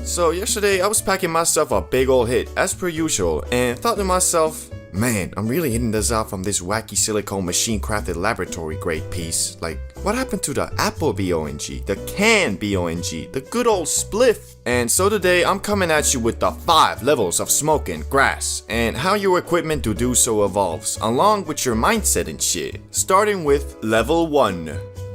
So yesterday I was packing myself a big ol' hit as per usual and thought to myself, man, I'm really hitting the zaza from this wacky silicone machine crafted laboratory grade piece. Like, what happened to the apple BONG, the can BONG, the good old spliff? And so today I'm coming at you with the 5 levels of smoking grass and how your equipment to do so evolves along with your mindset and shit. Starting with level 1,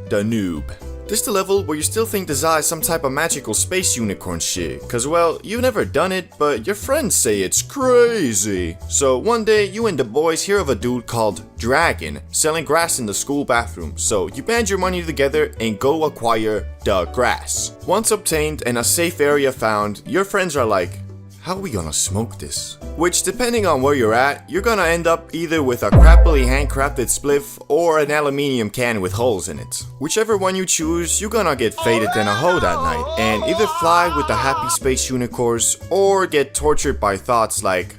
the noob. This is the level where you still think the zaza is some type of magical space unicorn shit, cause well, you've never done it, but your friends say it's crazy. So one day, you and the boys hear of a dude called Dragon selling grass in the school bathroom, so you band your money together and go acquire the grass. Once obtained and a safe area found, your friends are like, how are we gonna smoke this? Which, depending on where you're at, you're gonna end up either with a crappily handcrafted spliff or an aluminium can with holes in it. Whichever one you choose, you're gonna get faded in a hole that night and either fly with the happy space unicorns or get tortured by thoughts like,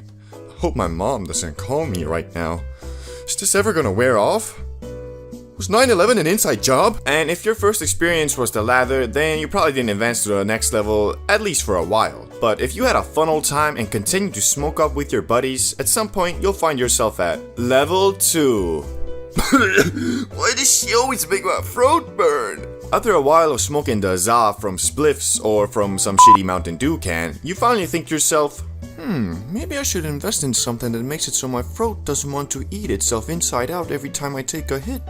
hope my mom doesn't call me right now. Is this ever gonna wear off? Was 9/11 an inside job? And if your first experience was the latter, then you probably didn't advance to the next level, at least for a while. But if you had a fun old time and continued to smoke up with your buddies, at some point you'll find yourself at level 2. Why does she always make my throat burn? After a while of smoking the zaza from spliffs or from some shitty Mountain Dew can, you finally think to yourself, maybe I should invest in something that makes it so my throat doesn't want to eat itself inside out every time I take a hit.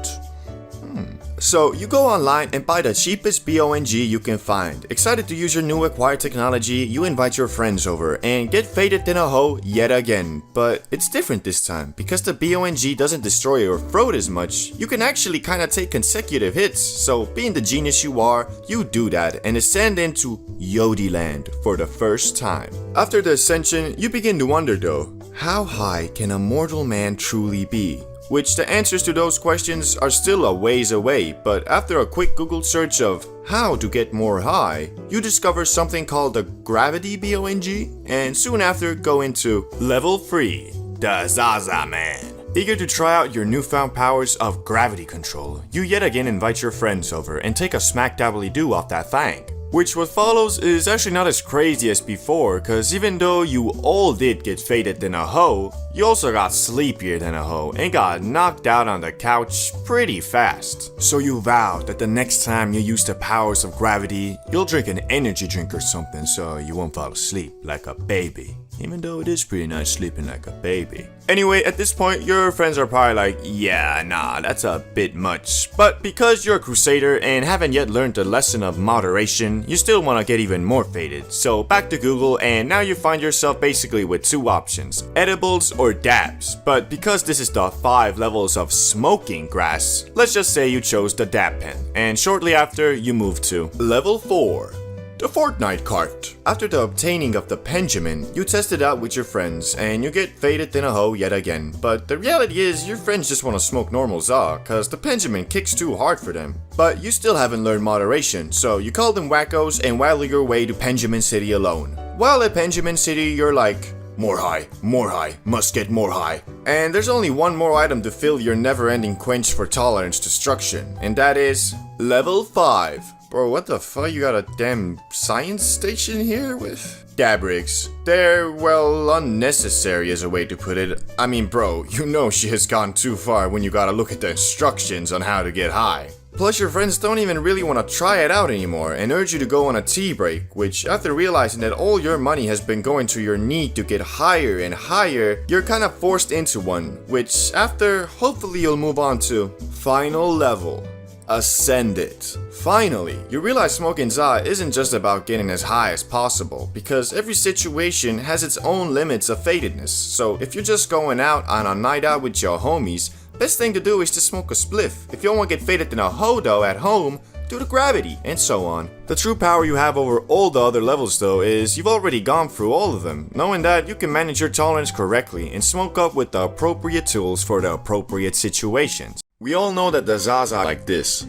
So you go online and buy the cheapest BONG you can find. Excited to use your new acquired technology, you invite your friends over and get faded in a hole yet again. But it's different this time, because the BONG doesn't destroy your throat as much. You can actually kinda take consecutive hits, so being the genius you are, you do that and ascend into Yodi Land for the first time. After the ascension, you begin to wonder though, how high can a mortal man truly be? Which the answers to those questions are still a ways away, but after a quick Google search of how to get more high, you discover something called the gravity BONG, and soon after go into level 3, the Zaza Man. Eager to try out your newfound powers of gravity control, you yet again invite your friends over and take a smack dabbly do off that thing. Which what follows is actually not as crazy as before, cause even though you all did get faded in a hoe, you also got sleepier than a hoe and got knocked out on the couch pretty fast. So you vow that the next time you use the powers of gravity, you'll drink an energy drink or something so you won't fall asleep like a baby. Even though it is pretty nice sleeping like a baby. Anyway, at this point, your friends are probably like, yeah, nah, that's a bit much. But because you're a crusader and haven't yet learned the lesson of moderation, you still want to get even more faded. So back to Google, and now you find yourself basically with 2 options, edibles or dabs. But because this is the 5 levels of smoking grass, let's just say you chose the dab pen. And shortly after, you move to level 4. The Fortnite cart. After the obtaining of the Benjamin, you test it out with your friends and you get faded in a hole yet again. But the reality is your friends just want to smoke normal za cause the Benjamin kicks too hard for them. But you still haven't learned moderation, so you call them wackos and waddle your way to Benjamin City alone. While at Benjamin City, you're like, more high, must get more high. And there's only one more item to fill your never-ending quench for tolerance destruction, and that is level 5. Bro, what the fuck? You got a damn science station here with dab rigs? They're, well, unnecessary is a way to put it. I mean, bro, you know she has gone too far when you gotta look at the instructions on how to get high. Plus, your friends don't even really want to try it out anymore and urge you to go on a tea break, which after realizing that all your money has been going to your need to get higher and higher, you're kind of forced into one, which after, hopefully you'll move on to final level. Ascend it. Finally, you realize smoking za isn't just about getting as high as possible, because every situation has its own limits of fadedness. So if you're just going out on a night out with your homies, best thing to do is to smoke a spliff. If you don't want to get faded in a hoe though at home, do the gravity, and so on. The true power you have over all the other levels though is you've already gone through all of them, knowing that you can manage your tolerance correctly and smoke up with the appropriate tools for the appropriate situations. We all know that the zaza like this.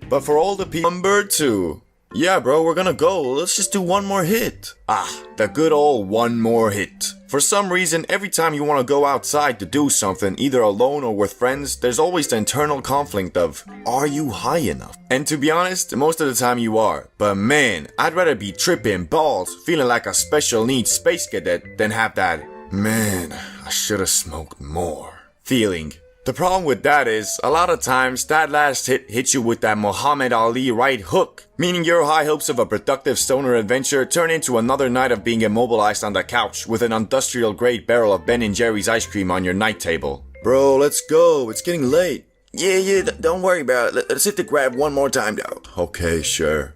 But for all the people, number 2. Yeah bro, we're gonna go, let's just do one more hit. Ah, the good old one more hit. For some reason, every time you want to go outside to do something, either alone or with friends, there's always the internal conflict of, are you high enough? And to be honest, most of the time you are. But man, I'd rather be tripping balls, feeling like a special needs space cadet, than have that, man, I should have smoked more feeling. The problem with that is, a lot of times, that last hit hits you with that Muhammad Ali right hook, meaning your high hopes of a productive stoner adventure turn into another night of being immobilized on the couch with an industrial grade barrel of Ben & Jerry's ice cream on your night table. Bro, let's go, it's getting late. Yeah, don't worry about it, let's hit the grab one more time though. Okay, sure.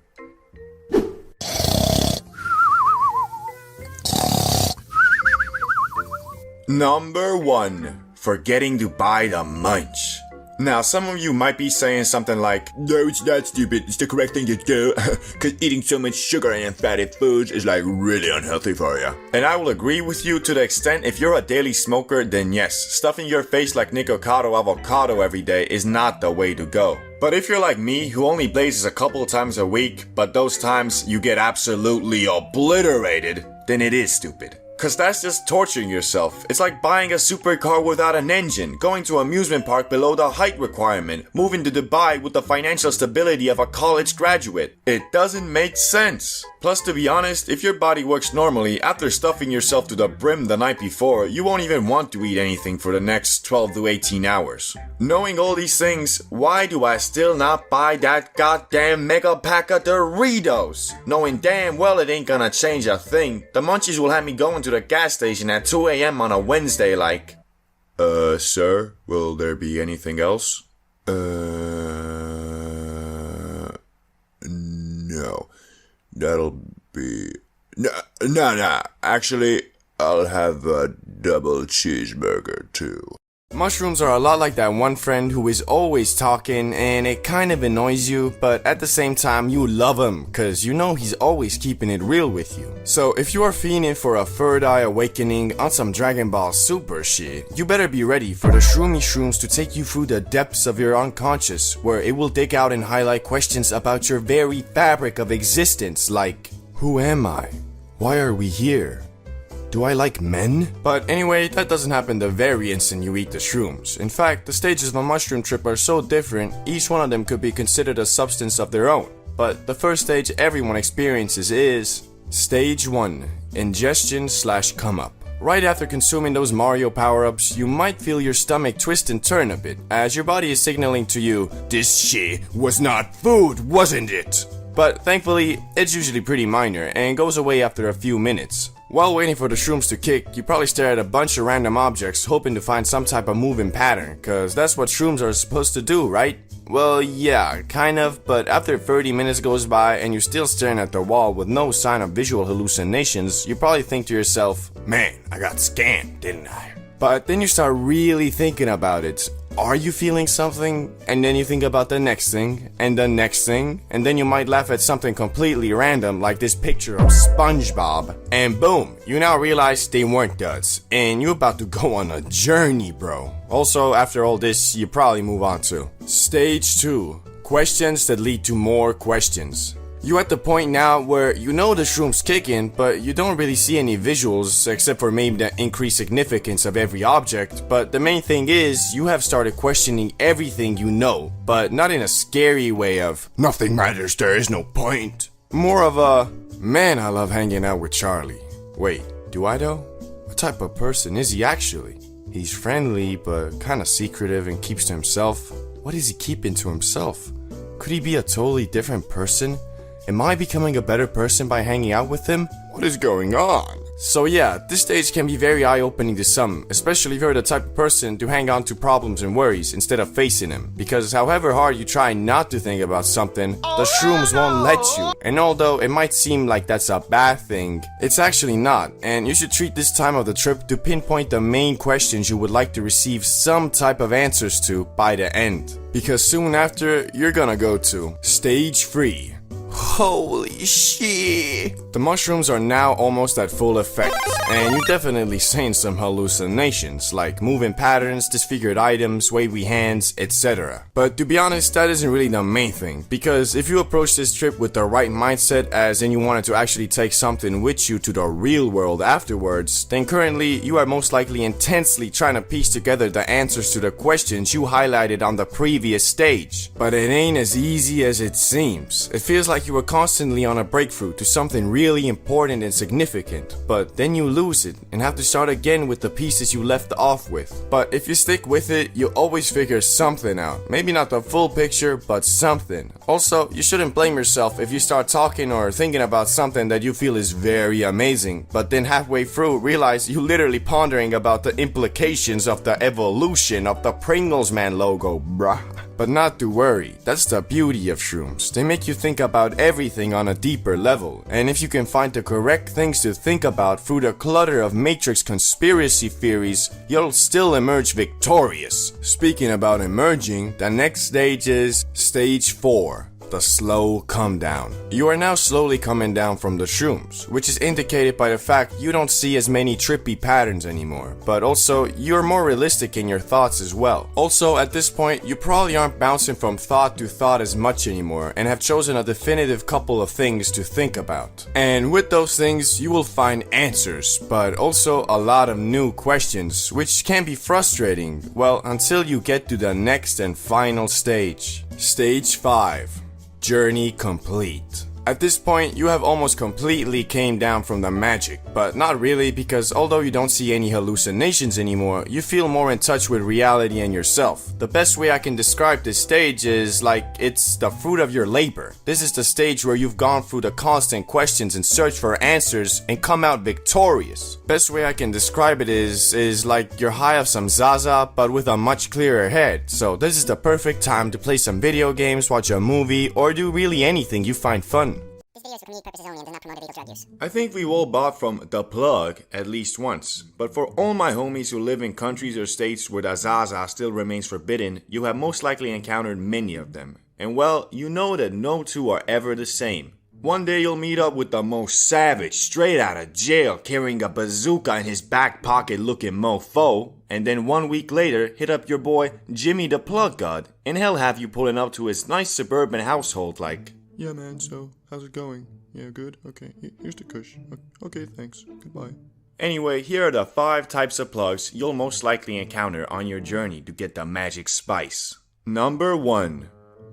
Number 1. Forgetting to buy the munch. Now, some of you might be saying something like, no, it's not stupid, it's the correct thing to do, cause eating so much sugar and fatty foods is like really unhealthy for you. And I will agree with you to the extent if you're a daily smoker, then yes, stuffing your face like Nicocado avocado every day is not the way to go. But if you're like me, who only blazes a couple times a week, but those times you get absolutely obliterated, then it is stupid. Cause that's just torturing yourself. It's like buying a supercar without an engine, going to an amusement park below the height requirement, moving to Dubai with the financial stability of a college graduate. It doesn't make sense. Plus, to be honest, if your body works normally, after stuffing yourself to the brim the night before, you won't even want to eat anything for the next 12 to 18 hours. Knowing all these things, why do I still not buy that goddamn mega pack of Doritos? Knowing damn well it ain't gonna change a thing. The munchies will have me going to the gas station at 2 a.m. on a Wednesday like, sir, will there be anything else? No. That'll be... No. Actually, I'll have a double cheeseburger too. Mushrooms are a lot like that one friend who is always talking and it kind of annoys you, but at the same time you love him cause you know he's always keeping it real with you. So if you are fiending for a third eye awakening on some Dragon Ball Super shit, you better be ready for the shroomy shrooms to take you through the depths of your unconscious, where it will dig out and highlight questions about your very fabric of existence like, who am I? Why are we here? Do I like men? But anyway, that doesn't happen the very instant you eat the shrooms. In fact, the stages of a mushroom trip are so different, each one of them could be considered a substance of their own. But the first stage everyone experiences is Stage 1, Ingestion/come up. Right after consuming those Mario power-ups, you might feel your stomach twist and turn a bit, as your body is signaling to you, this shit was not food, wasn't it? But thankfully, it's usually pretty minor and goes away after a few minutes. While waiting for the shrooms to kick, you probably stare at a bunch of random objects hoping to find some type of moving pattern, cause that's what shrooms are supposed to do, right? Well, yeah, kind of, but after 30 minutes goes by and you're still staring at the wall with no sign of visual hallucinations, you probably think to yourself, man, I got scammed, didn't I? But then you start really thinking about it. Are you feeling something? And then you think about the next thing, and the next thing, and then you might laugh at something completely random like this picture of SpongeBob, and boom, you now realize they weren't duds, and you're about to go on a journey, bro. Also, after all this, you probably move on to Stage 2, Questions that lead to more questions. You're at the point now where you know the shroom's kicking, but you don't really see any visuals except for maybe the increased significance of every object, but the main thing is you have started questioning everything you know, but not in a scary way of, nothing matters, there is no point. More of a, man, I love hanging out with Charlie. Wait, do I though? What type of person is he actually? He's friendly, but kinda secretive and keeps to himself. What is he keeping to himself? Could he be a totally different person? Am I becoming a better person by hanging out with him? What is going on? So yeah, this stage can be very eye-opening to some, especially if you're the type of person to hang on to problems and worries instead of facing them. Because however hard you try not to think about something, the shrooms won't let you. And although it might seem like that's a bad thing, it's actually not. And you should treat this time of the trip to pinpoint the main questions you would like to receive some type of answers to by the end. Because soon after, you're gonna go to Stage 3. Holy shit! The mushrooms are now almost at full effect, and you're definitely seeing some hallucinations, like moving patterns, disfigured items, wavy hands, etc. But to be honest, that isn't really the main thing, because if you approach this trip with the right mindset, as in you wanted to actually take something with you to the real world afterwards, then currently you are most likely intensely trying to piece together the answers to the questions you highlighted on the previous stage. But it ain't as easy as it seems. It feels like you were constantly on a breakthrough to something really important and significant, but then you lose it and have to start again with the pieces you left off with. But if you stick with it, you'll always figure something out. Maybe not the full picture, but something. Also, you shouldn't blame yourself if you start talking or thinking about something that you feel is very amazing, but then halfway through realize you literally pondering about the implications of the evolution of the Pringles Man logo, bruh. But not to worry, that's the beauty of shrooms. They make you think about everything on a deeper level, and if you can find the correct things to think about through the clutter of Matrix conspiracy theories, you'll still emerge victorious. Speaking about emerging, the next stage is Stage 4. The slow come down. You are now slowly coming down from the shrooms, which is indicated by the fact you don't see as many trippy patterns anymore, but also you're more realistic in your thoughts as well. Also, at this point, you probably aren't bouncing from thought to thought as much anymore and have chosen a definitive couple of things to think about. And with those things, you will find answers, but also a lot of new questions, which can be frustrating, well, until you get to the next and final stage. Stage 5. Journey complete. At this point, you have almost completely came down from the magic, but not really, because although you don't see any hallucinations anymore, you feel more in touch with reality and yourself. The best way I can describe this stage is like it's the fruit of your labor. This is the stage where you've gone through the constant questions and search for answers and come out victorious. Best way I can describe it is like you're high off some zaza, but with a much clearer head. So this is the perfect time to play some video games, watch a movie, or do really anything you find fun. This video is for comedic purposes only and does not promote illegal drug use. I think we've all bought from The Plug at least once, but for all my homies who live in countries or states where the zaza still remains forbidden, you have most likely encountered many of them. And well, you know that no two are ever the same. One day you'll meet up with the most savage, straight out of jail, carrying a bazooka in his back pocket looking mofo, and then 1 week later hit up your boy Jimmy the Plug God, and he'll have you pulling up to his nice suburban household like, "Yeah, man, so how's it going? Yeah, good? Okay, here's the kush. Okay, thanks. Goodbye." Anyway, here are the 5 types of plugs you'll most likely encounter on your journey to get the magic spice. Number 1.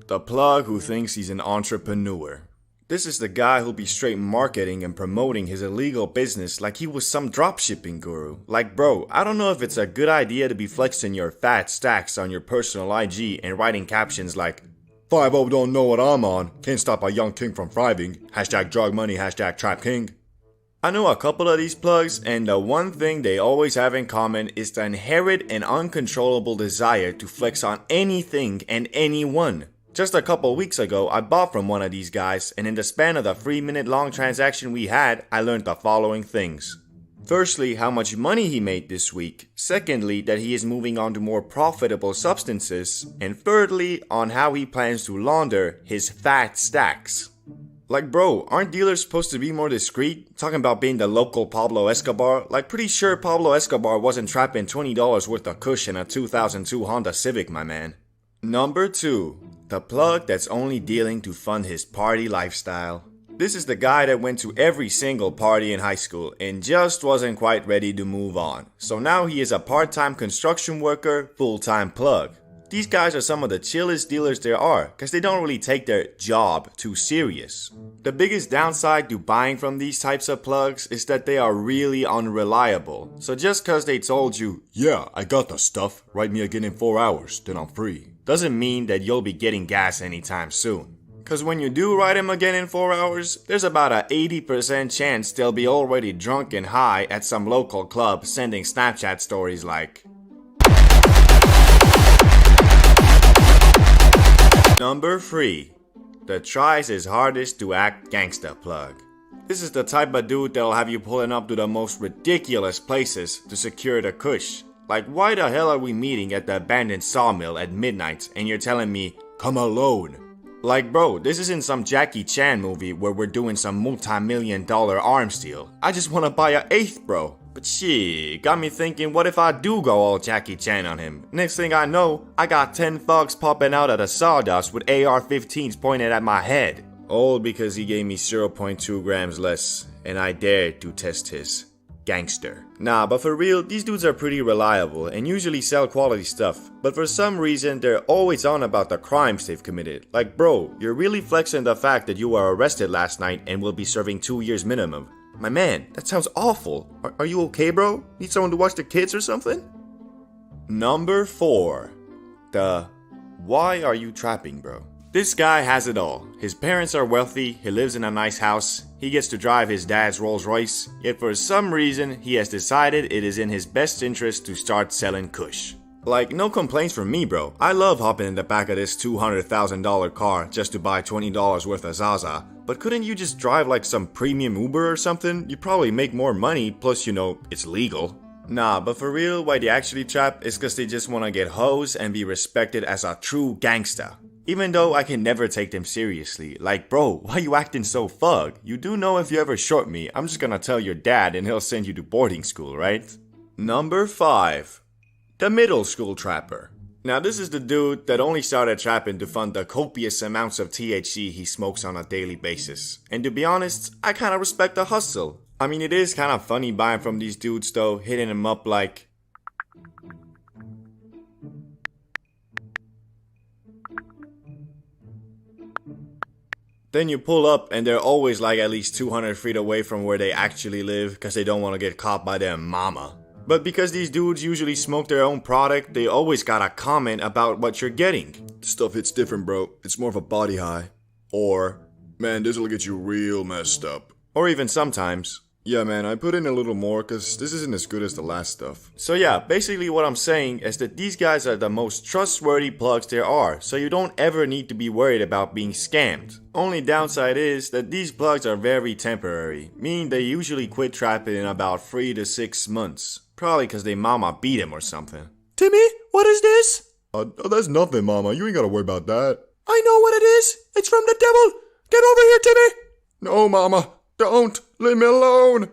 The plug who thinks he's an entrepreneur. This is the guy who'll be straight marketing and promoting his illegal business like he was some dropshipping guru. Like, bro, I don't know if it's a good idea to be flexing your fat stacks on your personal IG and writing captions like, 5-0 don't know what I'm on, can't stop a young king from thriving, hashtag drug money, hashtag trap king. I know a couple of these plugs, and the one thing they always have in common is the inherent and uncontrollable desire to flex on anything and anyone. Just a couple weeks ago, I bought from one of these guys, and in the span of the 3-minute long transaction we had, I learned the following things. Firstly, how much money he made this week. Secondly, that he is moving on to more profitable substances. And thirdly, on how he plans to launder his fat stacks. Like, bro, aren't dealers supposed to be more discreet? Talking about being the local Pablo Escobar? Like, pretty sure Pablo Escobar wasn't trapping $20 worth of kush in a 2002 Honda Civic, my man. Number 2. The plug that's only dealing to fund his party lifestyle. This is the guy that went to every single party in high school and just wasn't quite ready to move on. So now he is a part-time construction worker, full-time plug. These guys are some of the chillest dealers there are, cause they don't really take their job too serious. The biggest downside to buying from these types of plugs is that they are really unreliable. So just cause they told you, "Yeah, I got the stuff, write me again in 4 hours, then I'm free," doesn't mean that you'll be getting gas anytime soon. Cause when you do write him again in 4 hours, there's about a 80% chance they'll be already drunk and high at some local club sending Snapchat stories like, Number 3. The tries his hardest to act gangsta plug. This is the type of dude that'll have you pulling up to the most ridiculous places to secure the kush. Like, why the hell are we meeting at the abandoned sawmill at midnight and you're telling me, "Come alone"? Like, bro, this isn't some Jackie Chan movie where we're doing some multi-million-dollar arms deal. I just wanna buy a eighth, bro. But shit, got me thinking, what if I do go all Jackie Chan on him? Next thing I know, I got 10 thugs popping out of the sawdust with AR-15s pointed at my head. All because he gave me 0.2 grams less, and I dared to test his gangster. Nah, but for real, these dudes are pretty reliable and usually sell quality stuff. But for some reason, they're always on about the crimes they've committed. Like, bro, you're really flexing the fact that you were arrested last night and will be serving 2 years minimum. My man, that sounds awful. Are you okay, bro? Need someone to watch the kids or something? Number 4. The why are you trapping, bro? This guy has it all. His parents are wealthy, he lives in a nice house, he gets to drive his dad's Rolls Royce, yet for some reason, he has decided it is in his best interest to start selling kush. Like, no complaints from me, bro. I love hopping in the back of this $200,000 car just to buy $20 worth of zaza. But couldn't you just drive like some premium Uber or something? You'd probably make more money, plus, you know, it's legal. Nah, but for real, why they actually trap is cause they just wanna get hoes and be respected as a true gangsta. Even though I can never take them seriously. Like, bro, why you acting so thug? You do know if you ever short me, I'm just gonna tell your dad and he'll send you to boarding school, right? Number 5. The middle school trapper. Now this is the dude that only started trapping to fund the copious amounts of THC he smokes on a daily basis. And to be honest, I kinda respect the hustle. I mean, it is kinda funny buying from these dudes though, hitting them up like, then you pull up and they're always like at least 200 feet away from where they actually live because they don't want to get caught by their mama. But because these dudes usually smoke their own product, they always gotta comment about what you're getting. This stuff hits different, bro. It's more of a body high. Or, Man, this'll get you real messed up. or even sometimes, Yeah, man, I put in a little more because this isn't as good as the last stuff. So yeah, basically what I'm saying is that these guys are the most trustworthy plugs there are, so you don't ever need to be worried about being scammed. Only downside is that these plugs are very temporary, meaning they usually quit trapping in about 3 to 6 months. Probably cause they mama beat him or something. Timmy, what is this? That's nothing, mama. You ain't gotta worry about that. I know what it is! It's from the devil! Get over here, Timmy! No, mama. Don't. Leave me alone.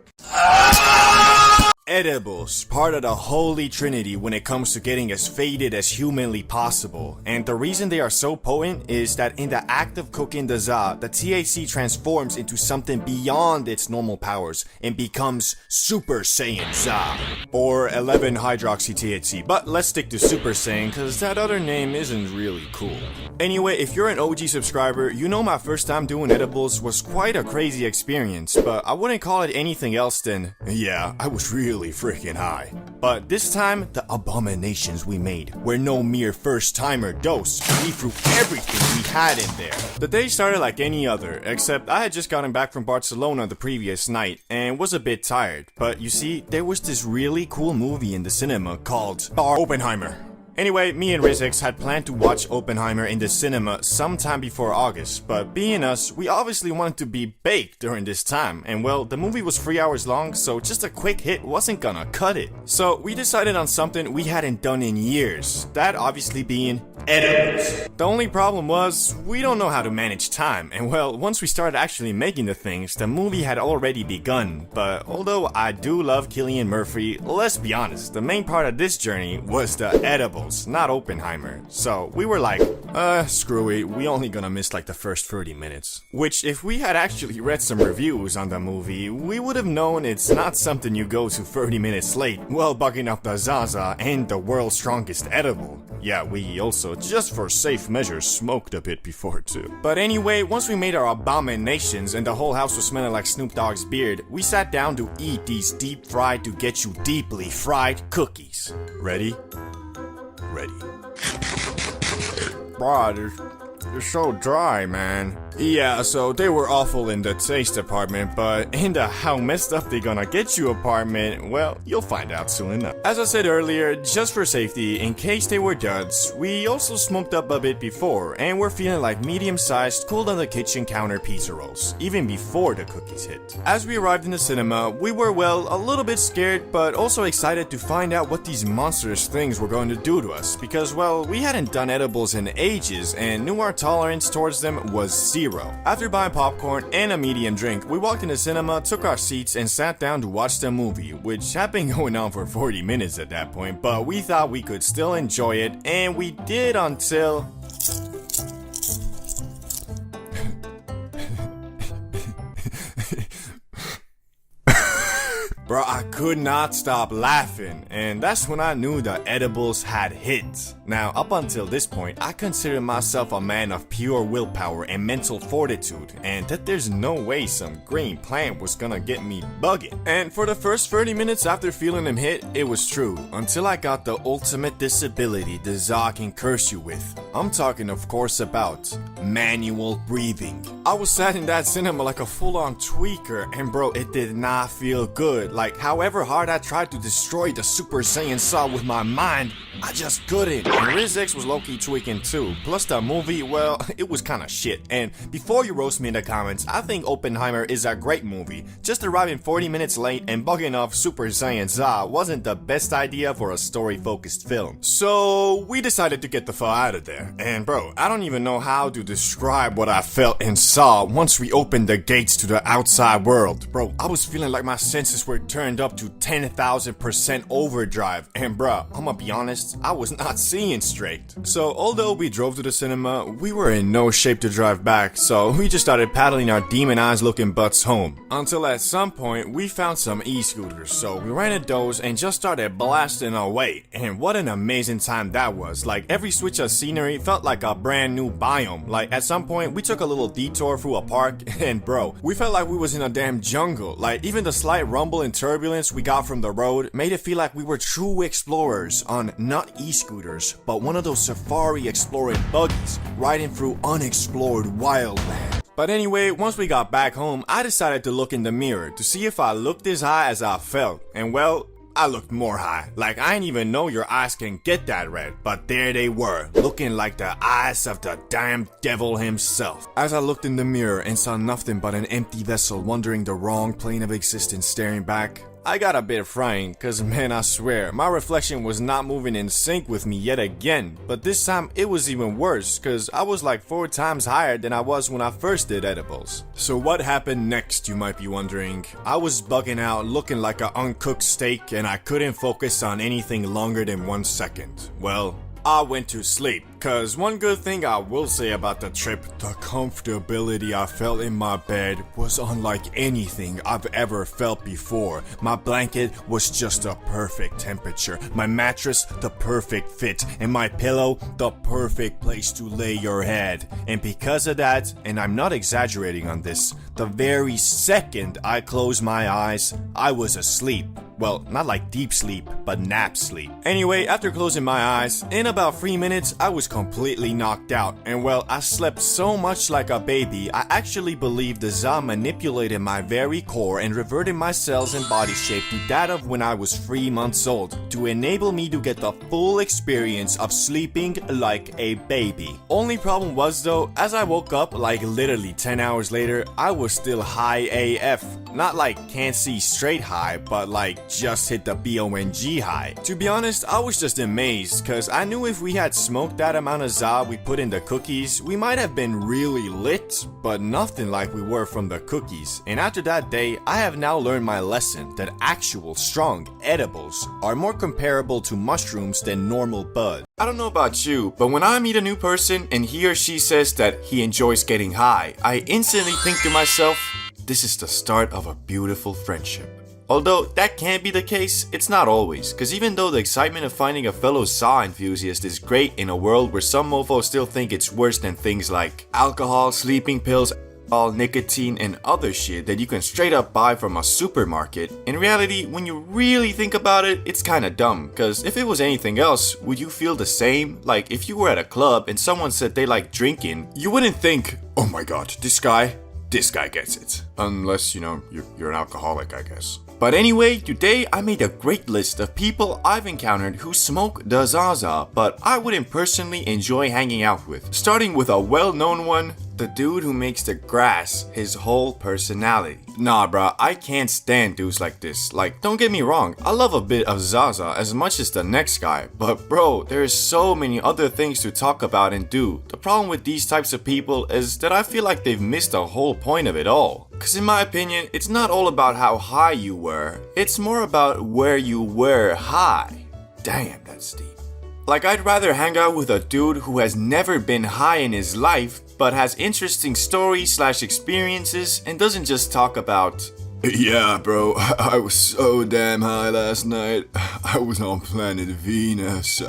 Edibles, part of the holy trinity when it comes to getting as faded as humanly possible. And the reason they are so potent is that in the act of cooking the za, the THC transforms into something beyond its normal powers and becomes Super Saiyan za, or 11-hydroxy-THC. But let's stick to Super Saiyan cause that other name isn't really cool. Anyway, if you're an OG subscriber, you know my first time doing edibles was quite a crazy experience, but I wouldn't call it anything else than, yeah, I was really freaking high. But this time, the abominations we made were no mere first-timer dose. We threw everything we had in there. The day started like any other, except I had just gotten back from Barcelona the previous night and was a bit tired. But you see, there was this really cool movie in the cinema called Oppenheimer. Anyway, me and Rizix had planned to watch Oppenheimer in the cinema sometime before August, but being us, we obviously wanted to be baked during this time, and well, the movie was 3 hours long, so just a quick hit wasn't gonna cut it. So we decided on something we hadn't done in years, that obviously being edibles. The only problem was, we don't know how to manage time, and well, once we started actually making the things, the movie had already begun, but although I do love Cillian Murphy, let's be honest, the main part of this journey was the edibles. Not Oppenheimer. So we were like, screw it, we only gonna miss like the first 30 minutes. Which if we had actually read some reviews on the movie, we would have known it's not something you go to 30 minutes late while bugging up the Zaza and the world's strongest edible. Yeah, we also, just for safe measures, smoked a bit before too. But anyway, once we made our abominations and the whole house was smelling like Snoop Dogg's beard, we sat down to eat these deep fried to get you deeply fried cookies. Ready? Ready. Bruh, they're so dry, man. Yeah, so they were awful in the taste department, but in the how messed up they gonna get you apartment, well, you'll find out soon enough. As I said earlier, just for safety, in case they were duds, we also smoked up a bit before, and we're feeling like medium-sized, cooled on the kitchen counter pizza rolls, even before the cookies hit. As we arrived in the cinema, we were, well, a little bit scared, but also excited to find out what these monstrous things were going to do to us, because, well, we hadn't done edibles in ages, and knew our tolerance towards them was zero. After buying popcorn and a medium drink, we walked in the cinema, took our seats, and sat down to watch the movie, which had been going on for 40 minutes at that point, but we thought we could still enjoy it, and we did until... Bro, I could not stop laughing, and that's when I knew the edibles had hit. Now, up until this point, I considered myself a man of pure willpower and mental fortitude, and that there's no way some green plant was gonna get me bugging. And for the first 30 minutes after feeling them hit, it was true, until I got the ultimate disability the zaza can curse you with. I'm talking, of course, about manual breathing. I was sat in that cinema like a full-on tweaker, and bro, it did not feel good. Like, however hard I tried to destroy the Super Saiyan Saw with my mind, I just couldn't. And Riz X was low-key tweaking too. Plus the movie, well, it was kinda shit. And before you roast me in the comments, I think Oppenheimer is a great movie. Just arriving 40 minutes late and bugging off Super Saiyan Saw wasn't the best idea for a story-focused film. So, we decided to get the fuck out of there. And bro, I don't even know how to describe what I felt and saw once we opened the gates to the outside world. Bro, I was feeling like my senses were turned up to 10,000% overdrive, and bruh, I'ma be honest, I was not seeing straight. So although we drove to the cinema, we were in no shape to drive back, so we just started paddling our demon eyes looking butts home. Until at some point, we found some e-scooters, so we rented those and just started blasting away. And what an amazing time that was. Like, every switch of scenery felt like a brand new biome. Like, at some point, we took a little detour through a park, and bro, we felt like we was in a damn jungle. Like, even the slight rumble and turbulence we got from the road made it feel like we were true explorers on not e-scooters, but one of those safari exploring buggies riding through unexplored wildland. But anyway, once we got back home, I decided to look in the mirror to see if I looked as high as I felt, and well, I looked more high. Like, I didn't even know your eyes can get that red, but there they were, looking like the eyes of the damn devil himself. As I looked in the mirror and saw nothing but an empty vessel wandering the wrong plane of existence staring back, I got a bit frightened, cause man, I swear, my reflection was not moving in sync with me yet again. But this time, it was even worse, cause I was like 4 times higher than I was when I first did edibles. So what happened next, you might be wondering? I was bugging out, looking like an uncooked steak, and I couldn't focus on anything longer than 1 second. Well, I went to sleep. Cause one good thing I will say about the trip, the comfortability I felt in my bed was unlike anything I've ever felt before. My blanket was just a perfect temperature, my mattress the perfect fit, and my pillow the perfect place to lay your head. And because of that, and I'm not exaggerating on this, the very second I closed my eyes, I was asleep. Well, not like deep sleep, but nap sleep. Anyway, after closing my eyes, in about 3 minutes, I was completely knocked out. And well, I slept so much like a baby, I actually believe the zaza manipulated my very core and reverted my cells and body shape to that of when I was 3 months old, to enable me to get the full experience of sleeping like a baby. Only problem was though, as I woke up like literally 10 hours later, I was still high AF. Not like can't see straight high, but like just hit the BONG high. To be honest, I was just amazed, cause I knew if we had smoked that amount of zaza we put in the cookies, we might have been really lit, but nothing like we were from the cookies. And after that day, I have now learned my lesson that actual strong edibles are more comparable to mushrooms than normal bud. I don't know about you, but when I meet a new person and he or she says that he enjoys getting high, I instantly think to myself, this is the start of a beautiful friendship. Although that can be the case, it's not always, cause even though the excitement of finding a fellow zaza enthusiast is great in a world where some mofos still think it's worse than things like alcohol, sleeping pills, all nicotine and other shit that you can straight up buy from a supermarket. In reality, when you really think about it, it's kinda dumb, cause if it was anything else, would you feel the same? Like if you were at a club and someone said they like drinking, you wouldn't think, oh my god, this guy gets it. Unless, you know, you're an alcoholic, I guess. But anyway, today I made a great list of people I've encountered who smoke the zaza, but I wouldn't personally enjoy hanging out with. Starting with a well-known one, the dude who makes the grass his whole personality. Nah bruh, I can't stand dudes like this. Like, don't get me wrong, I love a bit of zaza as much as the next guy, but bro, there's so many other things to talk about and do. The problem with these types of people is that I feel like they've missed the whole point of it all. Cause in my opinion, it's not all about how high you were, it's more about where you were high. Damn, that's deep. Like, I'd rather hang out with a dude who has never been high in his life, but has interesting stories / experiences and doesn't just talk about, yeah bro, I was so damn high last night, I was on planet Venus.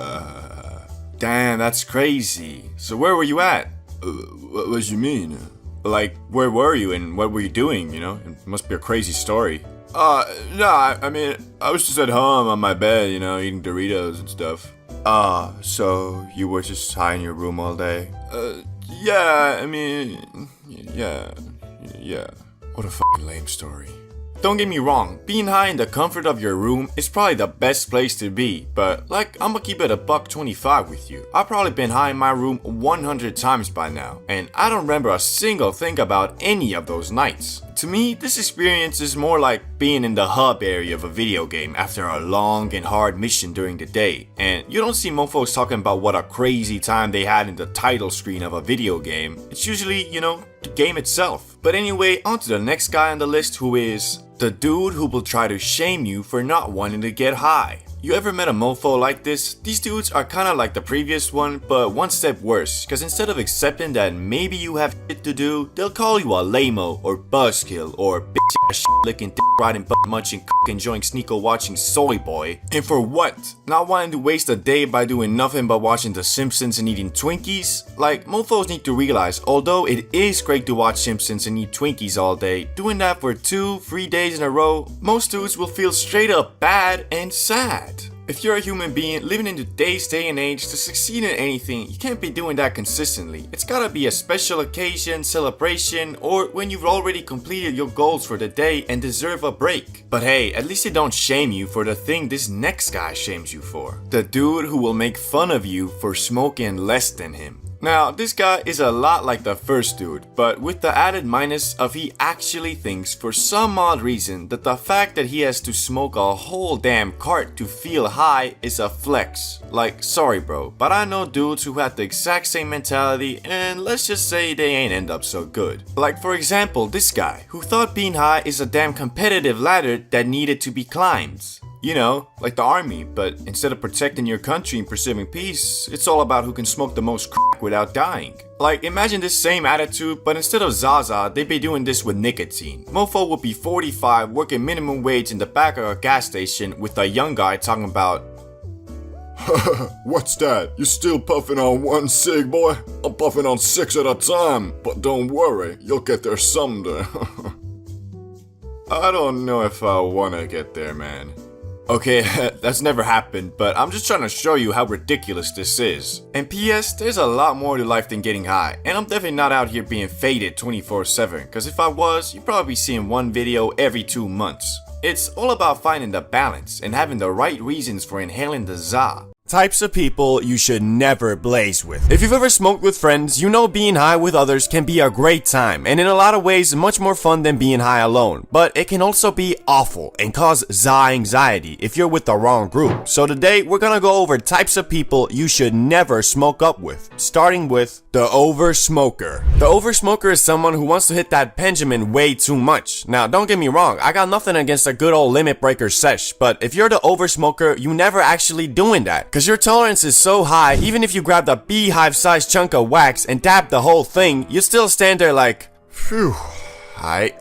Damn, that's crazy. So where were you at? What you mean? Like, where were you and what were you doing, you know? It must be a crazy story. Nah, I mean, I was just at home on my bed, you know, eating Doritos and stuff. So you were just high in your room all day? Yeah, I mean, yeah. What a fucking lame story. Don't get me wrong, being high in the comfort of your room is probably the best place to be, but like, I'ma keep it a $1.25 with you. I've probably been high in my room 100 times by now, and I don't remember a single thing about any of those nights. To me, this experience is more like being in the hub area of a video game after a long and hard mission during the day, and you don't see mofos talking about what a crazy time they had in the title screen of a video game. It's usually, you know, the game itself. But anyway, on to the next guy on the list, who is the dude who will try to shame you for not wanting to get high. You ever met a mofo like this? These dudes are kinda like the previous one, but one step worse, cause instead of accepting that maybe you have shit to do, they'll call you a lame-o or buzzkill or bitch-ass shit-licking, dick-riding, butt-munching, cock-enjoying, sneako-watching soy boy. And for what? Not wanting to waste a day by doing nothing but watching The Simpsons and eating Twinkies? Like, mofos need to realize, although it is great to watch Simpsons and eat Twinkies all day, doing that for 2-3 days in a row, most dudes will feel straight up bad and sad. If you're a human being living in today's day and age, to succeed in anything, you can't be doing that consistently. It's gotta be a special occasion, celebration, or when you've already completed your goals for the day and deserve a break. But hey, at least they don't shame you for the thing this next guy shames you for. The dude who will make fun of you for smoking less than him. Now, this guy is a lot like the first dude, but with the added minus of he actually thinks for some odd reason that the fact that he has to smoke a whole damn cart to feel high is a flex. Like, sorry bro, but I know dudes who had the exact same mentality and let's just say they ain't end up so good. Like for example, this guy who thought being high is a damn competitive ladder that needed to be climbed. You know, like the army, but instead of protecting your country and pursuing peace, it's all about who can smoke the most crack without dying. Like, imagine this same attitude, but instead of Zaza, they'd be doing this with nicotine. Mofo would be 45, working minimum wage in the back of a gas station with a young guy talking about, What's that? You still puffing on one cig, boy? I'm puffing on 6 at a time, but don't worry, you'll get there someday. I don't know if I wanna get there, man. Okay, that's never happened, but I'm just trying to show you how ridiculous this is. And PS, there's a lot more to life than getting high, and I'm definitely not out here being faded 24/7, cause if I was, you'd probably be seeing one video every 2 months. It's all about finding the balance and having the right reasons for inhaling the za. Types of people you should never blaze with. If you've ever smoked with friends, you know being high with others can be a great time, and in a lot of ways much more fun than being high alone. But it can also be awful and cause za anxiety if you're with the wrong group. So today we're gonna go over types of people you should never smoke up with, starting with the over-smoker. The over-smoker is someone who wants to hit that Benjamin way too much. Now don't get me wrong, I got nothing against a good old limit breaker sesh, but if you're the over-smoker, you never actually doing that. Cause your tolerance is so high, even if you grabbed a beehive-sized chunk of wax and dabbed the whole thing, you still stand there like, phew, I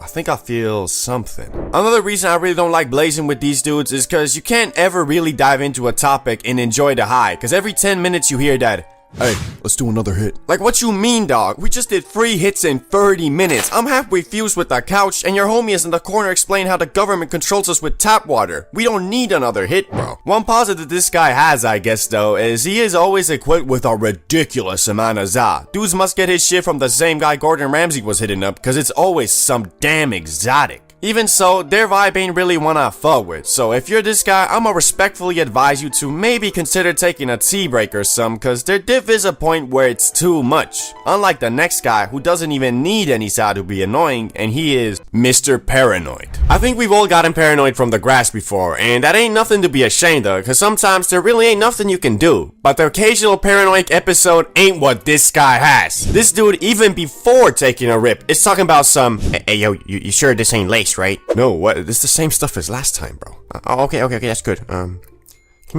think I feel something. Another reason I really don't like blazing with these dudes is cause you can't ever really dive into a topic and enjoy the high, cause every 10 minutes you hear that, Hey, let's do another hit. Like, what you mean, dog? We just did 3 hits in 30 minutes. I'm halfway fused with the couch, and your homie is in the corner explaining how the government controls us with tap water. We don't need another hit, bro. One positive this guy has, I guess, though, is he is always equipped with a ridiculous amount of za. Dudes must get his shit from the same guy Gordon Ramsay was hitting up, cause it's always some damn exotic. Even so, their vibe ain't really one I fuck with, so if you're this guy, I'ma respectfully advise you to maybe consider taking a tea break or some, cause their diff is a point where it's too much. Unlike the next guy, who doesn't even need any side to be annoying, and he is Mr. Paranoid. I think we've all gotten paranoid from the grass before, and that ain't nothing to be ashamed of, cause sometimes there really ain't nothing you can do. But the occasional paranoid episode ain't what this guy has. This dude, even before taking a rip, is talking about some, hey yo, you sure this ain't lace, right? No, what? This is the same stuff as last time, bro. Okay, that's good. Can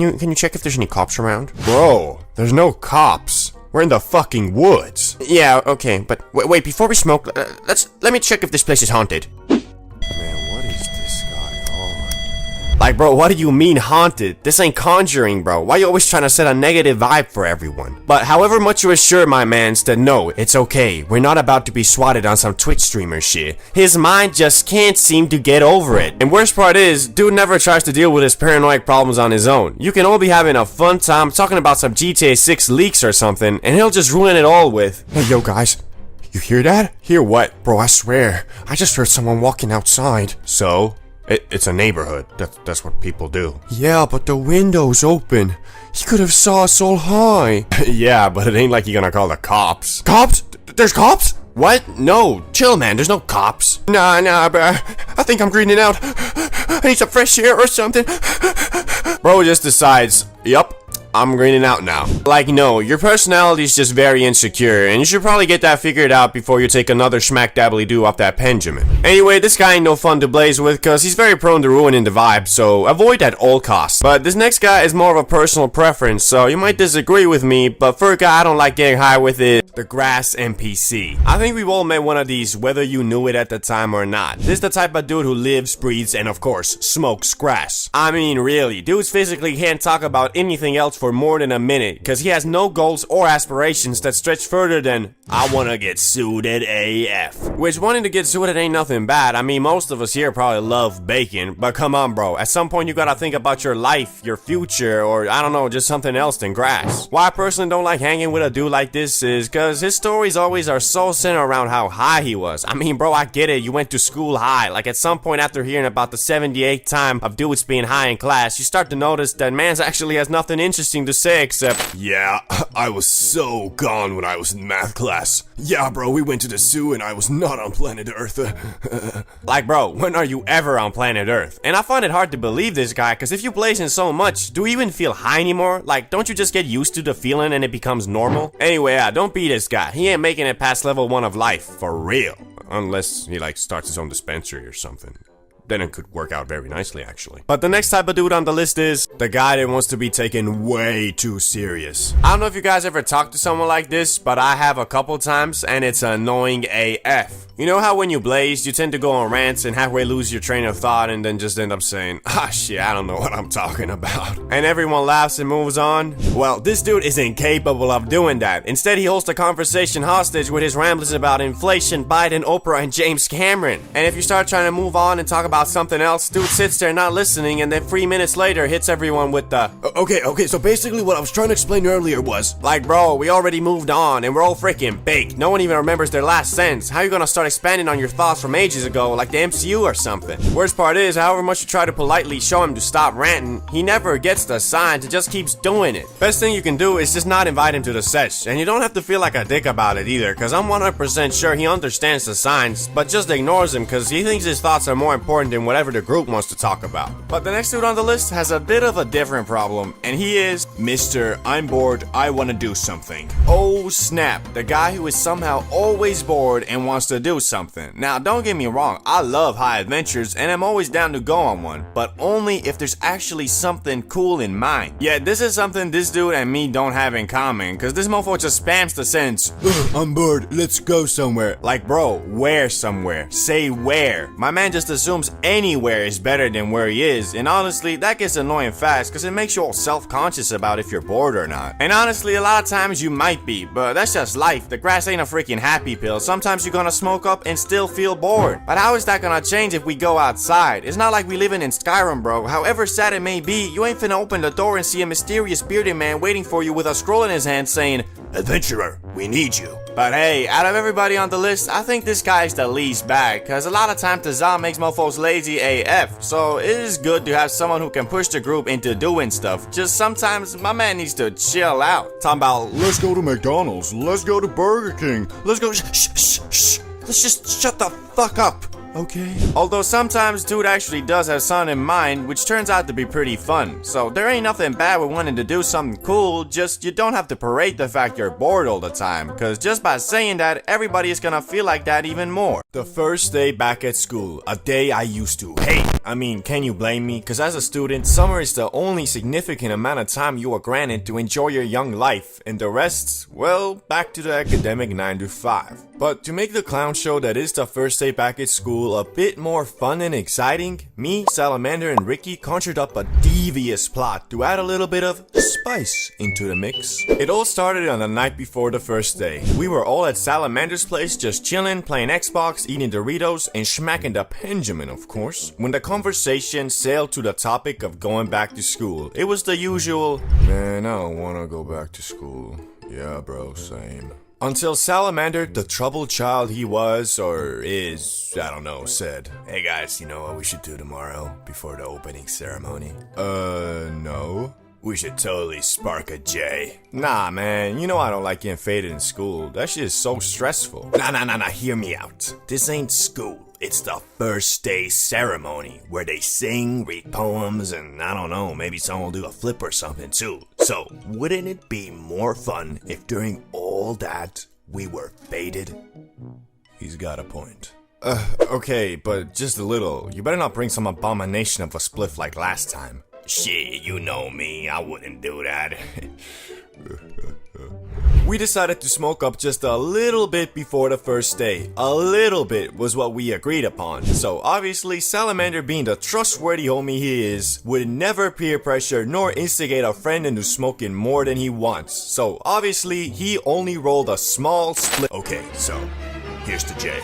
you check if there's any cops around? Bro, there's no cops. We're in the fucking woods. Yeah, okay, but wait, before we smoke, let me check if this place is haunted. Man, what is this guy on? Like, bro, what do you mean haunted? This ain't Conjuring, bro. Why you always trying to set a negative vibe for everyone? But however much you assure my mans that no, it's okay. We're not about to be swatted on some Twitch streamer shit. His mind just can't seem to get over it. And worst part is, dude never tries to deal with his paranoid problems on his own. You can all be having a fun time talking about some GTA 6 leaks or something, and he'll just ruin it all with, hey yo guys, you hear that? Hear what? Bro, I swear, I just heard someone walking outside. So? It's a neighborhood. That's what people do. Yeah, but the window's open. He could have saw us all high. Yeah, but it ain't like you're gonna call the cops. Cops? There's cops? What? No. Chill, man. There's no cops. Nah, bro. I think I'm greening out. I need some fresh air or something. Bro just decides, yup, I'm greening out now. Like, no, your personality is just very insecure, and you should probably get that figured out before you take another smack dabbly do off that Benjamin. Anyway, this guy ain't no fun to blaze with, cause he's very prone to ruining the vibe, so avoid at all costs. But this next guy is more of a personal preference, so you might disagree with me, but for a guy I don't like getting high with is the grass NPC. I think we've all met one of these, whether you knew it at the time or not. This is the type of dude who lives, breathes, and of course, smokes grass. I mean, really, dudes physically can't talk about anything else for more than a minute, cause he has no goals or aspirations that stretch further than, I wanna get suited AF. Which, wanting to get suited ain't nothing bad. I mean, most of us here probably love bacon, but come on, bro, at some point you gotta think about your life, your future, or I don't know, just something else than grass. Why I personally don't like hanging with a dude like this is cause his stories always are so centered around how high he was. I mean, bro, I get it, you went to school high. Like, at some point after hearing about the 78th time of dudes being high in class, you start to notice that man's actually has nothing interesting to say except, yeah, I was so gone when I was in math class. Yeah, bro, we went to the zoo and I was not on planet Earth. Like, bro, when are you ever on planet Earth? And I find it hard to believe this guy, cause if you blazing so much, do you even feel high anymore? Like, don't you just get used to the feeling and it becomes normal? Anyway, yeah, don't be this guy. He ain't making it past level 1 of life, for real. Unless he, like, starts his own dispensary or something. Then it could work out very nicely, actually. But the next type of dude on the list is the guy that wants to be taken way too serious. I don't know if you guys ever talked to someone like this, but I have a couple times, and it's annoying AF. You know how when you blaze, you tend to go on rants and halfway lose your train of thought and then just end up saying, ah shit, I don't know what I'm talking about. And everyone laughs and moves on? Well, this dude is incapable of doing that. Instead, he holds the conversation hostage with his ramblings about inflation, Biden, Oprah, and James Cameron. And if you start trying to move on and talk about something else, dude sits there not listening and then 3 minutes later hits everyone with the, okay, so basically what I was trying to explain earlier was, like, bro, we already moved on and we're all freaking baked. No one even remembers their last sentence. How you gonna start expanding on your thoughts from ages ago like the MCU or something? Worst part is, however much you try to politely show him to stop ranting, he never gets the signs and just keeps doing it. Best thing you can do is just not invite him to the sesh, and you don't have to feel like a dick about it either, cause I'm 100% sure he understands the signs, but just ignores him cause he thinks his thoughts are more important than whatever the group wants to talk about. But the next dude on the list has a bit of a different problem, and he is Mr. I'm bored, I wanna do something. Oh snap, the guy who is somehow always bored and wants to do do something. Now, don't get me wrong, I love high adventures and I'm always down to go on one, but only if there's actually something cool in mind. Yeah, this is something this dude and me don't have in common, cause this mofo just spams the sentence, I'm bored, let's go somewhere. Like, bro, where somewhere? Say where. My man just assumes anywhere is better than where he is, and honestly, that gets annoying fast, cause it makes you all self-conscious about if you're bored or not. And honestly, a lot of times you might be, but that's just life. The grass ain't a freaking happy pill. Sometimes you're gonna smoke up and still feel bored. But how is that gonna change if we go outside? It's not like we living in Skyrim, bro. However sad it may be, you ain't finna open the door and see a mysterious bearded man waiting for you with a scroll in his hand saying, Adventurer, we need you. But hey, out of everybody on the list, I think this guy's the least bad, cause a lot of times the zaza makes mofos lazy AF, so it is good to have someone who can push the group into doing stuff. Just sometimes my man needs to chill out. Talking about, Let's go to McDonald's. Let's go to Burger King. let's go, shh. Let's just shut the fuck up. Okay. Although sometimes dude actually does have something in mind, which turns out to be pretty fun. So there ain't nothing bad with wanting to do something cool, just you don't have to parade the fact you're bored all the time, cause just by saying that, everybody is gonna feel like that even more. The first day back at school, a day I used to hate. I mean, can you blame me? Cause as a student, summer is the only significant amount of time you are granted to enjoy your young life, and the rest, well, back to the academic 9 to 5. But to make the clown show that is the first day back at school a bit more fun and exciting, me, Salamander, and Ricky conjured up a devious plot to add a little bit of spice into the mix. It all started on the night before the first day. We were all at Salamander's place just chilling, playing Xbox, eating Doritos, and smacking the Benjamin, of course, when the conversation sailed to the topic of going back to school. It was the usual, Man, I don't wanna go back to school. Yeah, bro, same. Until Salamander, the troubled child he was, or is, I don't know, said, Hey guys, you know what we should do tomorrow, before the opening ceremony? No. We should totally spark a J. Nah, man, you know I don't like getting faded in school. That shit is so stressful. Nah, hear me out. This ain't school. It's the first day ceremony, where they sing, read poems, and I don't know, maybe someone will do a flip or something too. So, wouldn't it be more fun if during all that, we were faded? He's got a point. Okay, but just a little. You better not bring some abomination of a spliff like last time. Shit, you know me, I wouldn't do that. We decided to smoke up just a little bit before the first day. A little bit was what we agreed upon. So obviously, Salamander, being the trustworthy homie he is, would never peer pressure nor instigate a friend into smoking more than he wants. So obviously, he only rolled a small split. Okay, so here's the J.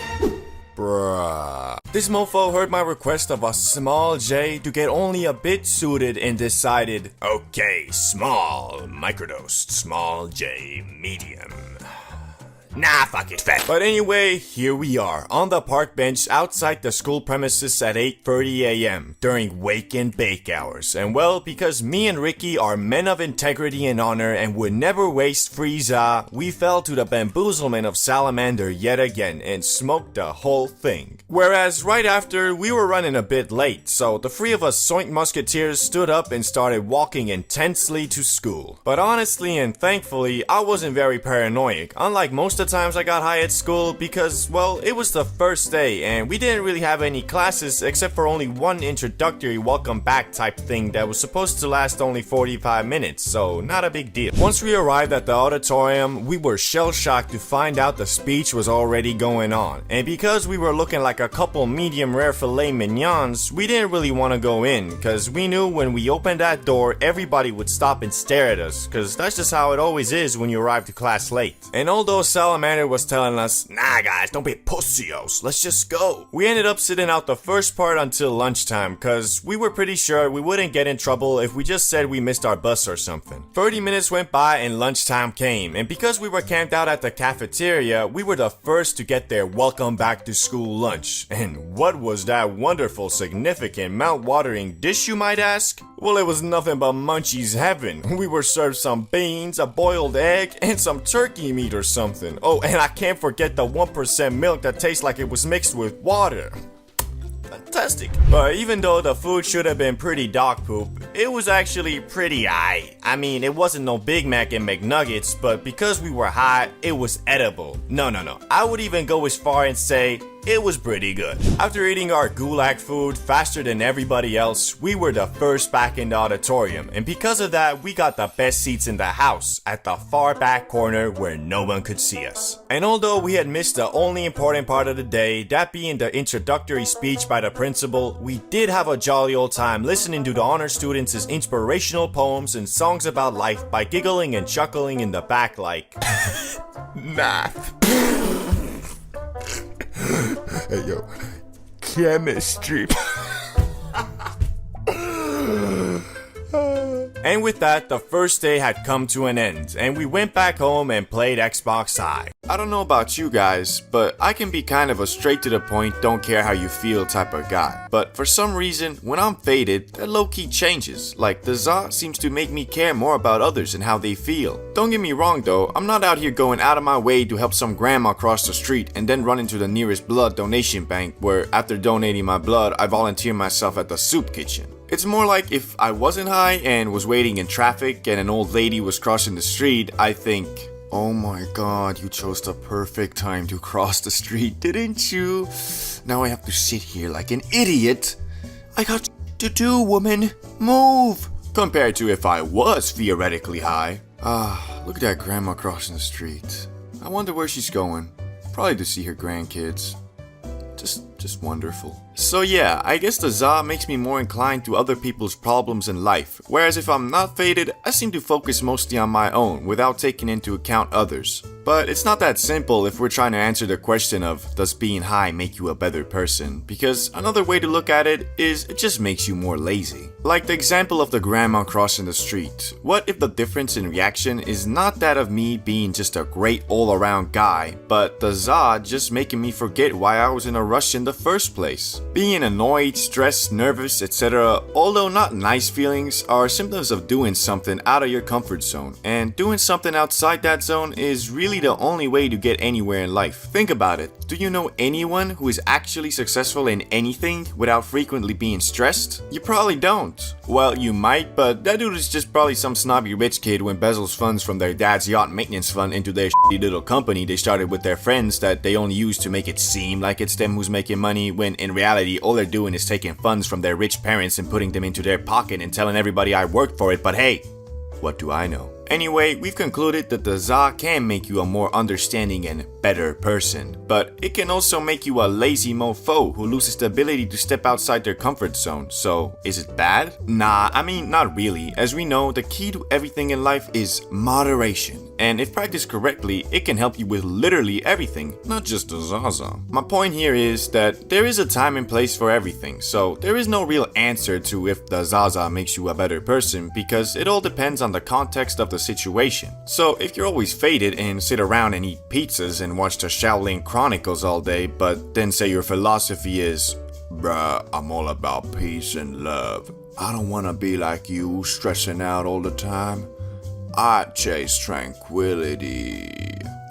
Bruh. This mofo heard my request of a small J to get only a bit suited and decided, okay, small, microdosed, small J, medium. Nah, fuck it, fat. But anyway, here we are, on the park bench outside the school premises at 8:30 a.m. during wake and bake hours. And well, because me and Ricky are men of integrity and honor and would never waste Frieza, we fell to the bamboozlement of Salamander yet again and smoked the whole thing. Whereas right after, we were running a bit late, so the three of us Soink Musketeers stood up and started walking intensely to school. But honestly and thankfully, I wasn't very paranoid, unlike most of the times I got high at school, because, well, it was the first day and we didn't really have any classes except for only one introductory welcome back type thing that was supposed to last only 45 minutes, so not a big deal. Once we arrived at the auditorium, we were shell-shocked to find out the speech was already going on, and because we were looking like a couple medium rare filet mignons, we didn't really want to go in, because we knew when we opened that door, everybody would stop and stare at us, because that's just how it always is when you arrive to class late. And although Salamander was telling us, nah guys, don't be pussios, let's just go, we ended up sitting out the first part until lunchtime, cause we were pretty sure we wouldn't get in trouble if we just said we missed our bus or something. 30 minutes went by and lunchtime came, and because we were camped out at the cafeteria, we were the first to get their welcome back to school lunch. And what was that wonderful, significant, mouth-watering dish, you might ask? Well, it was nothing but Munchie's heaven. We were served some beans, a boiled egg, and some turkey meat or something. Oh, and I can't forget the 1% milk that tastes like it was mixed with water. fantastic. But even though the food should have been pretty dog poop, it was actually pretty aight. I mean, it wasn't no Big Mac and McNuggets, but because we were high, it was edible. No. I would even go as far and say it was pretty good. After eating our gulag food faster than everybody else, we were the first back in the auditorium, and because of that, we got the best seats in the house, at the far back corner where no one could see us. And although we had missed the only important part of the day, that being the introductory speech by the principal, we did have a jolly old time listening to the honor students' inspirational poems and songs about life by giggling and chuckling in the back like math. Hey, yo. Chemistry. And with that, the first day had come to an end, and we went back home and played Xbox High. I don't know about you guys, but I can be kind of a straight to the point, don't care how you feel type of guy. But for some reason, when I'm faded, that low-key changes. Like, the zaza seems to make me care more about others and how they feel. Don't get me wrong though, I'm not out here going out of my way to help some grandma cross the street and then run into the nearest blood donation bank where, after donating my blood, I volunteer myself at the soup kitchen. It's more like if I wasn't high and was waiting in traffic and an old lady was crossing the street, I think, oh my god, you chose the perfect time to cross the street, didn't you? Now I have to sit here like an idiot. I got to do, woman. Move! Compared to if I was theoretically high. Look at that grandma crossing the street. I wonder where she's going. Probably to see her grandkids. Just wonderful. So yeah, I guess the zaza makes me more inclined to other people's problems in life, whereas if I'm not faded, I seem to focus mostly on my own without taking into account others. But it's not that simple if we're trying to answer the question of, does being high make you a better person? Because another way to look at it is, it just makes you more lazy. Like the example of the grandma crossing the street. What if the difference in reaction is not that of me being just a great all-around guy, but the zaza just making me forget why I was in a rush in the first place? Being annoyed, stressed, nervous, etc., although not nice feelings, are symptoms of doing something out of your comfort zone, and doing something outside that zone is really the only way to get anywhere in life. Think about it. Do you know anyone who is actually successful in anything without frequently being stressed? You probably don't. Well, you might, but that dude is just probably some snobby rich kid who embezzles funds from their dad's yacht maintenance fund into their shitty little company they started with their friends that they only use to make it seem like it's them who's making money, when in reality all they're doing is taking funds from their rich parents and putting them into their pocket and telling everybody I worked for it, but hey, what do I know? Anyway, we've concluded that the zaza can make you a more understanding and better person, but it can also make you a lazy mofo who loses the ability to step outside their comfort zone. So, is it bad? Nah, I mean, not really. As we know, the key to everything in life is moderation. And if practiced correctly, it can help you with literally everything, not just the zaza. My point here is that there is a time and place for everything, so there is no real answer to if the zaza makes you a better person, because it all depends on the context of the situation. So if you're always faded and sit around and eat pizzas and watch the Shaolin Chronicles all day, but then say your philosophy is, bruh, I'm all about peace and love. I don't wanna be like you, stressing out all the time. I chase tranquility.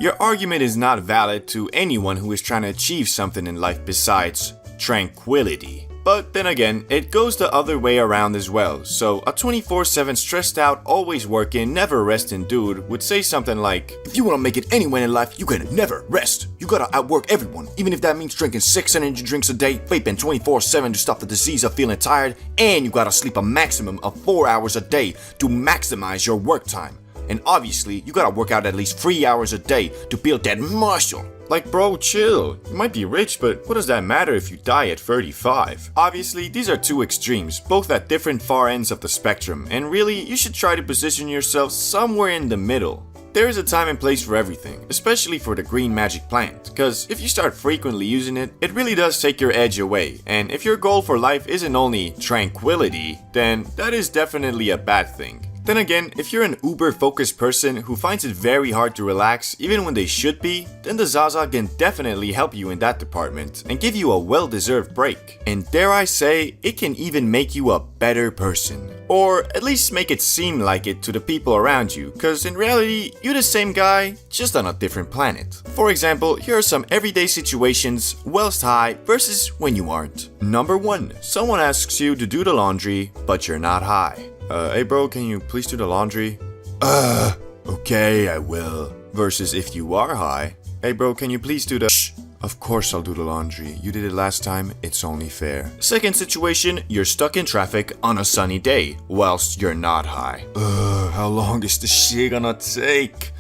Your argument is not valid to anyone who is trying to achieve something in life besides tranquility. But then again, it goes the other way around as well. So a 24/7 stressed out, always working, never resting dude would say something like, if you want to make it anywhere in life, you can never rest. You gotta outwork everyone, even if that means drinking 6 energy drinks a day, vaping 24/7 to stop the disease of feeling tired, and you gotta sleep a maximum of 4 hours a day to maximize your work time. And obviously, you gotta work out at least 3 hours a day to build that muscle. Like, bro, chill. You might be rich, but what does that matter if you die at 35? Obviously, these are two extremes, both at different far ends of the spectrum, and really, you should try to position yourself somewhere in the middle. There is a time and place for everything, especially for the green magic plant, because if you start frequently using it, it really does take your edge away, and if your goal for life isn't only tranquility, then that is definitely a bad thing. Then again, if you're an uber-focused person who finds it very hard to relax even when they should be, then the Zaza can definitely help you in that department and give you a well-deserved break. And dare I say, it can even make you a better person. Or at least make it seem like it to the people around you, cause in reality, you're the same guy, just on a different planet. For example, here are some everyday situations whilst high versus when you aren't. Number 1. Someone asks you to do the laundry, but you're not high. Hey bro, can you please do the laundry? Okay, I will. Versus if you are high, hey bro, can you please do the Shh, of course I'll do the laundry. You did it last time, it's only fair. Second situation, you're stuck in traffic on a sunny day, whilst you're not high. How long is this shit gonna take?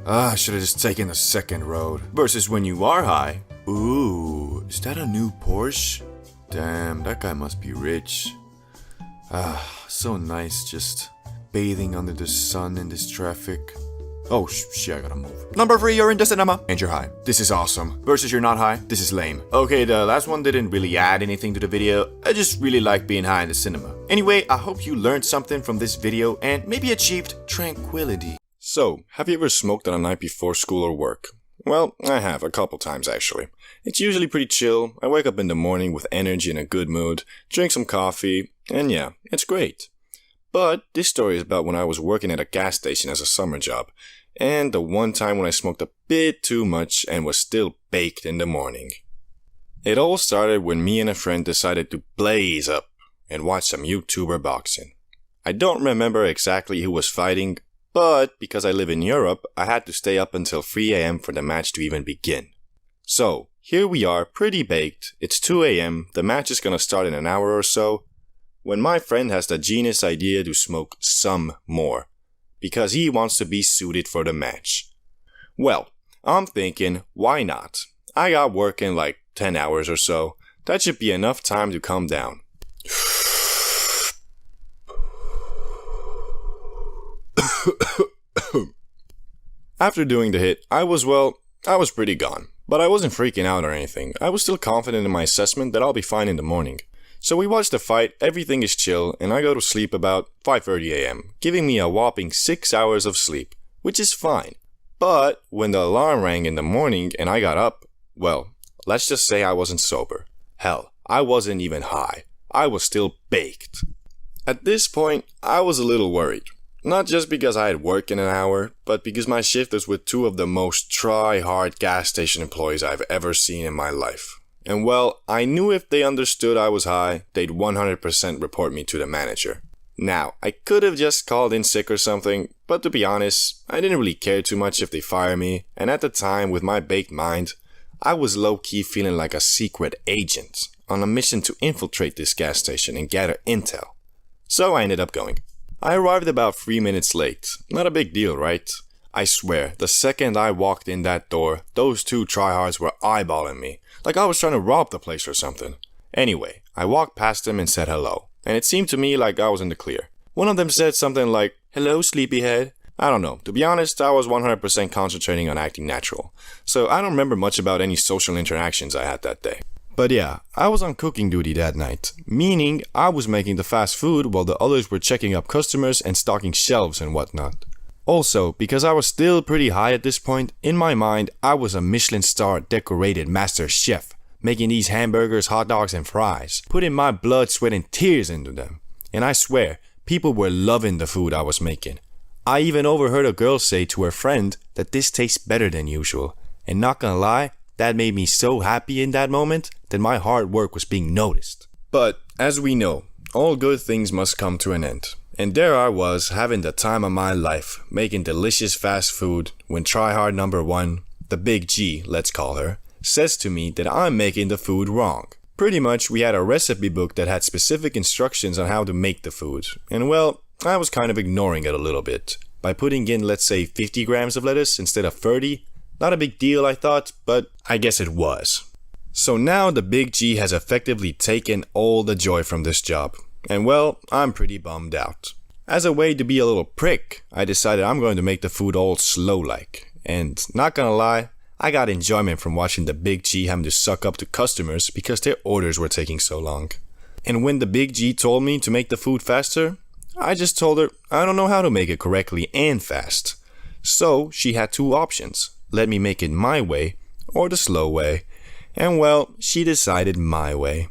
I should've just taken the second road. Versus when you are high, ooh, is that a new Porsche? Damn, that guy must be rich. So nice just bathing under the sun in this traffic. Oh shit, I gotta move. Number 3, you're in the cinema and you're high. This is awesome. Versus you're not high, this is lame. Okay, the last one didn't really add anything to the video. I just really like being high in the cinema. Anyway, I hope you learned something from this video and maybe achieved tranquility. So, have you ever smoked on a night before school or work? Well, I have a couple times actually. It's usually pretty chill. I wake up in the morning with energy and a good mood, drink some coffee, and yeah, it's great. But this story is about when I was working at a gas station as a summer job, and the one time when I smoked a bit too much and was still baked in the morning. It all started when me and a friend decided to blaze up and watch some YouTuber boxing. I don't remember exactly who was fighting, but because I live in Europe, I had to stay up until 3 AM for the match to even begin. So, here we are, pretty baked, it's 2 AM, the match is gonna start in an hour or so, when my friend has the genius idea to smoke some more, because he wants to be suited for the match. Well, I'm thinking, why not? I got work in like 10 hours or so, that should be enough time to calm down. After doing the hit, I was pretty gone. But I wasn't freaking out or anything. I was still confident in my assessment that I'll be fine in the morning. So we watch the fight, everything is chill, and I go to sleep about 5:30 AM, giving me a whopping 6 hours of sleep, which is fine. But when the alarm rang in the morning and I got up, well, let's just say I wasn't sober. Hell, I wasn't even high. I was still baked. At this point, I was a little worried. Not just because I had work in an hour, but because my shift was with 2 of the most try-hard gas station employees I've ever seen in my life. And well, I knew if they understood I was high, they'd 100% report me to the manager. Now, I could have just called in sick or something, but to be honest, I didn't really care too much if they fire me, and at the time, with my baked mind, I was low-key feeling like a secret agent on a mission to infiltrate this gas station and gather intel. So I ended up going. I arrived about 3 minutes late. Not a big deal, right? I swear, the second I walked in that door, those 2 tryhards were eyeballing me, like I was trying to rob the place or something. Anyway, I walked past them and said hello, and it seemed to me like I was in the clear. One of them said something like, "Hello, sleepyhead." I don't know, to be honest, I was 100% concentrating on acting natural, so I don't remember much about any social interactions I had that day. But yeah, I was on cooking duty that night, meaning I was making the fast food while the others were checking up customers and stocking shelves and whatnot. Also, because I was still pretty high at this point, in my mind I was a Michelin star decorated master chef, making these hamburgers, hot dogs and fries, putting my blood, sweat and tears into them. And I swear, people were loving the food I was making. I even overheard a girl say to her friend that this tastes better than usual, and not gonna lie, that made me so happy in that moment that my hard work was being noticed. But, as we know, all good things must come to an end. And there I was, having the time of my life, making delicious fast food, when tryhard number 1, the big G, let's call her, says to me that I'm making the food wrong. Pretty much, we had a recipe book that had specific instructions on how to make the food, and well, I was kind of ignoring it a little bit, by putting in, let's say, 50 grams of lettuce instead of 30, not a big deal, I thought, but I guess it was. So now the big G has effectively taken all the joy from this job. And well, I'm pretty bummed out. As a way to be a little prick, I decided I'm going to make the food all slow-like. And not gonna lie, I got enjoyment from watching the big G having to suck up to customers because their orders were taking so long. And when the big G told me to make the food faster, I just told her I don't know how to make it correctly and fast. So she had two options. Let me make it my way or the slow way. And well, she decided my way.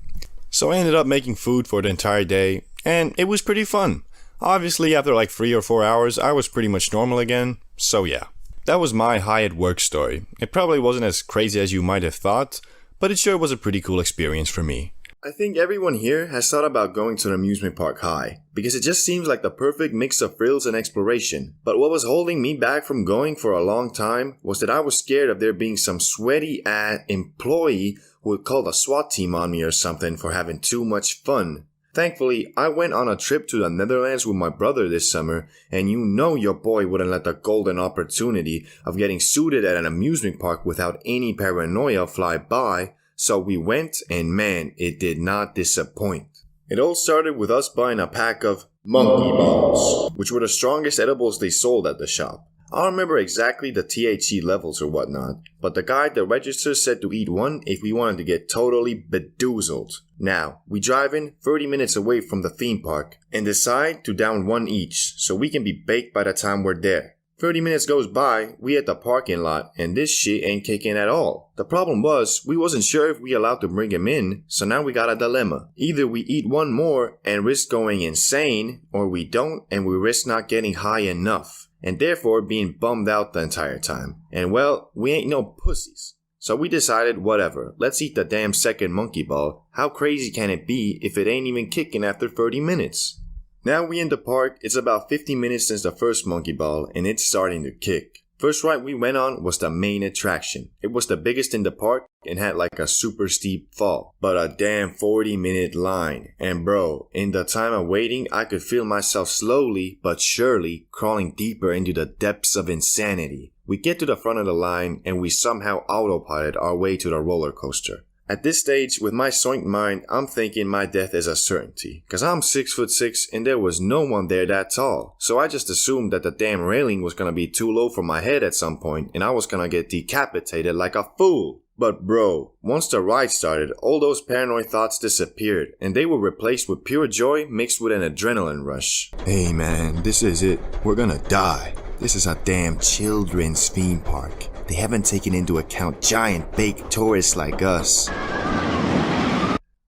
So I ended up making food for the entire day, and it was pretty fun. Obviously, after like 3 or 4 hours, I was pretty much normal again. So yeah, that was my high at work story. It probably wasn't as crazy as you might have thought, but it sure was a pretty cool experience for me. I think everyone here has thought about going to an amusement park high, because it just seems like the perfect mix of thrills and exploration. But what was holding me back from going for a long time was that I was scared of there being some sweaty employee who would call the SWAT team on me or something for having too much fun. Thankfully, I went on a trip to the Netherlands with my brother this summer, and you know your boy wouldn't let the golden opportunity of getting suited at an amusement park without any paranoia fly by. So we went, and man, it did not disappoint. It all started with us buying a pack of monkey balls, which were the strongest edibles they sold at the shop. I don't remember exactly the THC levels or whatnot, but the guy at the register said to eat one if we wanted to get totally bedoozled. Now, we drive in 30 minutes away from the theme park and decide to down one each so we can be baked by the time we're there. 30 minutes goes by, we at the parking lot, and this shit ain't kicking at all. The problem was, we wasn't sure if we allowed to bring him in, so now we got a dilemma. Either we eat one more and risk going insane, or we don't and we risk not getting high enough, and therefore being bummed out the entire time. And well, we ain't no pussies. So we decided, whatever, let's eat the damn second monkey ball. How crazy can it be if it ain't even kicking after 30 minutes? Now we in the park, it's about 50 minutes since the first monkey ball, and it's starting to kick. First ride we went on was the main attraction. It was the biggest in the park and had like a super steep fall, but a damn 40-minute line. And bro, in the time of waiting, I could feel myself slowly but surely crawling deeper into the depths of insanity. We get to the front of the line and we somehow autopilot our way to the roller coaster. At this stage, with my soinked mind, I'm thinking my death is a certainty. Cause I'm 6'6" and there was no one there that tall. So I just assumed that the damn railing was gonna be too low for my head at some point and I was gonna get decapitated like a fool. But bro, once the ride started, all those paranoid thoughts disappeared and they were replaced with pure joy mixed with an adrenaline rush. Hey man, this is it. We're gonna die. This is a damn children's theme park. They haven't taken into account giant baked tourists like us.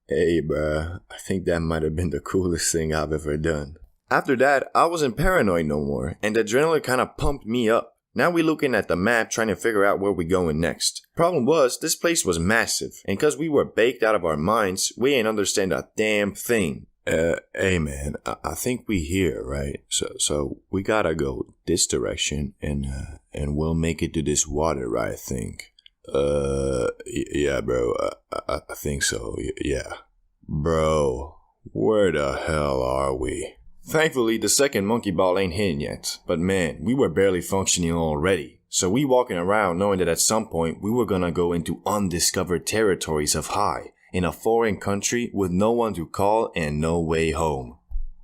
Hey bruh, I think that might have been the coolest thing I've ever done. After that, I wasn't paranoid no more, and the adrenaline kinda pumped me up. Now we looking at the map trying to figure out where we going next. Problem was, this place was massive, and cause we were baked out of our minds, we ain't understand a damn thing. Hey man, I think we here, right? So we gotta go this direction and we'll make it to this water, I think. Yeah bro, I think so, yeah. Bro, where the hell are we? Thankfully, the second monkey ball ain't hitting yet, but man, we were barely functioning already. So we walking around knowing that at some point we were gonna go into undiscovered territories of high, in a foreign country with no one to call and no way home.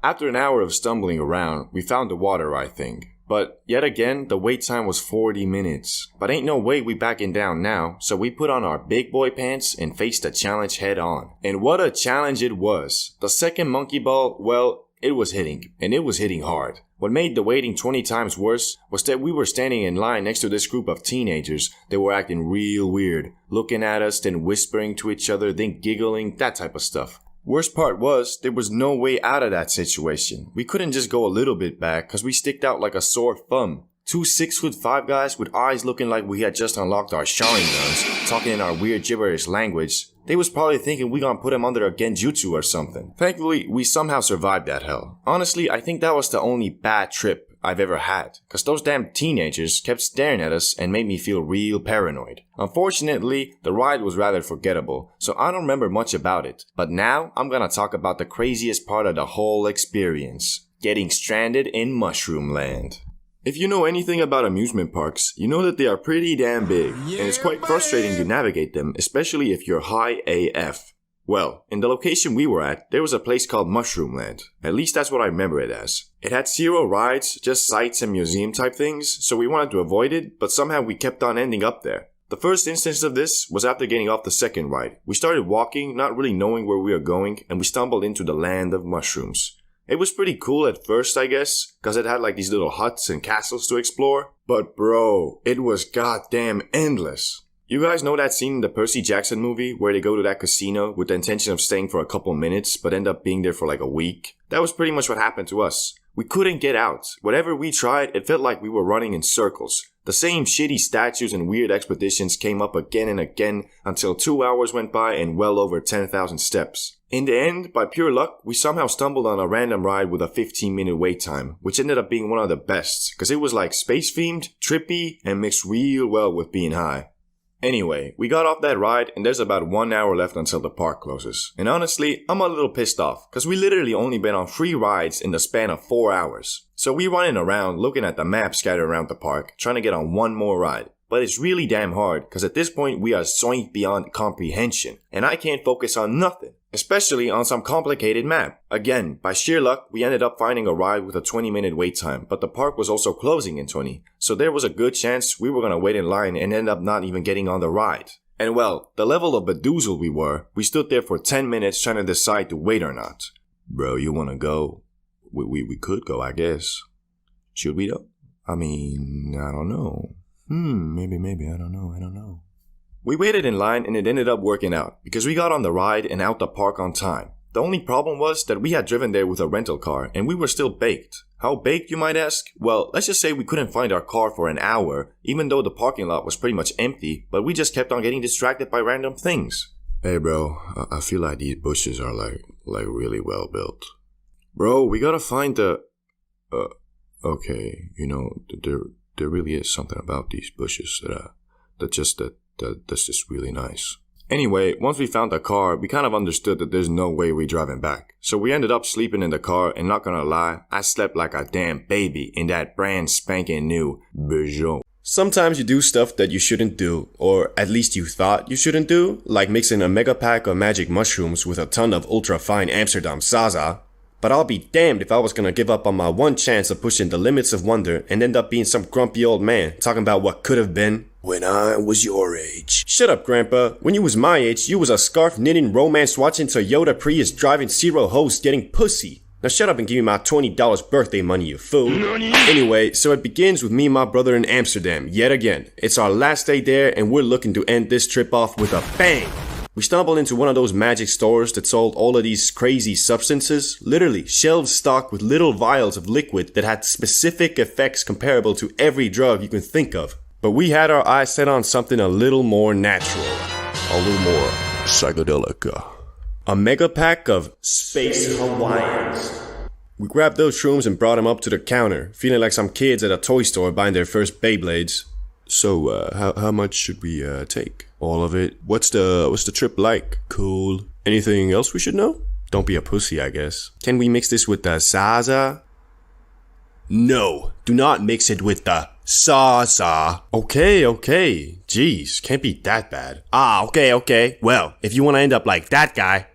After an hour of stumbling around, we found the water, I think. But yet again, the wait time was 40 minutes. But ain't no way we backing down now, so we put on our big boy pants and faced the challenge head on. And what a challenge it was. The second monkey ball, well, it was hitting, and it was hitting hard. What made the waiting 20 times worse was that we were standing in line next to this group of teenagers that were acting real weird, looking at us, then whispering to each other, then giggling, that type of stuff. Worst part was, there was no way out of that situation. We couldn't just go a little bit back cause we sticked out like a sore thumb. Two 6'5" guys with eyes looking like we had just unlocked our Sharingans, talking in our weird gibberish language. They was probably thinking we gonna put him under a genjutsu or something. Thankfully, we somehow survived that hell. Honestly, I think that was the only bad trip I've ever had, cause those damn teenagers kept staring at us and made me feel real paranoid. Unfortunately, the ride was rather forgettable, so I don't remember much about it. But now, I'm gonna talk about the craziest part of the whole experience. Getting stranded in Mushroom Land. If you know anything about amusement parks, you know that they are pretty damn big, and it's quite frustrating to navigate them, especially if you're high AF. Well, in the location we were at, there was a place called Mushroom Land. At least that's what I remember it as. It had 0 rides, just sights and museum type things, so we wanted to avoid it, but somehow we kept on ending up there. The first instance of this was after getting off the second ride. We started walking, not really knowing where we were going, and we stumbled into the land of mushrooms. It was pretty cool at first, I guess, cause it had like these little huts and castles to explore. But bro, it was goddamn endless. You guys know that scene in the Percy Jackson movie where they go to that casino with the intention of staying for a couple minutes but end up being there for like a week? That was pretty much what happened to us. We couldn't get out. Whatever we tried, it felt like we were running in circles. The same shitty statues and weird expeditions came up again and again until 2 hours went by and well over 10,000 steps. In the end, by pure luck, we somehow stumbled on a random ride with a 15-minute wait time, which ended up being one of the best, cause it was like space-themed, trippy, and mixed real well with being high. Anyway, we got off that ride and there's about 1 hour left until the park closes. And honestly, I'm a little pissed off, cause we literally only been on 3 rides in the span of 4 hours. So we running around looking at the map scattered around the park, trying to get on one more ride. But it's really damn hard, cause at this point we are zoinked beyond comprehension, and I can't focus on nothing. Especially on some complicated map. Again, by sheer luck, we ended up finding a ride with a 20-minute wait time, but the park was also closing in 20, so there was a good chance we were gonna wait in line and end up not even getting on the ride. And well, the level of bedoozled we stood there for 10 minutes trying to decide to wait or not. Bro, you wanna go? We could go, I guess. Should we though? I mean, I don't know. Maybe, I don't know. We waited in line and it ended up working out because we got on the ride and out the park on time. The only problem was that we had driven there with a rental car and we were still baked. How baked, you might ask? Well, let's just say we couldn't find our car for an hour, even though the parking lot was pretty much empty, but we just kept on getting distracted by random things. Hey bro, I feel like these bushes are like really well built. Bro, we gotta find the... okay, you know, there really is something about these bushes that's just really nice. Anyway, once we found the car, we kind of understood that there's no way we're driving back. So we ended up sleeping in the car, and not gonna lie, I slept like a damn baby in that brand spanking new Peugeot. Sometimes you do stuff that you shouldn't do, or at least you thought you shouldn't do, like mixing a mega pack of magic mushrooms with a ton of ultra fine Amsterdam zaza. But I'll be damned if I was gonna give up on my one chance of pushing the limits of wonder and end up being some grumpy old man talking about what could have been when I was your age. Shut up, Grandpa. When you was my age, you was a scarf knitting, romance watching, Toyota Prius driving, zero host getting pussy. Now shut up and give me my $20 birthday money, you fool. Anyway, so it begins with me and my brother in Amsterdam, yet again. It's our last day there and we're looking to end this trip off with a bang. We stumbled into one of those magic stores that sold all of these crazy substances, literally shelves stocked with little vials of liquid that had specific effects comparable to every drug you can think of. But we had our eyes set on something a little more natural, a little more psychedelic. A mega pack of Space Hawaiians. We grabbed those shrooms and brought them up to the counter, feeling like some kids at a toy store buying their first Beyblades. So, how much should we take? All of it? What's the trip like? Cool. Anything else we should know? Don't be a pussy, I guess. Can we mix this with the zaza? No, do not mix it with the zaza. Okay. Jeez, can't be that bad. Okay. Well, if you want to end up like that guy,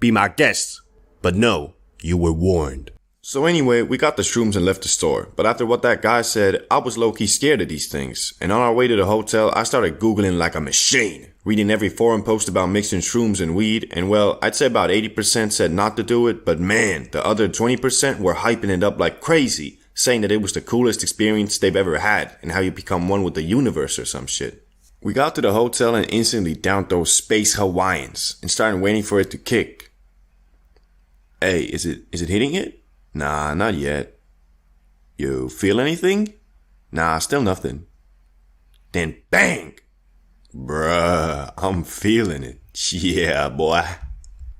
be my guest. But no, you were warned. So anyway, we got the shrooms and left the store, but after what that guy said, I was low-key scared of these things, and on our way to the hotel, I started googling like a machine, reading every forum post about mixing shrooms and weed, and well, I'd say about 80% said not to do it, but man, the other 20% were hyping it up like crazy, saying that it was the coolest experience they've ever had, and how you become one with the universe or some shit. We got to the hotel and instantly downed those Space Hawaiians, and started waiting for it to kick. Hey, is it hitting it? Nah, not yet. You feel anything? Nah, still nothing. Then bang! Bruh, I'm feeling it. Yeah, boy.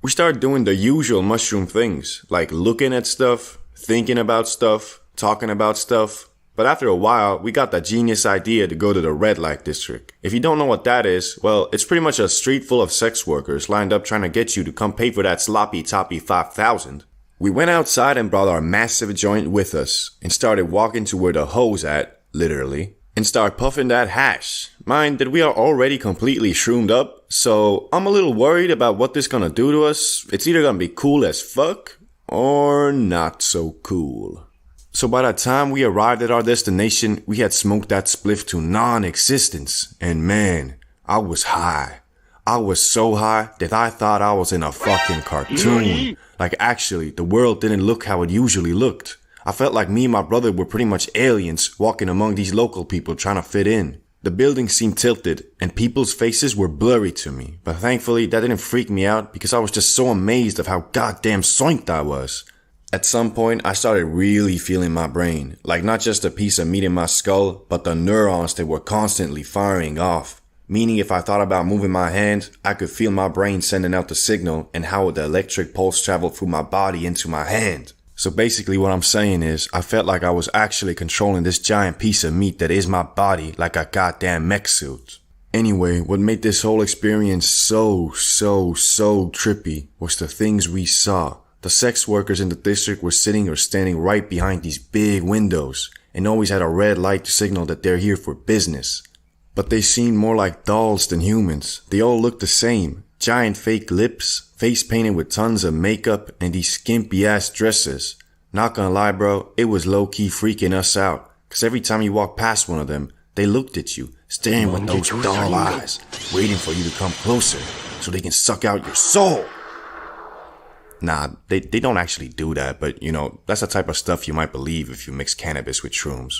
We started doing the usual mushroom things, like looking at stuff, thinking about stuff, talking about stuff. But after a while, we got the genius idea to go to the red light district. If you don't know what that is, well, it's pretty much a street full of sex workers lined up trying to get you to come pay for that sloppy toppy 5,000. We went outside and brought our massive joint with us and started walking to where the hoe's at, literally, and start puffing that hash. Mind that we are already completely shroomed up, so I'm a little worried about what this gonna do to us. It's either gonna be cool as fuck or not so cool. So by the time we arrived at our destination, we had smoked that spliff to non-existence, and man, I was high. I was so high that I thought I was in a fucking cartoon. Like actually, the world didn't look how it usually looked. I felt like me and my brother were pretty much aliens walking among these local people trying to fit in. The building seemed tilted and people's faces were blurry to me, but thankfully that didn't freak me out because I was just so amazed of how goddamn soinked I was. At some point, I started really feeling my brain, like not just a piece of meat in my skull, but the neurons that were constantly firing off. Meaning if I thought about moving my hand, I could feel my brain sending out the signal and how the electric pulse traveled through my body into my hand. So basically what I'm saying is, I felt like I was actually controlling this giant piece of meat that is my body like a goddamn mech suit. Anyway, what made this whole experience so trippy was the things we saw. The sex workers in the district were sitting or standing right behind these big windows and always had a red light to signal that they're here for business. But they seemed more like dolls than humans. They all looked the same. Giant fake lips, face painted with tons of makeup, and these skimpy ass dresses. Not gonna lie bro, it was low key freaking us out. Cause every time you walked past one of them, they looked at you, staring with those doll eyes, waiting for you to come closer so they can suck out your soul. Nah, they don't actually do that, but you know, that's the type of stuff you might believe if you mix cannabis with shrooms.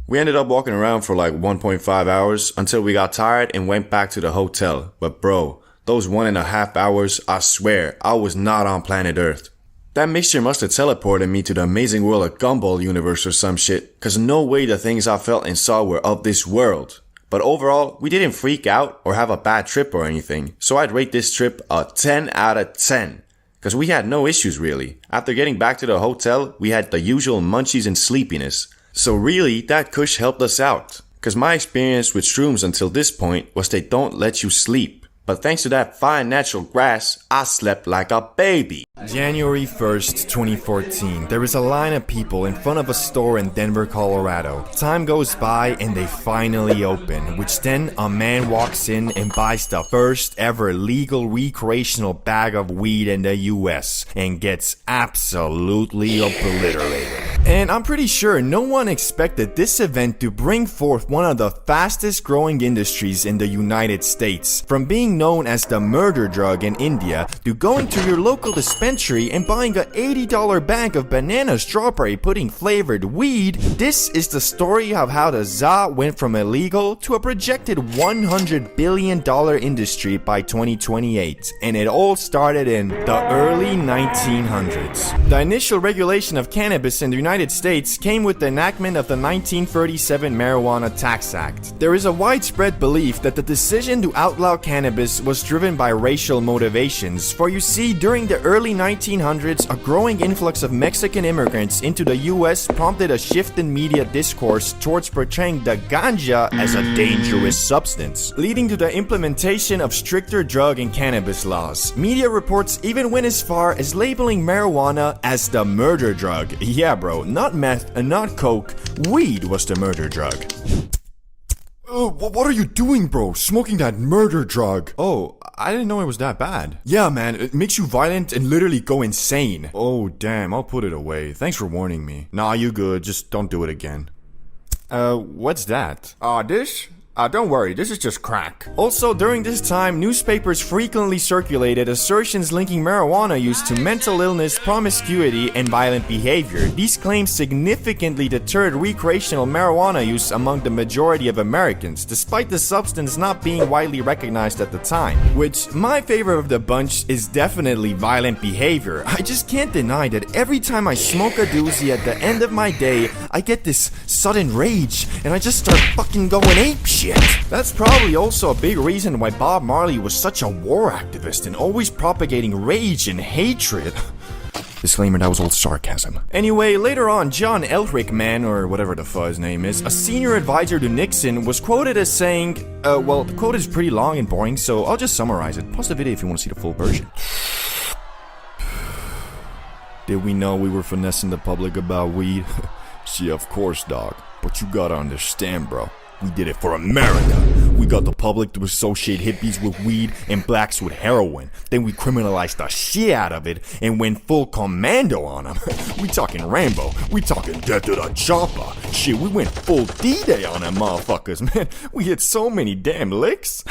We ended up walking around for like 1.5 hours until we got tired and went back to the hotel. But bro, those 1.5 hours, I swear, I was not on planet Earth. That mixture must have teleported me to the amazing world of Gumball universe or some shit, cause no way the things I felt and saw were of this world. But overall, we didn't freak out or have a bad trip or anything, so I'd rate this trip a 10 out of 10. Cause we had no issues really. After getting back to the hotel, we had the usual munchies and sleepiness. So really, that kush helped us out. Cause my experience with shrooms until this point was they don't let you sleep. But thanks to that fine natural grass, I slept like a baby. January 1st, 2014. There is a line of people in front of a store in Denver, Colorado. Time goes by and they finally open, which then a man walks in and buys the first ever legal recreational bag of weed in the US and gets absolutely obliterated. And I'm pretty sure no one expected this event to bring forth one of the fastest growing industries in the United States. From being known as the murder drug in India to going to your local dispensary and buying a $80 bag of banana strawberry pudding flavored weed, this is the story of how the zaza went from illegal to a projected $100 billion industry by 2028. And it all started in the early 1900s. The initial regulation of cannabis in the United States came with the enactment of the 1937 Marijuana Tax Act. There is a widespread belief that the decision to outlaw cannabis was driven by racial motivations, for you see, during the early 1900s, a growing influx of Mexican immigrants into the US prompted a shift in media discourse towards portraying the ganja as a dangerous substance, leading to the implementation of stricter drug and cannabis laws. Media reports even went as far as labeling marijuana as the murder drug. Yeah bro, not meth and not coke, weed was the murder drug. What are you doing, bro? Smoking that murder drug. Oh, I didn't know it was that bad. Yeah, man, it makes you violent and literally go insane. Oh, damn, I'll put it away. Thanks for warning me. Nah, you good. Just don't do it again. What's that? This? Don't worry, this is just crack. Also, during this time, newspapers frequently circulated assertions linking marijuana use to mental illness, promiscuity, and violent behavior. These claims significantly deterred recreational marijuana use among the majority of Americans, despite the substance not being widely recognized at the time. Which, my favorite of the bunch is definitely violent behavior. I just can't deny that every time I smoke a doozy at the end of my day, I get this sudden rage, and I just start fucking going apeshit. That's probably also a big reason why Bob Marley was such a war activist and always propagating rage and hatred. Disclaimer, that was all sarcasm. Anyway, later on, John Ehrlichman, or whatever the fuck his name is, a senior advisor to Nixon, was quoted as saying, well, the quote is pretty long and boring, so I'll just summarize it. Pause the video if you want to see the full version. Did we know we were finessing the public about weed? See, of course, dog. But you gotta understand, bro. We did it for America. We got the public to associate hippies with weed and blacks with heroin. Then we criminalized the shit out of it and went full commando on them. We talking Rambo. We talking death to the chopper. Shit, we went full D-Day on them motherfuckers, man. We hit so many damn licks.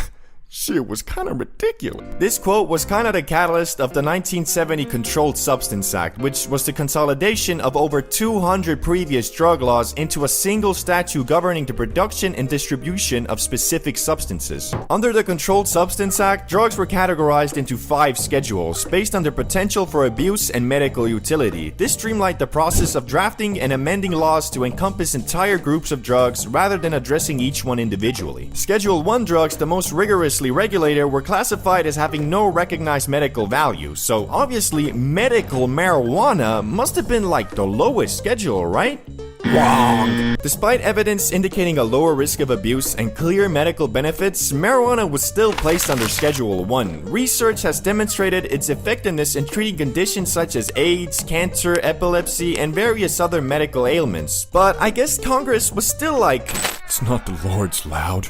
Shit was kinda ridiculous. This quote was kind of the catalyst of the 1970 Controlled Substance Act, which was the consolidation of over 200 previous drug laws into a single statute governing the production and distribution of specific substances. Under the Controlled Substance Act, drugs were categorized into 5 schedules based on their potential for abuse and medical utility. This streamlined the process of drafting and amending laws to encompass entire groups of drugs rather than addressing each one individually. Schedule 1 drugs, the most rigorously regulated, were classified as having no recognized medical value, so obviously medical marijuana must have been like the lowest schedule, right? Wrong! Despite evidence indicating a lower risk of abuse and clear medical benefits, marijuana was still placed under Schedule 1. Research has demonstrated its effectiveness in treating conditions such as AIDS, cancer, epilepsy, and various other medical ailments. But I guess Congress was still like, It's not the Lord's loud.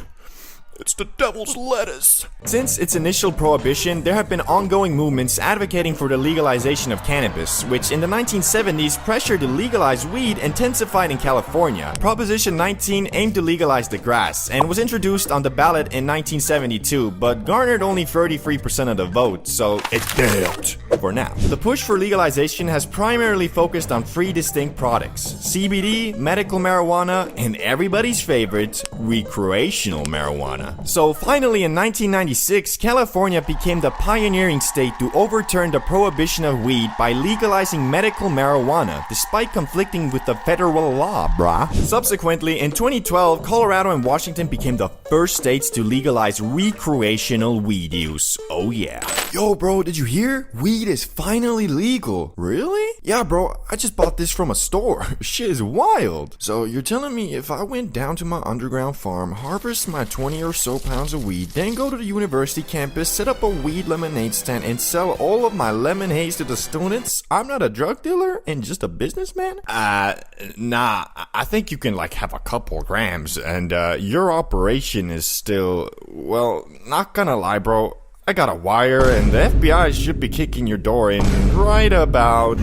It's the devil's lettuce. Since its initial prohibition, there have been ongoing movements advocating for the legalization of cannabis, which in the 1970s pressure to legalize weed intensified in California. Proposition 19 aimed to legalize the grass and was introduced on the ballot in 1972, but garnered only 33% of the vote, so it failed for now. The push for legalization has primarily focused on 3 distinct products: CBD, medical marijuana, and everybody's favorite, recreational marijuana. So finally in 1996, California became the pioneering state to overturn the prohibition of weed by legalizing medical marijuana, despite conflicting with the federal law, brah. Subsequently, in 2012, Colorado and Washington became the first states to legalize recreational weed use. Oh yeah. Yo bro, did you hear? Weed is finally legal. Really? Yeah bro, I just bought this from a store. Shit is wild. So you're telling me if I went down to my underground farm, harvest my 20 or so pounds of weed, then go to the university campus, set up a weed lemonade stand, and sell all of my lemon haze to the students, I'm not a drug dealer and just a businessman? Nah, I think you can like have a couple grams, and your operation is still, well, not gonna lie bro, I got a wire and the FBI should be kicking your door in right about...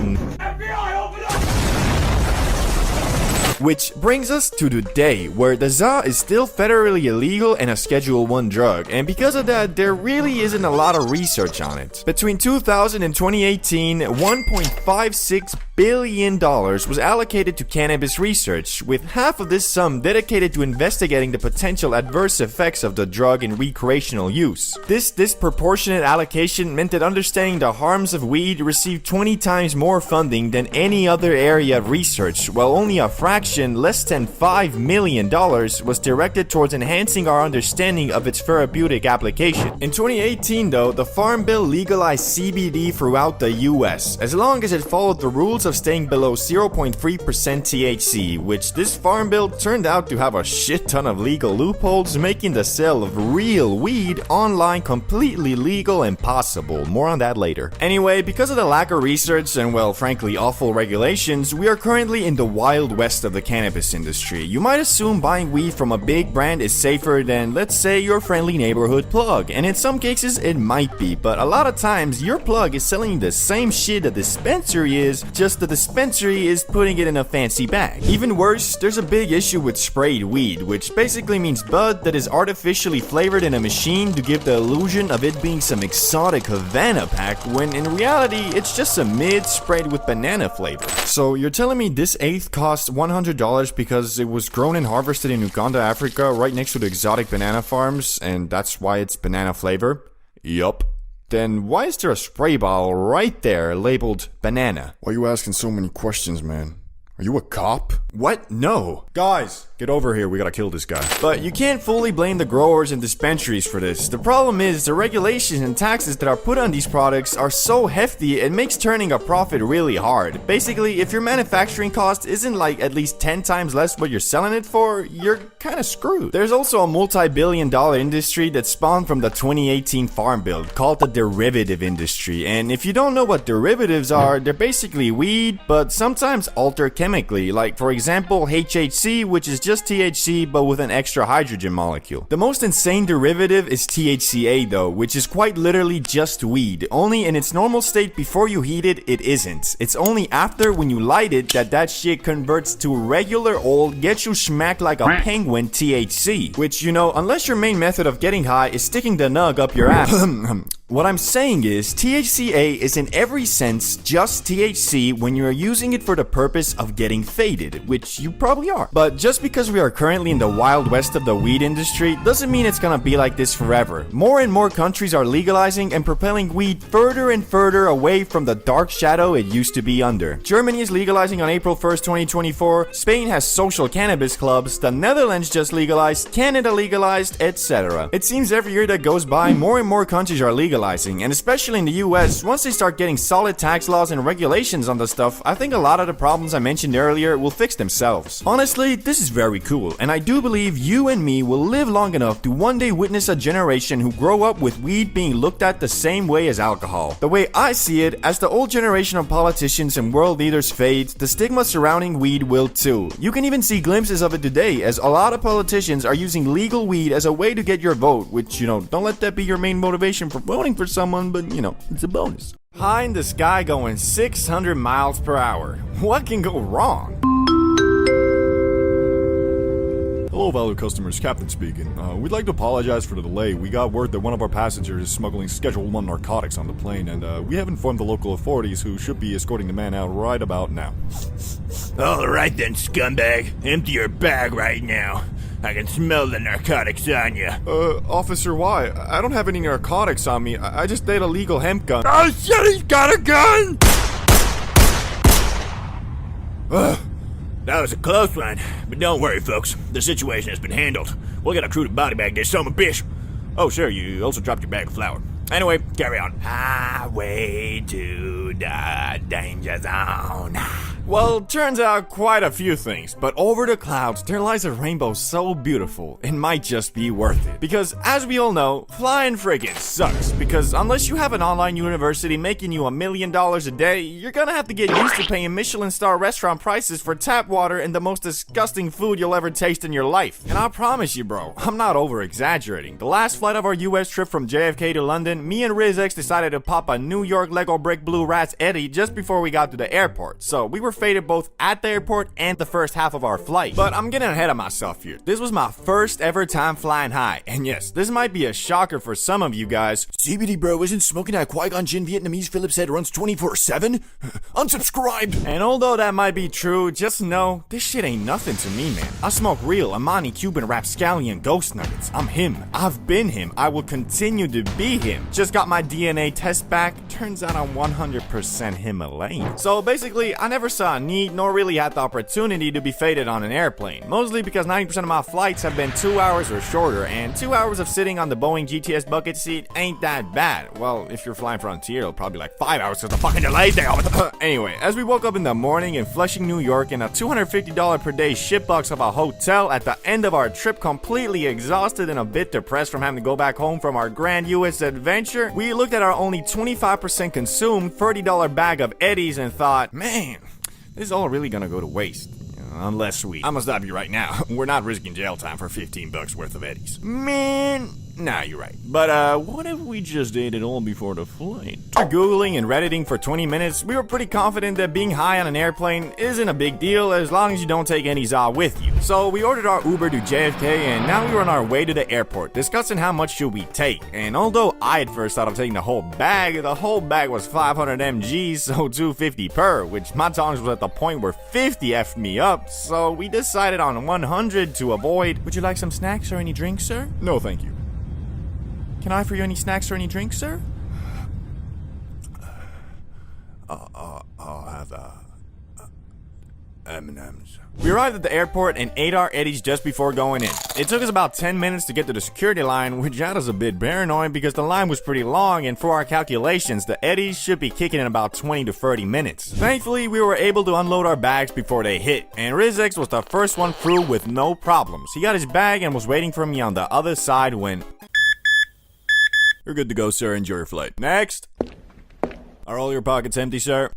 Which brings us to today, where the zaza is still federally illegal and a Schedule 1 drug, and because of that, there really isn't a lot of research on it. Between 2000 and 2018, $1.56 billion was allocated to cannabis research, with half of this sum dedicated to investigating the potential adverse effects of the drug in recreational use. This disproportionate allocation meant that understanding the harms of weed received 20 times more funding than any other area of research, while only a fraction, less than $5 million, was directed towards enhancing our understanding of its therapeutic application. In 2018 though, the Farm Bill legalized CBD throughout the US, as long as it followed the rules of staying below 0.3% THC, which this Farm Bill turned out to have a shit ton of legal loopholes, making the sale of real weed online completely legal and possible. More on that later. Anyway, because of the lack of research and, well, frankly awful regulations, we are currently in the wild west of the cannabis industry. You might assume buying weed from a big brand is safer than, let's say, your friendly neighborhood plug, and in some cases it might be, but a lot of times your plug is selling the same shit a dispensary is, just the dispensary is putting it in a fancy bag. Even worse, there's a big issue with sprayed weed, which basically means bud that is artificially flavored in a machine to give the illusion of it being some exotic Havana pack, when in reality it's just a mid sprayed with banana flavor. So you're telling me this eighth costs $100 because it was grown and harvested in Uganda, Africa, right next to the exotic banana farms, and that's why it's banana flavor? Yup. Then why is there a spray bottle right there labeled banana? Why are you asking so many questions, man? Are you a cop? What? No. Guys, get over here, we gotta kill this guy. But you can't fully blame the growers and dispensaries for this. The problem is the regulations and taxes that are put on these products are so hefty it makes turning a profit really hard. Basically, if your manufacturing cost isn't like at least 10 times less what you're selling it for, you're kinda screwed. There's also a multi-billion-dollar industry that spawned from the 2018 Farm Bill called the derivative industry, and if you don't know what derivatives are, they're basically weed, but sometimes alter chemicals chemically, like for example HHC, which is just THC but with an extra hydrogen molecule. The most insane derivative is THCA though, which is quite literally just weed, only in its normal state before you heat it, it isn't. It's only after when you light it that shit converts to regular old, get you smacked like a penguin THC, which, you know, unless your main method of getting high is sticking the nug up your ass. What I'm saying is, THCA is in every sense just THC when you're using it for the purpose of getting faded, which you probably are. But just because we are currently in the wild west of the weed industry, doesn't mean it's gonna be like this forever. More and more countries are legalizing and propelling weed further and further away from the dark shadow it used to be under. Germany is legalizing on April 1st, 2024, Spain has social cannabis clubs, the Netherlands just legalized, Canada legalized, etc. It seems every year that goes by, more and more countries are legalizing. And especially in the US, once they start getting solid tax laws and regulations on the stuff, I think a lot of the problems I mentioned earlier will fix themselves. Honestly, this is very cool, and I do believe you and me will live long enough to one day witness a generation who grow up with weed being looked at the same way as alcohol. The way I see it, as the old generation of politicians and world leaders fades, the stigma surrounding weed will too. You can even see glimpses of it today, as a lot of politicians are using legal weed as a way to get your vote, which, you know, don't let that be your main motivation for voting for someone, but you know, it's a bonus. High in the sky going 600 miles per hour. What can go wrong? Hello, valued customers, Captain speaking. We'd like to apologize for the delay. We got word that one of our passengers is smuggling Schedule 1 narcotics on the plane, and we have informed the local authorities who should be escorting the man out right about now. Alright then, scumbag. Empty your bag right now. I can smell the narcotics on you. Officer, why? I don't have any narcotics on me. I just ate a legal hemp gun. Oh shit, he's got a gun! That was a close one. But don't worry, folks. The situation has been handled. We'll get a crew to body bag this son of a bitch. Oh, sure, you also dropped your bag of flour. Anyway, carry on. Highway to the danger zone. Well, turns out quite a few things, but over the clouds there lies a rainbow so beautiful, it might just be worth it. Because as we all know, flying friggin' sucks, because unless you have an online university making you $1 million a day, you're gonna have to get used to paying Michelin star restaurant prices for tap water and the most disgusting food you'll ever taste in your life. And I promise you, bro, I'm not over exaggerating. The last flight of our US trip from JFK to London, me and Riz X decided to pop a New York Lego Brick Blue Rats Eddie just before we got to the airport, so we were faded both at the airport and the first half of our flight. But I'm getting ahead of myself here. This was my first ever time flying high, and yes, this might be a shocker for some of you guys. CBD bro, isn't smoking that Qui-Gon Jinn Vietnamese Phillips head runs 24/7? Unsubscribed! And although that might be true, just know, this shit ain't nothing to me, man. I smoke real Amani Cuban rapscallion ghost nuggets. I'm him. I've been him. I will continue to be him. Just got my DNA test back. Turns out I'm 100% Himalayan. So basically, I never saw a need nor really had the opportunity to be faded on an airplane. Mostly because 90% of my flights have been 2 hours or shorter, and 2 hours of sitting on the Boeing GTS bucket seat ain't that bad. Well, if you're flying Frontier, it'll probably be like 5 hours because the fucking delay's there. Anyway, as we woke up in the morning in Flushing, New York, in a $250 per day shitbox of a hotel at the end of our trip, completely exhausted and a bit depressed from having to go back home from our grand US adventure, we looked at our only 25% consumed $30 bag of Eddies and thought, man, this is all really gonna go to waste. Unless we... I'm gonna stop you right now. We're not risking jail time for $15 worth of Eddies. Man... Nah, you're right. But, what if we just ate it all before the flight? After Googling and Redditing for 20 minutes, we were pretty confident that being high on an airplane isn't a big deal as long as you don't take any za with you. So we ordered our Uber to JFK and now we were on our way to the airport, discussing how much should we take. And although I at first thought of taking the whole bag was 500 mg, so $250 per, which my tongues was at the point where 50 effed me up, so we decided on 100 to avoid. Would you like some snacks or any drinks, sir? No, thank you. Can I offer you any snacks or any drinks, sir? I'll have, M&M's. We arrived at the airport and ate our Eddies just before going in. It took us about 10 minutes to get to the security line, which had us a bit paranoid because the line was pretty long, and for our calculations, the Eddies should be kicking in about 20 to 30 minutes. Thankfully, we were able to unload our bags before they hit, and Rizx was the first one through with no problems. He got his bag and was waiting for me on the other side when... You're good to go, sir. Enjoy your flight. Next. Are all your pockets empty, sir?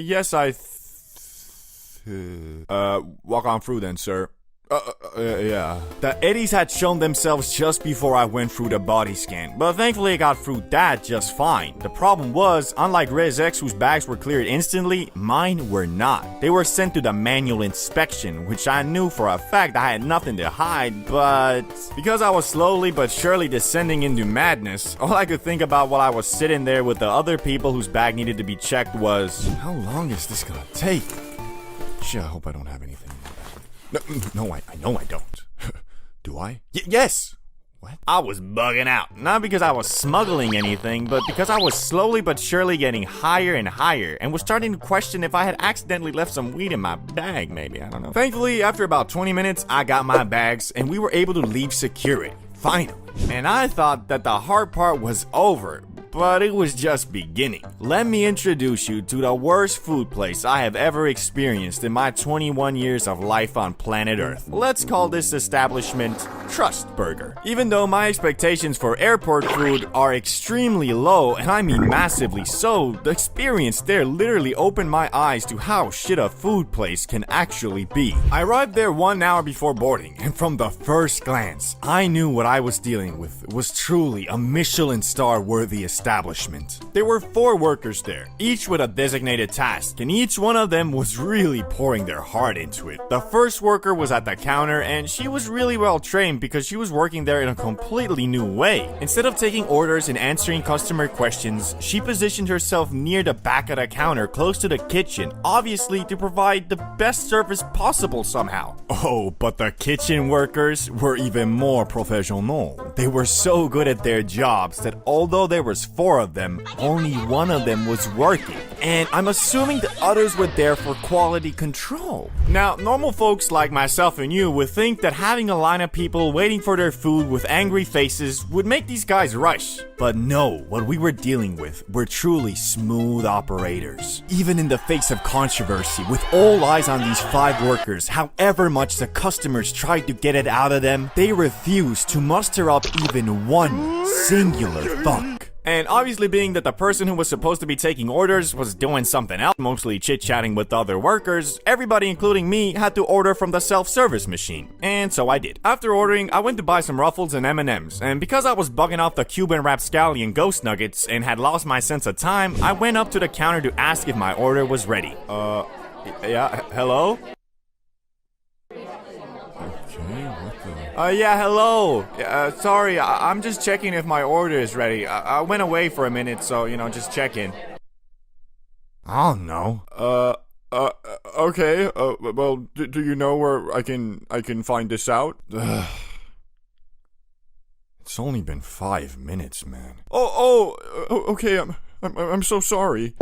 Yes, I Walk on through then, sir. Yeah. The eddies had shown themselves just before I went through the body scan, but thankfully I got through that just fine. The problem was, unlike Riz X whose bags were cleared instantly, mine were not. They were sent to the manual inspection, which I knew for a fact I had nothing to hide, but because I was slowly but surely descending into madness, all I could think about while I was sitting there with the other people whose bag needed to be checked was, how long is this gonna take? Shit, I hope I don't have anything. No, I know I don't. Do I? Yes! What? I was bugging out. Not because I was smuggling anything, but because I was slowly but surely getting higher and higher, and was starting to question if I had accidentally left some weed in my bag, maybe, I don't know. Thankfully, after about 20 minutes, I got my bags, and we were able to leave security. Finally. And I thought that the hard part was over, but it was just beginning. Let me introduce you to the worst food place I have ever experienced in my 21 years of life on planet Earth. Let's call this establishment Trust Burger. Even though my expectations for airport food are extremely low, and I mean massively so, the experience there literally opened my eyes to how shit a food place can actually be. I arrived there 1 hour before boarding, and from the first glance, I knew what I was dealing with was truly a Michelin star worthy establishment. There were 4 workers there, each with a designated task, and each one of them was really pouring their heart into it. The first worker was at the counter, and she was really well trained because she was working there in a completely new way. Instead of taking orders and answering customer questions, she positioned herself near the back of the counter close to the kitchen, obviously to provide the best service possible somehow. Oh, but the kitchen workers were even more professional. They were so good at their jobs that although there was 4 of them, only 1 of them was working. And I'm assuming the others were there for quality control. Now, normal folks like myself and you would think that having a line of people waiting for their food with angry faces would make these guys rush. But no, what we were dealing with were truly smooth operators. Even in the face of controversy, with all eyes on these 5 workers, however much the customers tried to get it out of them, they refused to muster up even one singular thunk. And obviously being that the person who was supposed to be taking orders was doing something else, mostly chit-chatting with other workers, everybody including me had to order from the self-service machine. And so I did. After ordering, I went to buy some Ruffles and M&Ms, and because I was bugging off the Cuban rapscallion and ghost nuggets and had lost my sense of time, I went up to the counter to ask if my order was ready. Yeah, hello? Yeah, hello. Sorry, I'm just checking if my order is ready. I went away for a minute, so, just checking. I don't know. Okay. Well, do you know where I can find this out? It's only been 5 minutes, man. Okay. I'm so sorry.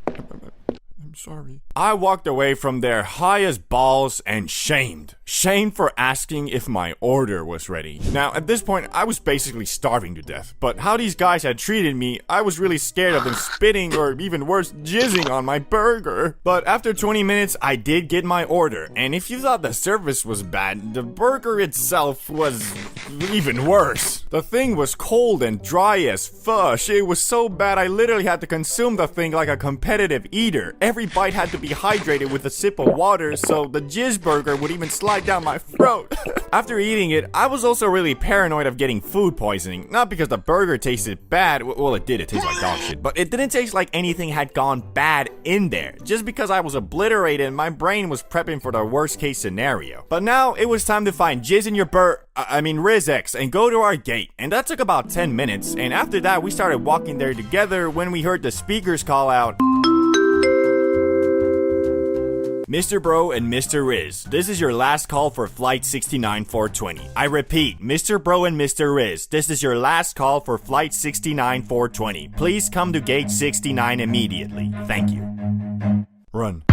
I'm sorry. I walked away from there high as balls and shamed. Shamed for asking if my order was ready. Now, at this point, I was basically starving to death. But how these guys had treated me, I was really scared of them spitting or even worse, jizzing on my burger. But after 20 minutes, I did get my order. And if you thought the service was bad, the burger itself was even worse. The thing was cold and dry as fush. It was so bad I literally had to consume the thing like a competitive eater. Every bite had to be hydrated with a sip of water, so the jizz burger would even slide down my throat. After eating it, I was also really paranoid of getting food poisoning. Not because the burger tasted bad, well it did, it tasted like dog shit, but it didn't taste like anything had gone bad in there. Just because I was obliterated, my brain was prepping for the worst case scenario. But now, it was time to find jizz in your Riz X, and go to our gate. And that took about 10 minutes, and after that we started walking there together when we heard the speakers call out, Mr. Bro and Mr. Riz, this is your last call for flight 69-420. I repeat, Mr. Bro and Mr. Riz, this is your last call for flight 69-420. Please come to gate 69 immediately. Thank you. Run.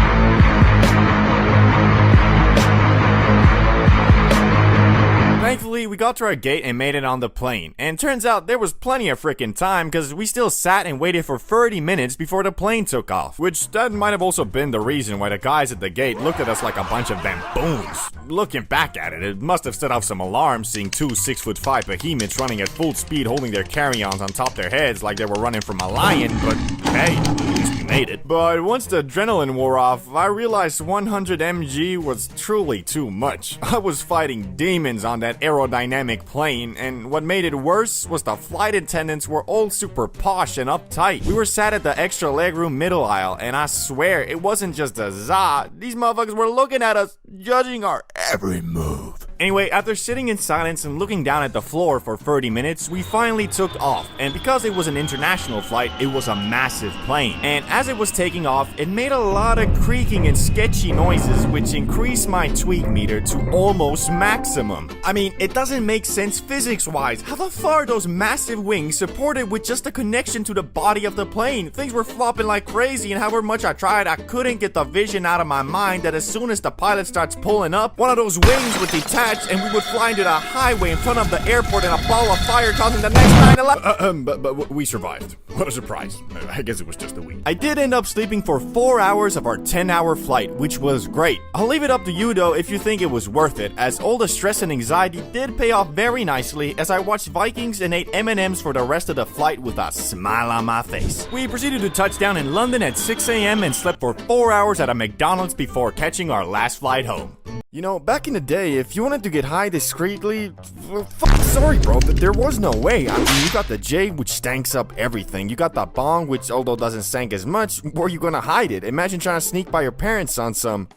Thankfully, we got to our gate and made it on the plane. And turns out there was plenty of freaking time because we still sat and waited for 30 minutes before the plane took off. Which that might have also been the reason why the guys at the gate looked at us like a bunch of baboons. Looking back at it, it must have set off some alarms seeing 2 6'5" behemoths running at full speed holding their carry-ons on top their heads like they were running from a lion, but hey, least we made it. But once the adrenaline wore off, I realized 100 mg was truly too much. I was fighting demons on that aerodynamic plane, and what made it worse was the flight attendants were all super posh and uptight. We were sat at the extra legroom middle aisle, and I swear it wasn't just a za. These motherfuckers were looking at us, judging our every move. Anyway, after sitting in silence and looking down at the floor for 30 minutes, we finally took off. And because it was an international flight, it was a massive plane. And as it was taking off, it made a lot of creaking and sketchy noises, which increased my tweak meter to almost maximum. I mean, it doesn't make sense physics-wise. How the fuck are those massive wings supported with just a connection to the body of the plane? Things were flopping like crazy, and however much I tried, I couldn't get the vision out of my mind that as soon as the pilot starts pulling up, one of those wings would detach and we would fly into the highway in front of the airport in a ball of fire causing the next 9/11. But we survived. What a surprise. I guess it was just a week. I did end up sleeping for 4 hours of our 10-hour flight, which was great. I'll leave it up to you though if you think it was worth it, as all the stress and anxiety did pay off very nicely as I watched Vikings and ate M&Ms for the rest of the flight with a smile on my face. We proceeded to touch down in London at 6 a.m. and slept for 4 hours at a McDonald's before catching our last flight home. You know, back in the day, if you wanted to get high discreetly, well, sorry bro, but there was no way. I mean, you got the J, which stanks up everything. You got the bong, which although doesn't stank as much, where you gonna hide it? Imagine trying to sneak by your parents on some...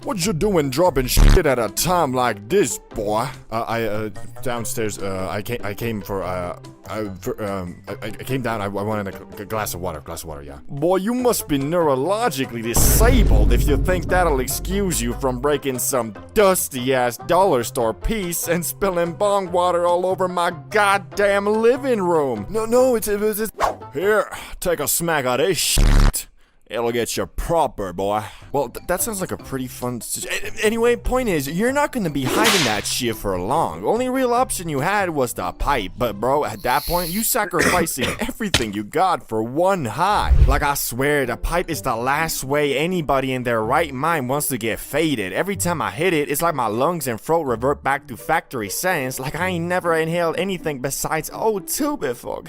What you doing dropping shit at a time like this, boy? Downstairs, I came down, I wanted a glass of water, yeah. Boy, you must be neurologically disabled if you think that'll excuse you from breaking some dusty-ass dollar store piece and spilling bong water all over my goddamn living room. No, it's... Here, take a smack of this shit. It'll get you proper, boy. Well, that sounds like a pretty fun... Anyway, point is, you're not gonna be hiding that shit for long. Only real option you had was the pipe. But bro, at that point, you sacrificing everything you got for one high. Like, I swear, the pipe is the last way anybody in their right mind wants to get faded. Every time I hit it, it's like my lungs and throat revert back to factory settings, like I ain't never inhaled anything besides O2 before.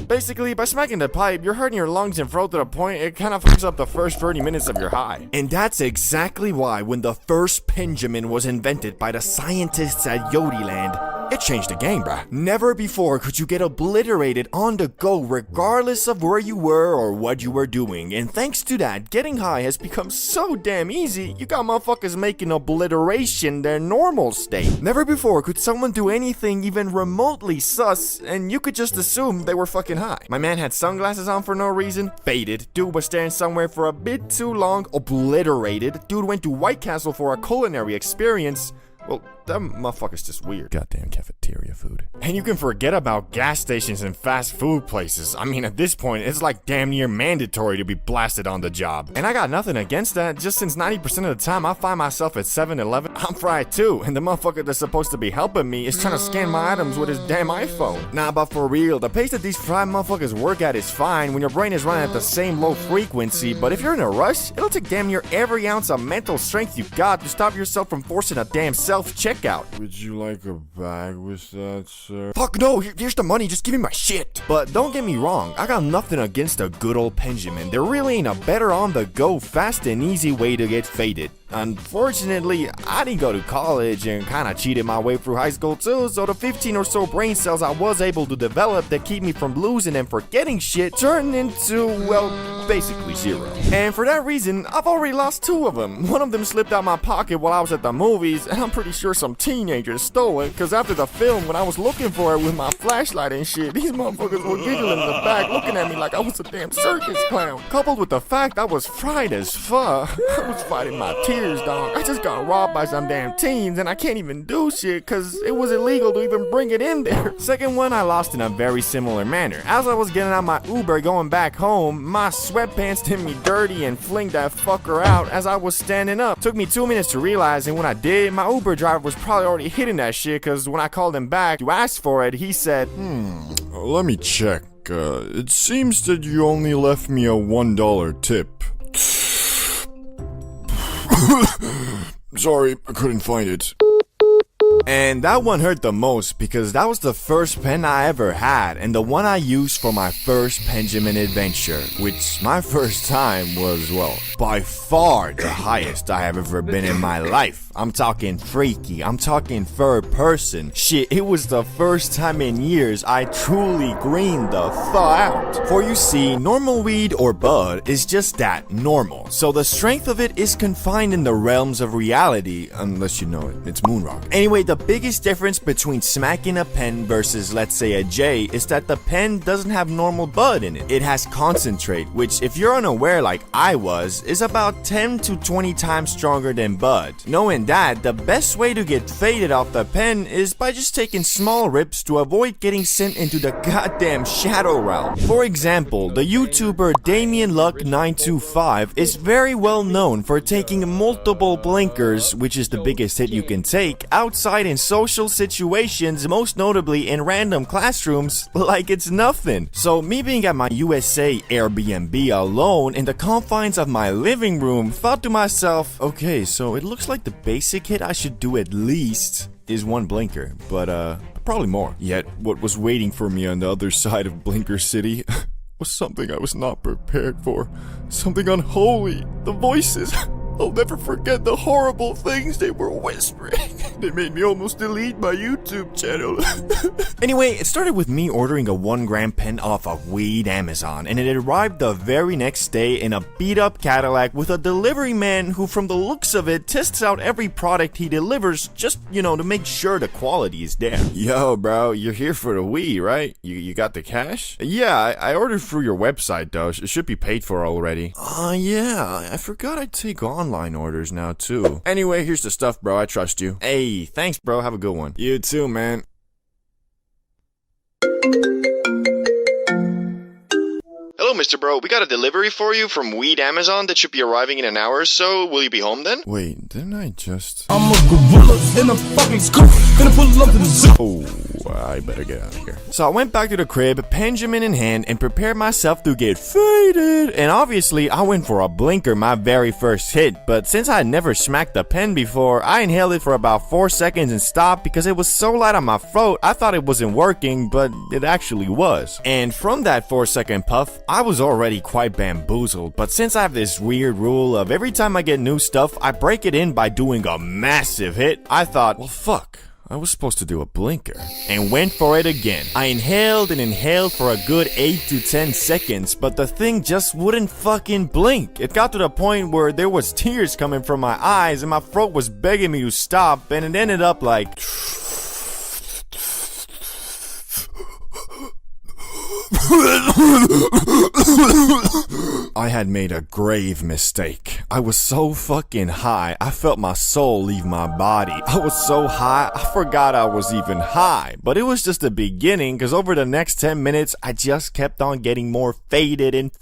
Basically, by smacking the pipe, you're hurting your lungs and throat to the point it kind of fucks up the first 30 minutes of your high. And that's exactly why when the first Pendulum was invented by the scientists at Yodiland, it changed the game, bruh. Never before could you get obliterated on the go regardless of where you were or what you were doing. And thanks to that, getting high has become so damn easy, you got motherfuckers making obliteration their normal state. Never before could someone do anything even remotely sus and you could just assume they were fucking high. My man had sunglasses on for no reason, faded. Dude was staring somewhere for a bit too long, obliterated. Dude went to White Castle for a culinary experience. Well, that motherfucker's just weird. Goddamn cafeteria food. And you can forget about gas stations and fast food places. I mean, at this point, it's like damn near mandatory to be blasted on the job. And I got nothing against that, just since 90% of the time I find myself at 7-Eleven, I'm fried too, and the motherfucker that's supposed to be helping me is trying to scan my items with his damn iPhone. Nah, but for real, the pace that these fried motherfuckers work at is fine when your brain is running at the same low frequency, but if you're in a rush, it'll take damn near every ounce of mental strength you got to stop yourself from forcing a damn self-checkout. Would you like a bag with that, sir? Fuck no, here's the money, just give me my shit. But don't get me wrong, I got nothing against a good old Pendulum. There really ain't a better on-the-go, fast and easy way to get faded. Unfortunately, I didn't go to college and kinda cheated my way through high school too, so the 15 or so brain cells I was able to develop that keep me from losing and forgetting shit turned into, well, basically zero. And for that reason, I've already lost 2 of them. One of them slipped out my pocket while I was at the movies, and I'm pretty sure some teenagers stole it, cause after the film, when I was looking for it with my flashlight and shit, these motherfuckers were giggling in the back, looking at me like I was a damn circus clown. Coupled with the fact I was fried as fuck, I was fighting my tears. Dog. I just got robbed by some damn teens and I can't even do shit cause it was illegal to even bring it in there. Second one I lost in a very similar manner. As I was getting out my Uber going back home, my sweatpants did me dirty and flinged that fucker out as I was standing up. Took me 2 minutes to realize, and when I did, my Uber driver was probably already hitting that shit cause when I called him back to ask for it, he said, Let me check. It seems that you only left me a $1 tip. Sorry, I couldn't find it. And that one hurt the most because that was the first pen I ever had and the one I used for my first Benjamin adventure, which my first time was, well, by far the highest I have ever been in my life. I'm talking freaky, I'm talking third person. Shit, it was the first time in years I truly greened the thaw out. For you see, normal weed or bud is just that, normal. So the strength of it is confined in the realms of reality, unless you know it, it's moonrock. Anyway, the biggest difference between smacking a pen versus, let's say, a J is that the pen doesn't have normal bud in it. It has concentrate, which if you're unaware like I was, is about 10 to 20 times stronger than bud. Knowing that, the best way to get faded off the pen is by just taking small rips to avoid getting sent into the goddamn shadow realm. For example, the YouTuber Damien Luck 925 is very well known for taking multiple blinkers, which is the biggest hit you can take, outside in social situations, most notably in random classrooms, like it's nothing. So me being at my USA Airbnb alone in the confines of my living room, thought to myself, okay, so it looks like the basic hit I should do at least is one blinker, but probably more. Yet what was waiting for me on the other side of Blinker City was something I was not prepared for. Something unholy. The voices. I'll never forget the horrible things they were whispering. They made me almost delete my YouTube channel. Anyway, it started with me ordering a 1 gram pen off of Weed Amazon, and it arrived the very next day in a beat up Cadillac with a delivery man who, from the looks of it, tests out every product he delivers just, to make sure the quality is there. Yo, bro, you're here for the weed, right? You got the cash? Yeah, I ordered through your website, though. It should be paid for already. Yeah, I forgot I'd take online orders now, too. Anyway, here's the stuff, bro. I trust you. Hey, thanks, bro. Have a good one. You too, man. Hello, Mr. Bro. We got a delivery for you from Weed Amazon that should be arriving in an hour or so. Will you be home then? Wait, didn't I just... I'm a gorilla in a fucking scoop. Gonna pull up to the zoo. Oh, I better get out of here. So I went back to the crib, Benjamin in hand, and prepared myself to get faded. And obviously, I went for a blinker my very first hit. But since I had never smacked a pen before, I inhaled it for about 4 seconds and stopped because it was so light on my throat, I thought it wasn't working, but it actually was. And from that 4-second puff, I was already quite bamboozled, but since I have this weird rule of every time I get new stuff, I break it in by doing a massive hit, I thought, well fuck, I was supposed to do a blinker, and went for it again. I inhaled and inhaled for a good 8 to 10 seconds, but the thing just wouldn't fucking blink. It got to the point where there was tears coming from my eyes and my throat was begging me to stop, and it ended up like... I had made a grave mistake. I was so fucking high, I felt my soul leave my body. I was so high, I forgot I was even high. But it was just the beginning, cause over the next 10 minutes, I just kept on getting more faded, and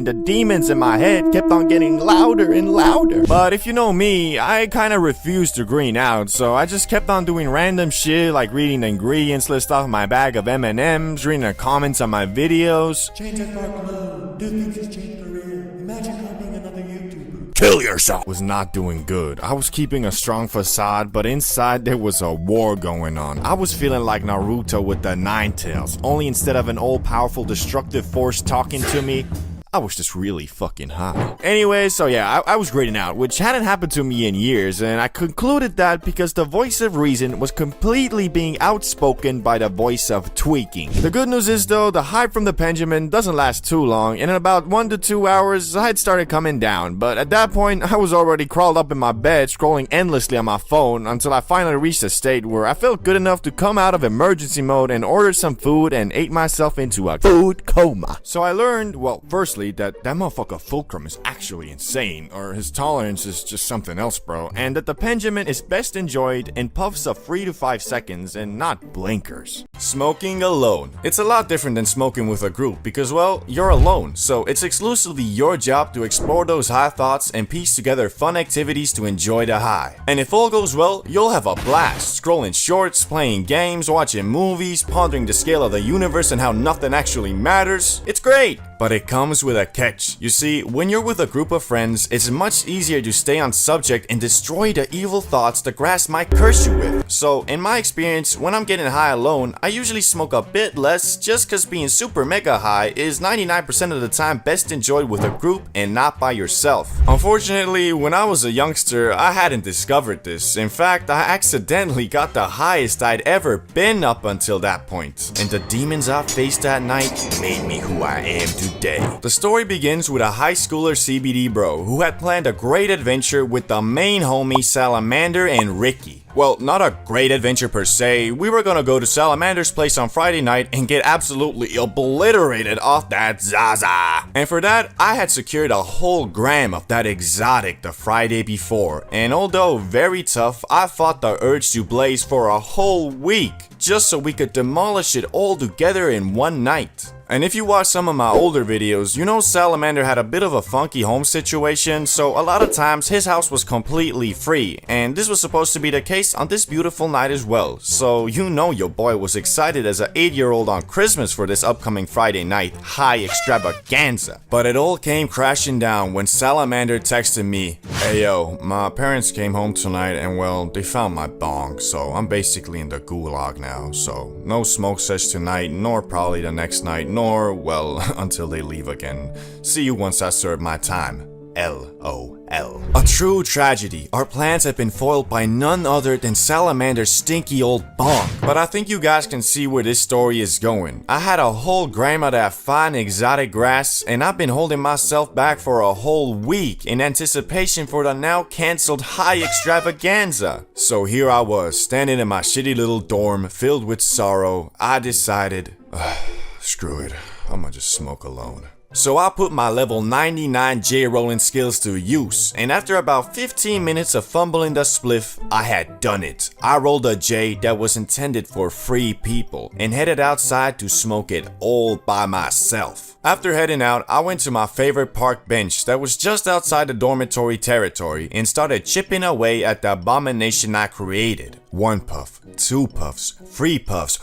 the demons in my head kept on getting louder and louder. But if you know me, I kinda refused to green out, so I just kept on doing random shit like reading the ingredients list off my bag of M&Ms, reading the comments on my videos. Change that dark blue. Do things has changed career. Imagine how being another YouTuber. Kill yourself. Was not doing good. I was keeping a strong facade, but inside there was a war going on. I was feeling like Naruto with the 9 tails, only instead of an all-powerful destructive force talking to me, I was just really fucking high. Anyway, so yeah, I was grading out, which hadn't happened to me in years, and I concluded that because the voice of reason was completely being outspoken by the voice of tweaking. The good news is though, the hype from the Benjamin doesn't last too long, and in about 1 to 2 hours, I had started coming down, but at that point, I was already crawled up in my bed, scrolling endlessly on my phone, until I finally reached a state where I felt good enough to come out of emergency mode and order some food and ate myself into a food coma. So I learned, well, firstly, that motherfucker Fulcrum is actually insane, or his tolerance is just something else, bro, and that the Benjamin is best enjoyed in puffs of 3 to 5 seconds and not blinkers. Smoking alone. It's a lot different than smoking with a group because, well, you're alone, so it's exclusively your job to explore those high thoughts and piece together fun activities to enjoy the high. And if all goes well, you'll have a blast, scrolling shorts, playing games, watching movies, pondering the scale of the universe and how nothing actually matters. It's great! But it comes with a catch. You see, when you're with a group of friends, it's much easier to stay on subject and destroy the evil thoughts the grass might curse you with. So, in my experience, when I'm getting high alone, I usually smoke a bit less just cause being super mega high is 99% of the time best enjoyed with a group and not by yourself. Unfortunately, when I was a youngster, I hadn't discovered this. In fact, I accidentally got the highest I'd ever been up until that point. And the demons I faced that night made me who I am today. The story begins with a high schooler CBD bro who had planned a great adventure with the main homie Salamander and Ricky. Well, not a great adventure per se. We were gonna go to Salamander's place on Friday night and get absolutely obliterated off that zaza. And for that, I had secured a whole gram of that exotic the Friday before. And although very tough, I fought the urge to blaze for a whole week just so we could demolish it all together in one night. And if you watch some of my older videos, you know Salamander had a bit of a funky home situation, so a lot of times his house was completely free, and this was supposed to be the case on this beautiful night as well. So you know your boy was excited as an 8-year-old on Christmas for this upcoming Friday night high extravaganza. But it all came crashing down when Salamander texted me, "Hey yo, my parents came home tonight and well, they found my bong, so I'm basically in the gulag now, so no smoke sesh tonight, nor probably the next night, nor, well, until they leave again. See you once I serve my time. LOL. A true tragedy. Our plans have been foiled by none other than Salamander's stinky old bong. But I think you guys can see where this story is going. I had a whole gram of that fine exotic grass, and I've been holding myself back for a whole week in anticipation for the now cancelled high extravaganza. So here I was, standing in my shitty little dorm, filled with sorrow. I decided, screw it, I'ma just smoke alone. So I put my level 99 J-rolling skills to use, and after about 15 minutes of fumbling the spliff, I had done it. I rolled a J that was intended for free people, and headed outside to smoke it all by myself. After heading out, I went to my favorite park bench that was just outside the dormitory territory and started chipping away at the abomination I created. 1 puff, 2 puffs, 3 puffs.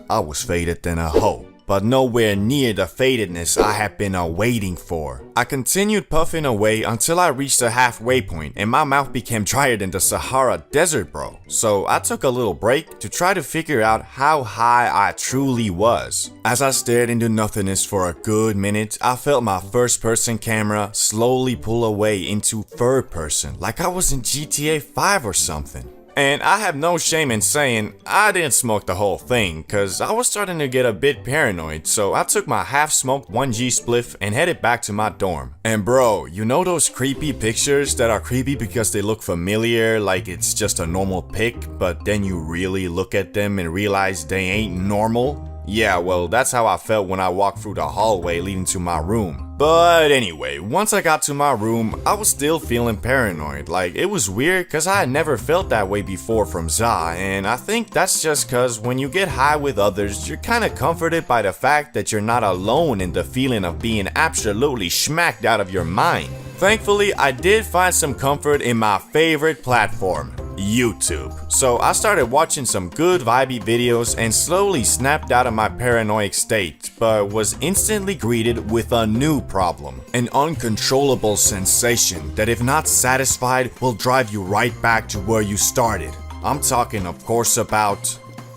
I was faded than a hoe, but nowhere near the fadedness I had been awaiting for. I continued puffing away until I reached the halfway point and my mouth became drier than the Sahara Desert, bro. So I took a little break to try to figure out how high I truly was. As I stared into nothingness for a good minute, I felt my first person camera slowly pull away into third person, like I was in GTA 5 or something. And I have no shame in saying I didn't smoke the whole thing, cause I was starting to get a bit paranoid, so I took my half-smoked 1G spliff and headed back to my dorm. And bro, you know those creepy pictures that are creepy because they look familiar, like it's just a normal pic, but then you really look at them and realize they ain't normal? Yeah, well, that's how I felt when I walked through the hallway leading to my room. But anyway, once I got to my room, I was still feeling paranoid. Like, it was weird cause I had never felt that way before from Za, and I think that's just cause when you get high with others, you're kinda comforted by the fact that you're not alone in the feeling of being absolutely smacked out of your mind. Thankfully, I did find some comfort in my favorite platform, YouTube. So I started watching some good vibey videos and slowly snapped out of my paranoid state, but was instantly greeted with a new problem. An uncontrollable sensation that if not satisfied will drive you right back to where you started. I'm talking of course about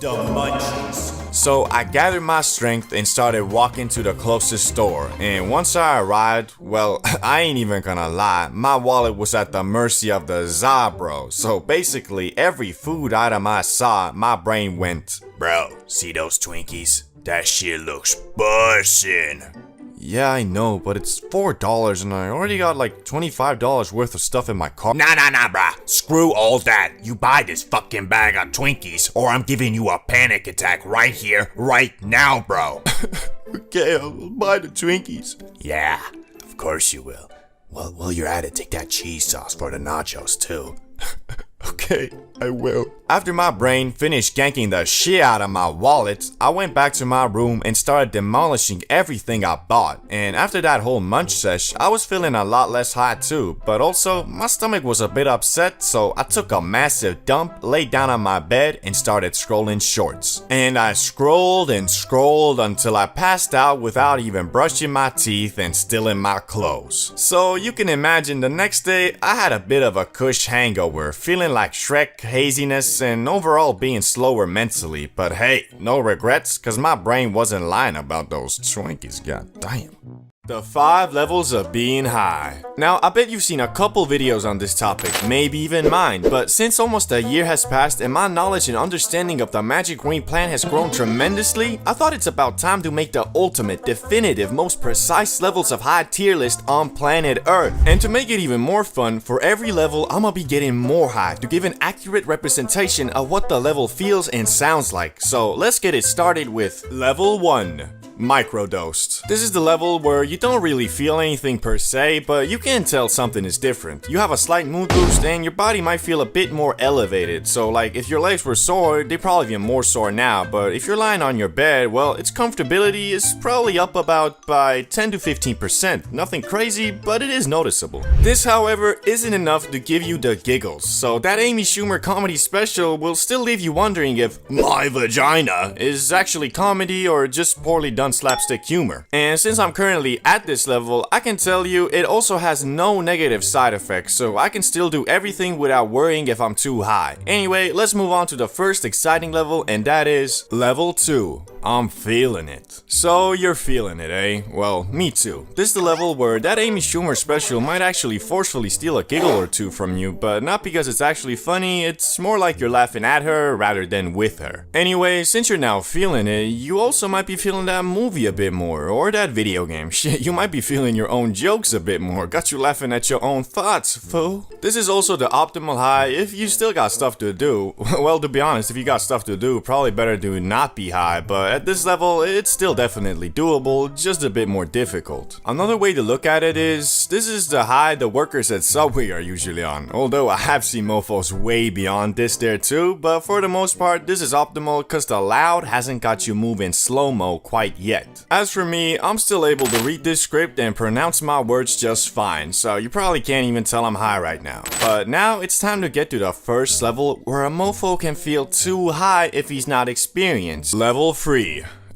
the munchies. So I gathered my strength and started walking to the closest store, and once I arrived, well, I ain't even gonna lie, my wallet was at the mercy of the za, bro. So basically every food item I saw, my brain went, bro, see those Twinkies? That shit looks bussin'. Yeah, I know, but it's $4 and I already got like $25 worth of stuff in my car. Nah, bruh. Screw all that. You buy this fucking bag of Twinkies, or I'm giving you a panic attack right here, right now, bro. Okay, I'll buy the Twinkies. Yeah, of course you will. Well, while you're at it, take that cheese sauce for the nachos, too. Okay, I will. After my brain finished ganking the shit out of my wallet, I went back to my room and started demolishing everything I bought. And after that whole munch sesh, I was feeling a lot less hot too, but also my stomach was a bit upset, so I took a massive dump, laid down on my bed, and started scrolling shorts. And I scrolled and scrolled until I passed out without even brushing my teeth and still in my clothes. So you can imagine the next day, I had a bit of a cush hangover, feeling like Shrek, haziness, and overall being slower mentally, but hey, no regrets, cause my brain wasn't lying about those Twinkies, god damn. The 5 levels of being high. Now, I bet you've seen a couple videos on this topic, maybe even mine, but since almost a year has passed and my knowledge and understanding of the magic green plant has grown tremendously, I thought it's about time to make the ultimate, definitive, most precise levels of high tier list on planet Earth. And to make it even more fun, for every level, I'ma be getting more high to give an accurate representation of what the level feels and sounds like. So let's get it started with level 1. Microdosed. This is the level where you don't really feel anything per se, but you can tell something is different. You have a slight mood boost and your body might feel a bit more elevated. So like if your legs were sore, they're probably even more sore now, but if you're lying on your bed, well, its comfortability is probably up about by 10 to 15%. Nothing crazy, but it is noticeable. This, however, isn't enough to give you the giggles, so that Amy Schumer comedy special will still leave you wondering if my vagina is actually comedy or just poorly done slapstick humor. And since I'm currently at this level, I can tell you it also has no negative side effects, so I can still do everything without worrying if I'm too high. Anyway, let's move on to the first exciting level, and that is level 2. I'm feeling it. So you're feeling it, eh? Well, me too. This is the level where that Amy Schumer special might actually forcefully steal a giggle or two from you, but not because it's actually funny, it's more like you're laughing at her rather than with her. Anyway, since you're now feeling it, you also might be feeling that movie a bit more, or that video game. Shit, you might be feeling your own jokes a bit more. Got you laughing at your own thoughts, fool. This is also the optimal high if you still got stuff to do. Well, to be honest, if you got stuff to do, probably better to not be high, but at this level, it's still definitely doable, just a bit more difficult. Another way to look at it is, this is the high the workers at Subway are usually on, although I have seen mofos way beyond this there too, but for the most part, this is optimal cause the loud hasn't got you moving slow-mo quite yet. As for me, I'm still able to read this script and pronounce my words just fine, so you probably can't even tell I'm high right now. But now it's time to get to the first level where a mofo can feel too high if he's not experienced. Level 3.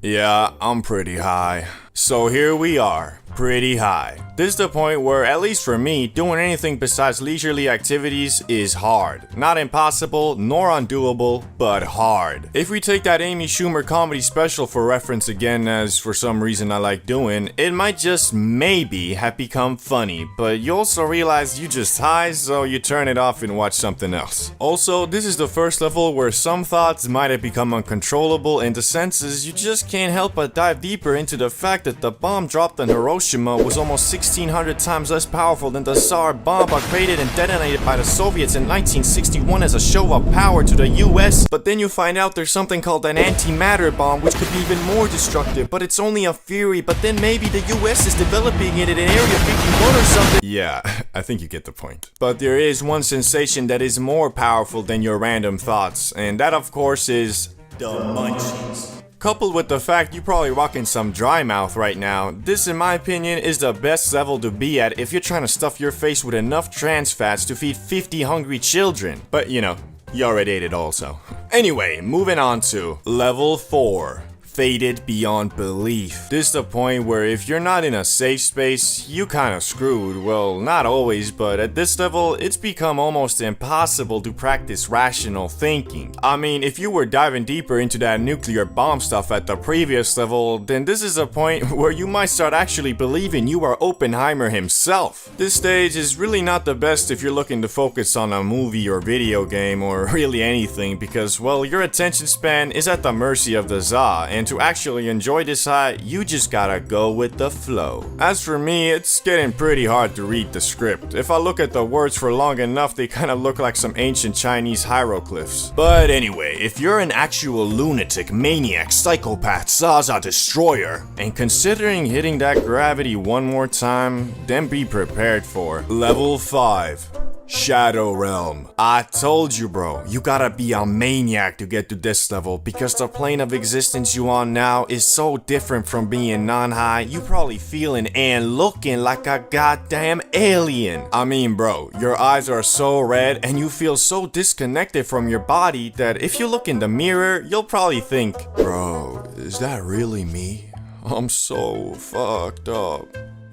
Yeah, I'm pretty high. So here we are, pretty high. This is the point where, at least for me, doing anything besides leisurely activities is hard. Not impossible, nor undoable, but hard. If we take that Amy Schumer comedy special for reference again, as for some reason I like doing, it might just maybe have become funny, but you also realize you just high, so you turn it off and watch something else. Also, this is the first level where some thoughts might have become uncontrollable in the senses you just can't help but dive deeper into the fact that the bomb dropped on Hiroshima was almost 1,600 times less powerful than the Tsar bomb created and detonated by the Soviets in 1961 as a show of power to the US. But then you find out there's something called an antimatter bomb which could be even more destructive, but it's only a theory, but then maybe the US is developing it in Area 51 or something. Yeah, I think you get the point. But there is one sensation that is more powerful than your random thoughts, and that of course is the munchies. Coupled with the fact you're probably rocking some dry mouth right now, this in my opinion is the best level to be at if you're trying to stuff your face with enough trans fats to feed 50 hungry children. But you know, you already ate it also. Anyway, moving on to level 4. Faded beyond belief. This is the point where if you're not in a safe space, you kinda screwed. Well, not always, but at this level, it's become almost impossible to practice rational thinking. I mean, if you were diving deeper into that nuclear bomb stuff at the previous level, then this is a point where you might start actually believing you are Oppenheimer himself. This stage is really not the best if you're looking to focus on a movie or video game or really anything because, well, your attention span is at the mercy of the zaza, and to actually enjoy this high, you just gotta go with the flow. As for me, it's getting pretty hard to read the script. If I look at the words for long enough, they kinda look like some ancient Chinese hieroglyphs. But anyway, if you're an actual lunatic, maniac, psychopath, zaza destroyer, and considering hitting that gravity one more time, then be prepared for level 5. Shadow Realm. I told you, bro. You gotta be a maniac to get to this level because the plane of existence you on now is so different from being non-high. You probably feeling and looking like a goddamn alien. I mean, bro, your eyes are so red and you feel so disconnected from your body that if you look in the mirror, you'll probably think, bro, is that really me? I'm so fucked up.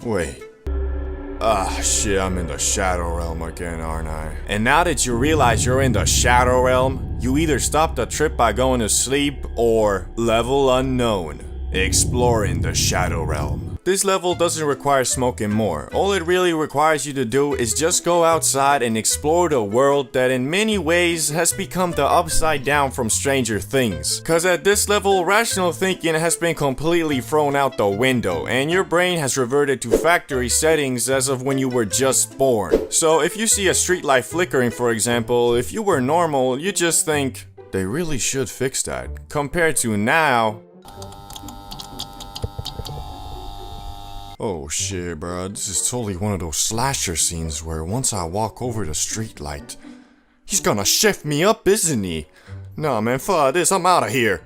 Wait. Ah, shit, I'm in the Shadow Realm again, aren't I? And now that you realize you're in the Shadow Realm, you either stop the trip by going to sleep or level unknown, exploring the Shadow Realm. This level doesn't require smoking more. All it really requires you to do is just go outside and explore the world that in many ways has become the upside down from Stranger Things. Cause at this level, rational thinking has been completely thrown out the window and your brain has reverted to factory settings as of when you were just born. So if you see a streetlight flickering, for example, if you were normal, you just think, they really should fix that. Compared to now, oh shit, bro, this is totally one of those slasher scenes where once I walk over the streetlight, he's gonna shift me up, isn't he? Nah, man, fuck this, I'm out of here.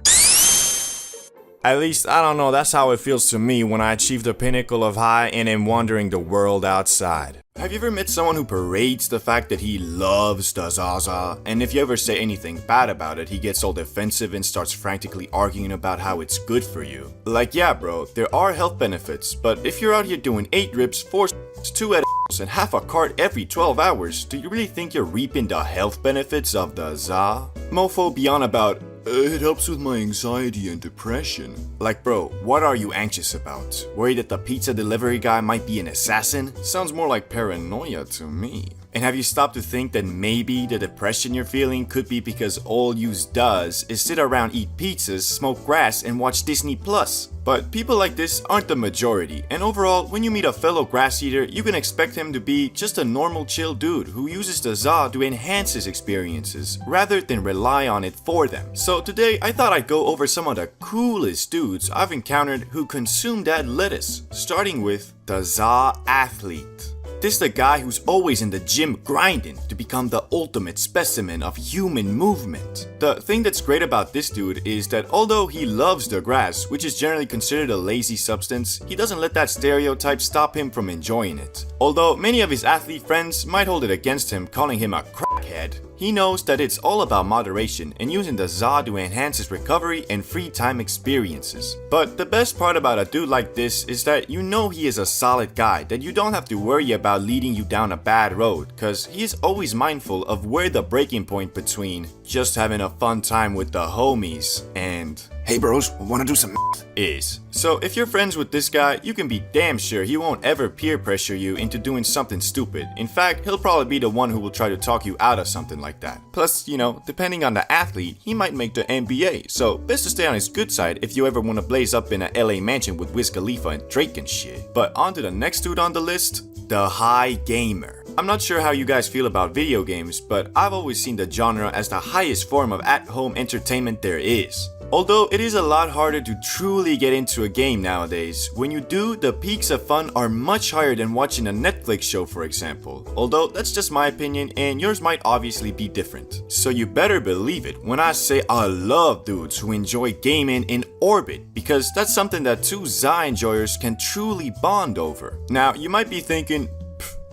At least, I don't know, that's how it feels to me when I achieve the pinnacle of high and am wandering the world outside. Have you ever met someone who parades the fact that he loves the zaza, and if you ever say anything bad about it, he gets all defensive and starts frantically arguing about how it's good for you? Like, yeah, bro, there are health benefits, but if you're out here doing 8 rips, 4 2 edibles, and half a cart every 12 hours, do you really think you're reaping the health benefits of the za? Mofo beyond about, it helps with my anxiety and depression. Like, bro, what are you anxious about? Worried that the pizza delivery guy might be an assassin? Sounds more like paranoia to me. And have you stopped to think that maybe the depression you're feeling could be because all you does is sit around, eat pizzas, smoke grass, and watch Disney Plus? But people like this aren't the majority, and overall, when you meet a fellow grass eater, you can expect him to be just a normal chill dude who uses the za to enhance his experiences, rather than rely on it for them. So today, I thought I'd go over some of the coolest dudes I've encountered who consume that lettuce, starting with the za athlete. This is the guy who's always in the gym grinding to become the ultimate specimen of human movement. The thing that's great about this dude is that although he loves the grass, which is generally considered a lazy substance, he doesn't let that stereotype stop him from enjoying it. Although many of his athlete friends might hold it against him, calling him a crackhead, he knows that it's all about moderation and using the za to enhance his recovery and free time experiences. But the best part about a dude like this is that you know he is a solid guy that you don't have to worry about leading you down a bad road, cause he is always mindful of where the breaking point between just having a fun time with the homies and hey bros, wanna do some is. So if you're friends with this guy, you can be damn sure he won't ever peer pressure you into doing something stupid. In fact, he'll probably be the one who will try to talk you out of something like that. Plus, you know, depending on the athlete, he might make the NBA, so best to stay on his good side if you ever want to blaze up in a LA mansion with Wiz Khalifa and Drake and shit. But on to the next dude on the list, the high gamer. I'm not sure how you guys feel about video games, but I've always seen the genre as the highest form of at-home entertainment there is. Although it is a lot harder to truly get into a game nowadays, when you do, the peaks of fun are much higher than watching a Netflix show, for example. Although that's just my opinion and yours might obviously be different. So you better believe it when I say I love dudes who enjoy gaming in orbit, because that's something that two za enjoyers can truly bond over. Now you might be thinking,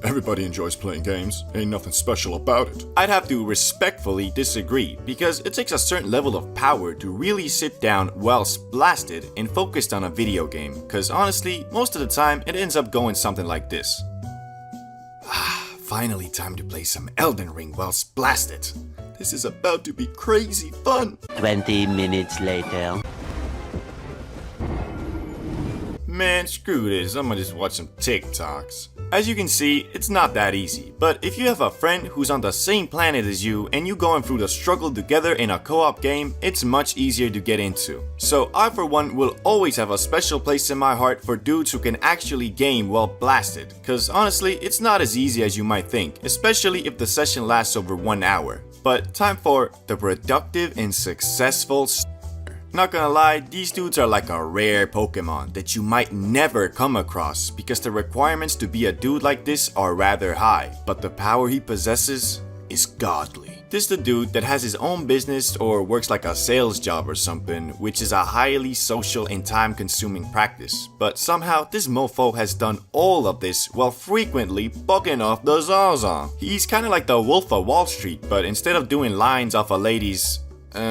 everybody enjoys playing games, ain't nothing special about it. I'd have to respectfully disagree, because it takes a certain level of power to really sit down well blasted and focused on a video game, cause honestly, most of the time it ends up going something like this. Finally time to play some Elden Ring while blasted. This is about to be crazy fun. 20 minutes later. Man, screw this, I'm gonna just watch some TikToks. As you can see, it's not that easy, but if you have a friend who's on the same planet as you and you going through the struggle together in a co-op game, it's much easier to get into. So I for one will always have a special place in my heart for dudes who can actually game while blasted, cause honestly, it's not as easy as you might think, especially if the session lasts over 1 hour. But time for the productive and successful Not gonna lie, these dudes are like a rare Pokemon that you might never come across because the requirements to be a dude like this are rather high, but the power he possesses is godly. This the dude that has his own business or works like a sales job or something, which is a highly social and time-consuming practice. But somehow this mofo has done all of this while frequently bugging off the zaza. He's kinda like the Wolf of Wall Street, but instead of doing lines off a lady's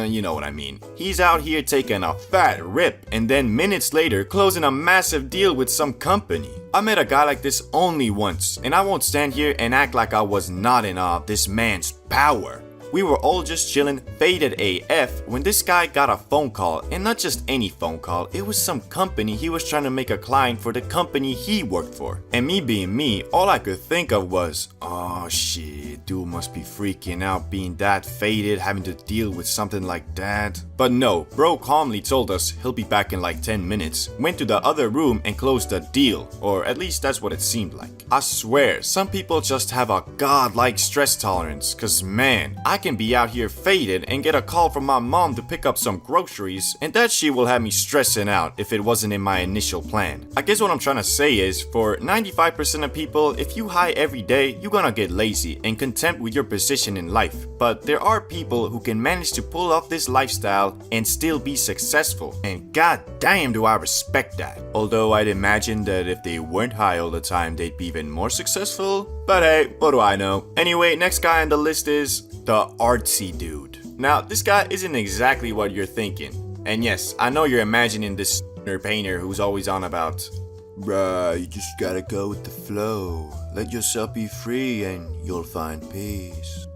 you know what I mean. He's out here taking a fat rip and then minutes later closing a massive deal with some company. I met a guy like this only once, and I won't stand here and act like I was not in awe of this man's power. We were all just chilling, faded AF, when this guy got a phone call, and not just any phone call, it was some company he was trying to make a client for the company he worked for. And me being me, all I could think of was, oh shit, dude must be freaking out being that faded, having to deal with something like that. But no, bro calmly told us he'll be back in like 10 minutes, went to the other room and closed the deal, or at least that's what it seemed like. I swear, some people just have a godlike stress tolerance, cause man, I can be out here faded and get a call from my mom to pick up some groceries, and that shit will have me stressing out if it wasn't in my initial plan. I guess what I'm trying to say is, for 95% of people, if you high every day, you're gonna get lazy and content with your position in life. But there are people who can manage to pull off this lifestyle and still be successful, and god damn do I respect that. Although I'd imagine that if they weren't high all the time, they'd be even more successful. But hey, what do I know? Anyway, next guy on the list is the artsy dude. Now, this guy isn't exactly what you're thinking. And yes, I know you're imagining this painter who's always on about, bruh, you just gotta go with the flow. Let yourself be free and you'll find peace.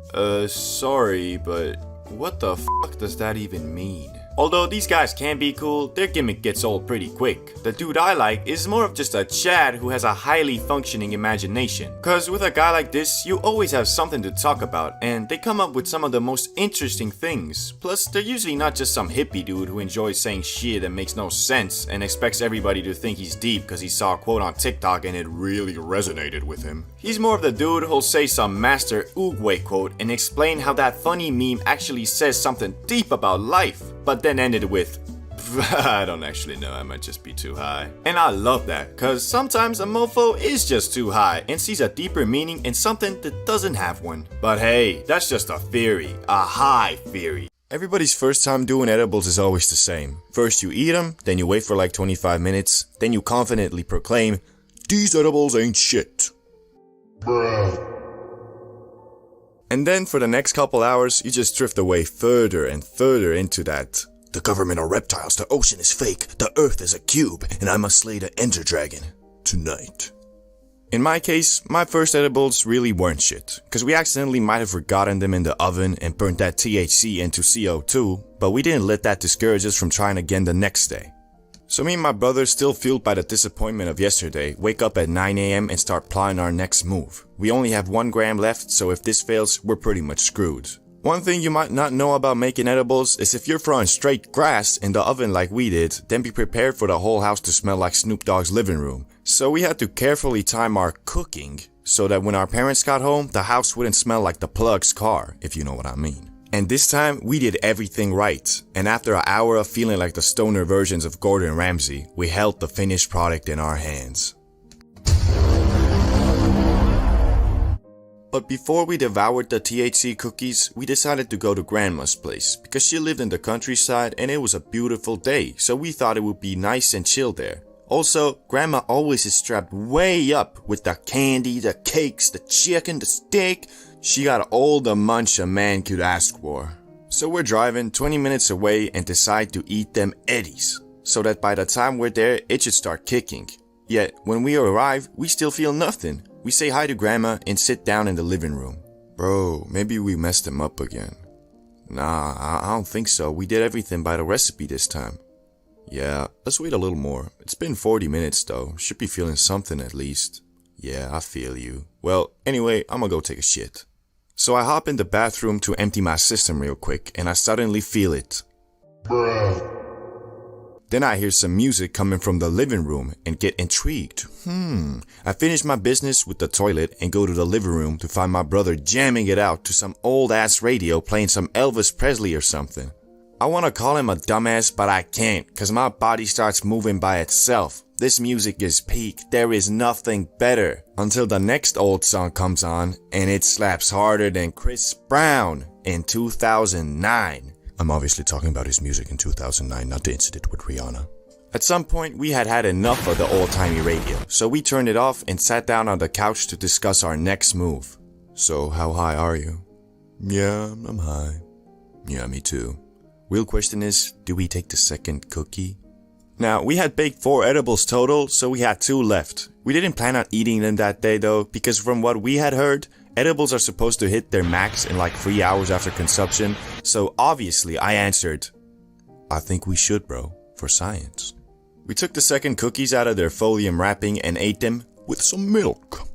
Sorry, but what the fuck does that even mean? Although these guys can be cool, their gimmick gets old pretty quick. The dude I like is more of just a Chad who has a highly functioning imagination. Cause with a guy like this, you always have something to talk about, and they come up with some of the most interesting things. Plus, they're usually not just some hippie dude who enjoys saying shit that makes no sense and expects everybody to think he's deep cause he saw a quote on TikTok and it really resonated with him. He's more of the dude who'll say some master Oogway quote and explain how that funny meme actually says something deep about life, but then ended with, I don't actually know, I might just be too high. And I love that, cause sometimes a mofo is just too high and sees a deeper meaning in something that doesn't have one. But hey, that's just a theory, a high theory. Everybody's first time doing edibles is always the same. First you eat them, then you wait for like 25 minutes, then you confidently proclaim, these edibles ain't shit. Bruh. And then for the next couple hours, you just drift away further and further into that. The government are reptiles, the ocean is fake, the earth is a cube, and I must slay the ender dragon tonight. In my case, my first edibles really weren't shit, cause we accidentally might have forgotten them in the oven and burnt that THC into CO2, but we didn't let that discourage us from trying again the next day. So me and my brother, still fueled by the disappointment of yesterday, wake up at 9 AM and start plotting our next move. We only have 1 gram left, so if this fails, we're pretty much screwed. One thing you might not know about making edibles is if you're throwing straight grass in the oven like we did, then be prepared for the whole house to smell like Snoop Dogg's living room. So we had to carefully time our cooking so that when our parents got home, the house wouldn't smell like the plug's car, if you know what I mean. And this time, we did everything right, and after an hour of feeling like the stoner versions of Gordon Ramsay, we held the finished product in our hands. But before we devoured the THC cookies, we decided to go to Grandma's place, because she lived in the countryside and it was a beautiful day, so we thought it would be nice and chill there. Also, Grandma always is strapped way up with the candy, the cakes, the chicken, the steak. She got all the munch a man could ask for. So we're driving 20 minutes away and decide to eat them Eddies, so that by the time we're there, it should start kicking. Yet, when we arrive, we still feel nothing. We say hi to Grandma and sit down in the living room. Bro, maybe we messed them up again. Nah, I don't think so. We did everything by the recipe this time. Yeah, let's wait a little more. It's been 40 minutes though. Should be feeling something at least. Yeah, I feel you. Well, anyway, I'm gonna go take a shit. So I hop in the bathroom to empty my system real quick, and I suddenly feel it. Bruh. Then I hear some music coming from the living room and get intrigued. I finish my business with the toilet and go to the living room to find my brother jamming it out to some old ass radio playing some Elvis Presley or something. I wanna call him a dumbass, but I can't, cause my body starts moving by itself. This music is peak, there is nothing better. Until the next old song comes on, and it slaps harder than Chris Brown in 2009. I'm obviously talking about his music in 2009, not the incident with Rihanna. At some point, we had enough of the old-timey radio, so we turned it off and sat down on the couch to discuss our next move. So, how high are you? Yeah, I'm high. Yeah, me too. Real question is, do we take the second cookie? Now, we had baked 4 edibles total, so we had 2 left. We didn't plan on eating them that day though, because from what we had heard, edibles are supposed to hit their max in like 3 hours after consumption, so obviously I answered, I think we should, bro, for science. We took the second cookies out of their folium wrapping and ate them with some milk.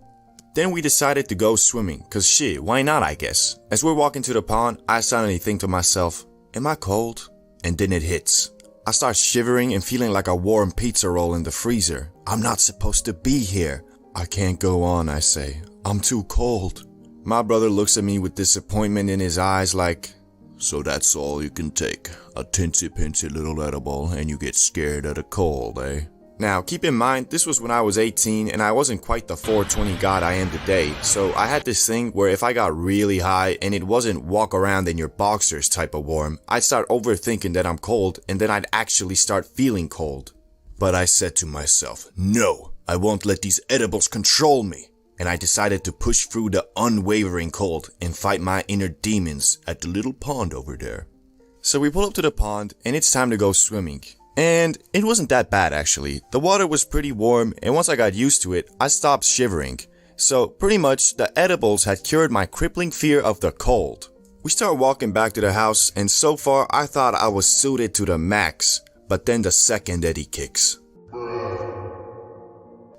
Then we decided to go swimming, cause shit, why not I guess. As we're walking to the pond, I suddenly think to myself, am I cold? And then it hits. I start shivering and feeling like a warm pizza roll in the freezer. I'm not supposed to be here. I can't go on, I say. I'm too cold. My brother looks at me with disappointment in his eyes like, so that's all you can take. A tinsy-pinsy little edible and you get scared of the cold, eh? Now, keep in mind, this was when I was 18 and I wasn't quite the 420 god I am today, so I had this thing where if I got really high and it wasn't walk around in your boxers type of warm, I'd start overthinking that I'm cold and then I'd actually start feeling cold. But I said to myself, no, I won't let these edibles control me. And I decided to push through the unwavering cold and fight my inner demons at the little pond over there. So we pull up to the pond and it's time to go swimming. And it wasn't that bad actually. The water was pretty warm and once I got used to it, I stopped shivering. So pretty much the edibles had cured my crippling fear of the cold. We start walking back to the house and so far I thought I was suited to the max. But then the second Eddie kicks.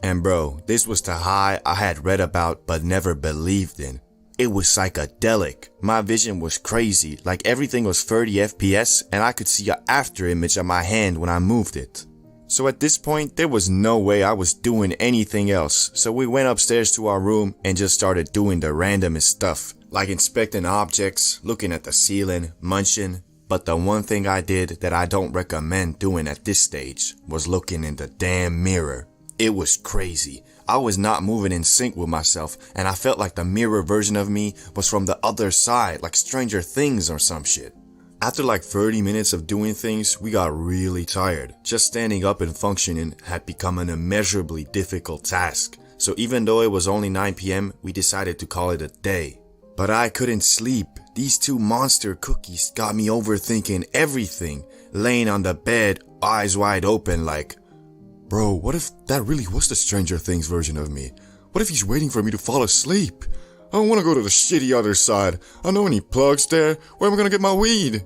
And bro, this was the high I had read about but never believed in. It was psychedelic. My vision was crazy, like everything was 30 FPS and I could see an after image of my hand when I moved it. So at this point, there was no way I was doing anything else, so we went upstairs to our room and just started doing the randomest stuff, like inspecting objects, looking at the ceiling, munching. But the one thing I did that I don't recommend doing at this stage was looking in the damn mirror. It was crazy. I was not moving in sync with myself and I felt like the mirror version of me was from the other side, like Stranger Things or some shit. After like 30 minutes of doing things, we got really tired. Just standing up and functioning had become an immeasurably difficult task. So even though it was only 9 PM, we decided to call it a day. But I couldn't sleep. These 2 monster cookies got me overthinking everything, laying on the bed, eyes wide open like, bro, what if that really was the Stranger Things version of me? What if he's waiting for me to fall asleep? I don't want to go to the shitty other side. I don't know any plugs there. Where am I going to get my weed?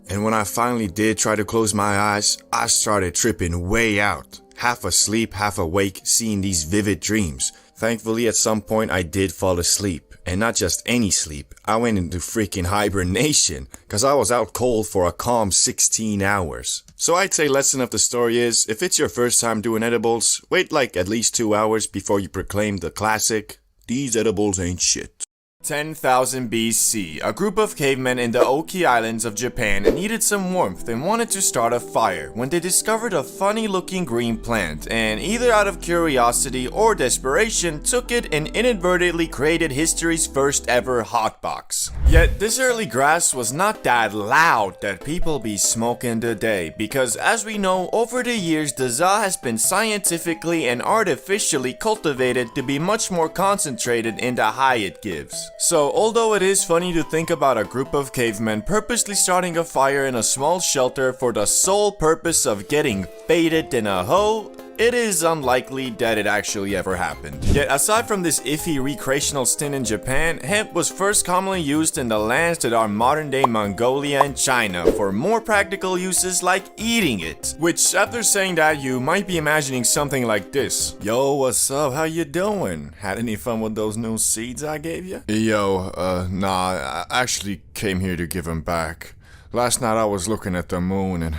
And when I finally did try to close my eyes, I started tripping way out. Half asleep, half awake, seeing these vivid dreams. Thankfully, at some point I did fall asleep. And not just any sleep, I went into freaking hibernation, cause I was out cold for a calm 16 hours. So I'd say lesson of the story is, if it's your first time doing edibles, wait like at least 2 hours before you proclaim the classic, these edibles ain't shit. 10,000 BC, a group of cavemen in the Oki Islands of Japan needed some warmth and wanted to start a fire when they discovered a funny looking green plant and either out of curiosity or desperation took it and inadvertently created history's first ever hotbox. Yet this early grass was not that loud that people be smoking today because as we know over the years the zaza has been scientifically and artificially cultivated to be much more concentrated in the high it gives. So, although it is funny to think about a group of cavemen purposely starting a fire in a small shelter for the sole purpose of getting faded in a hoe, it is unlikely that it actually ever happened. Yet aside from this iffy recreational stint in Japan, hemp was first commonly used in the lands that are modern day Mongolia and China for more practical uses like eating it. Which after saying that you might be imagining something like this. Yo, what's up? How you doing? Had any fun with those new seeds I gave you? Yo, nah, I actually came here to give them back. Last night I was looking at the moon and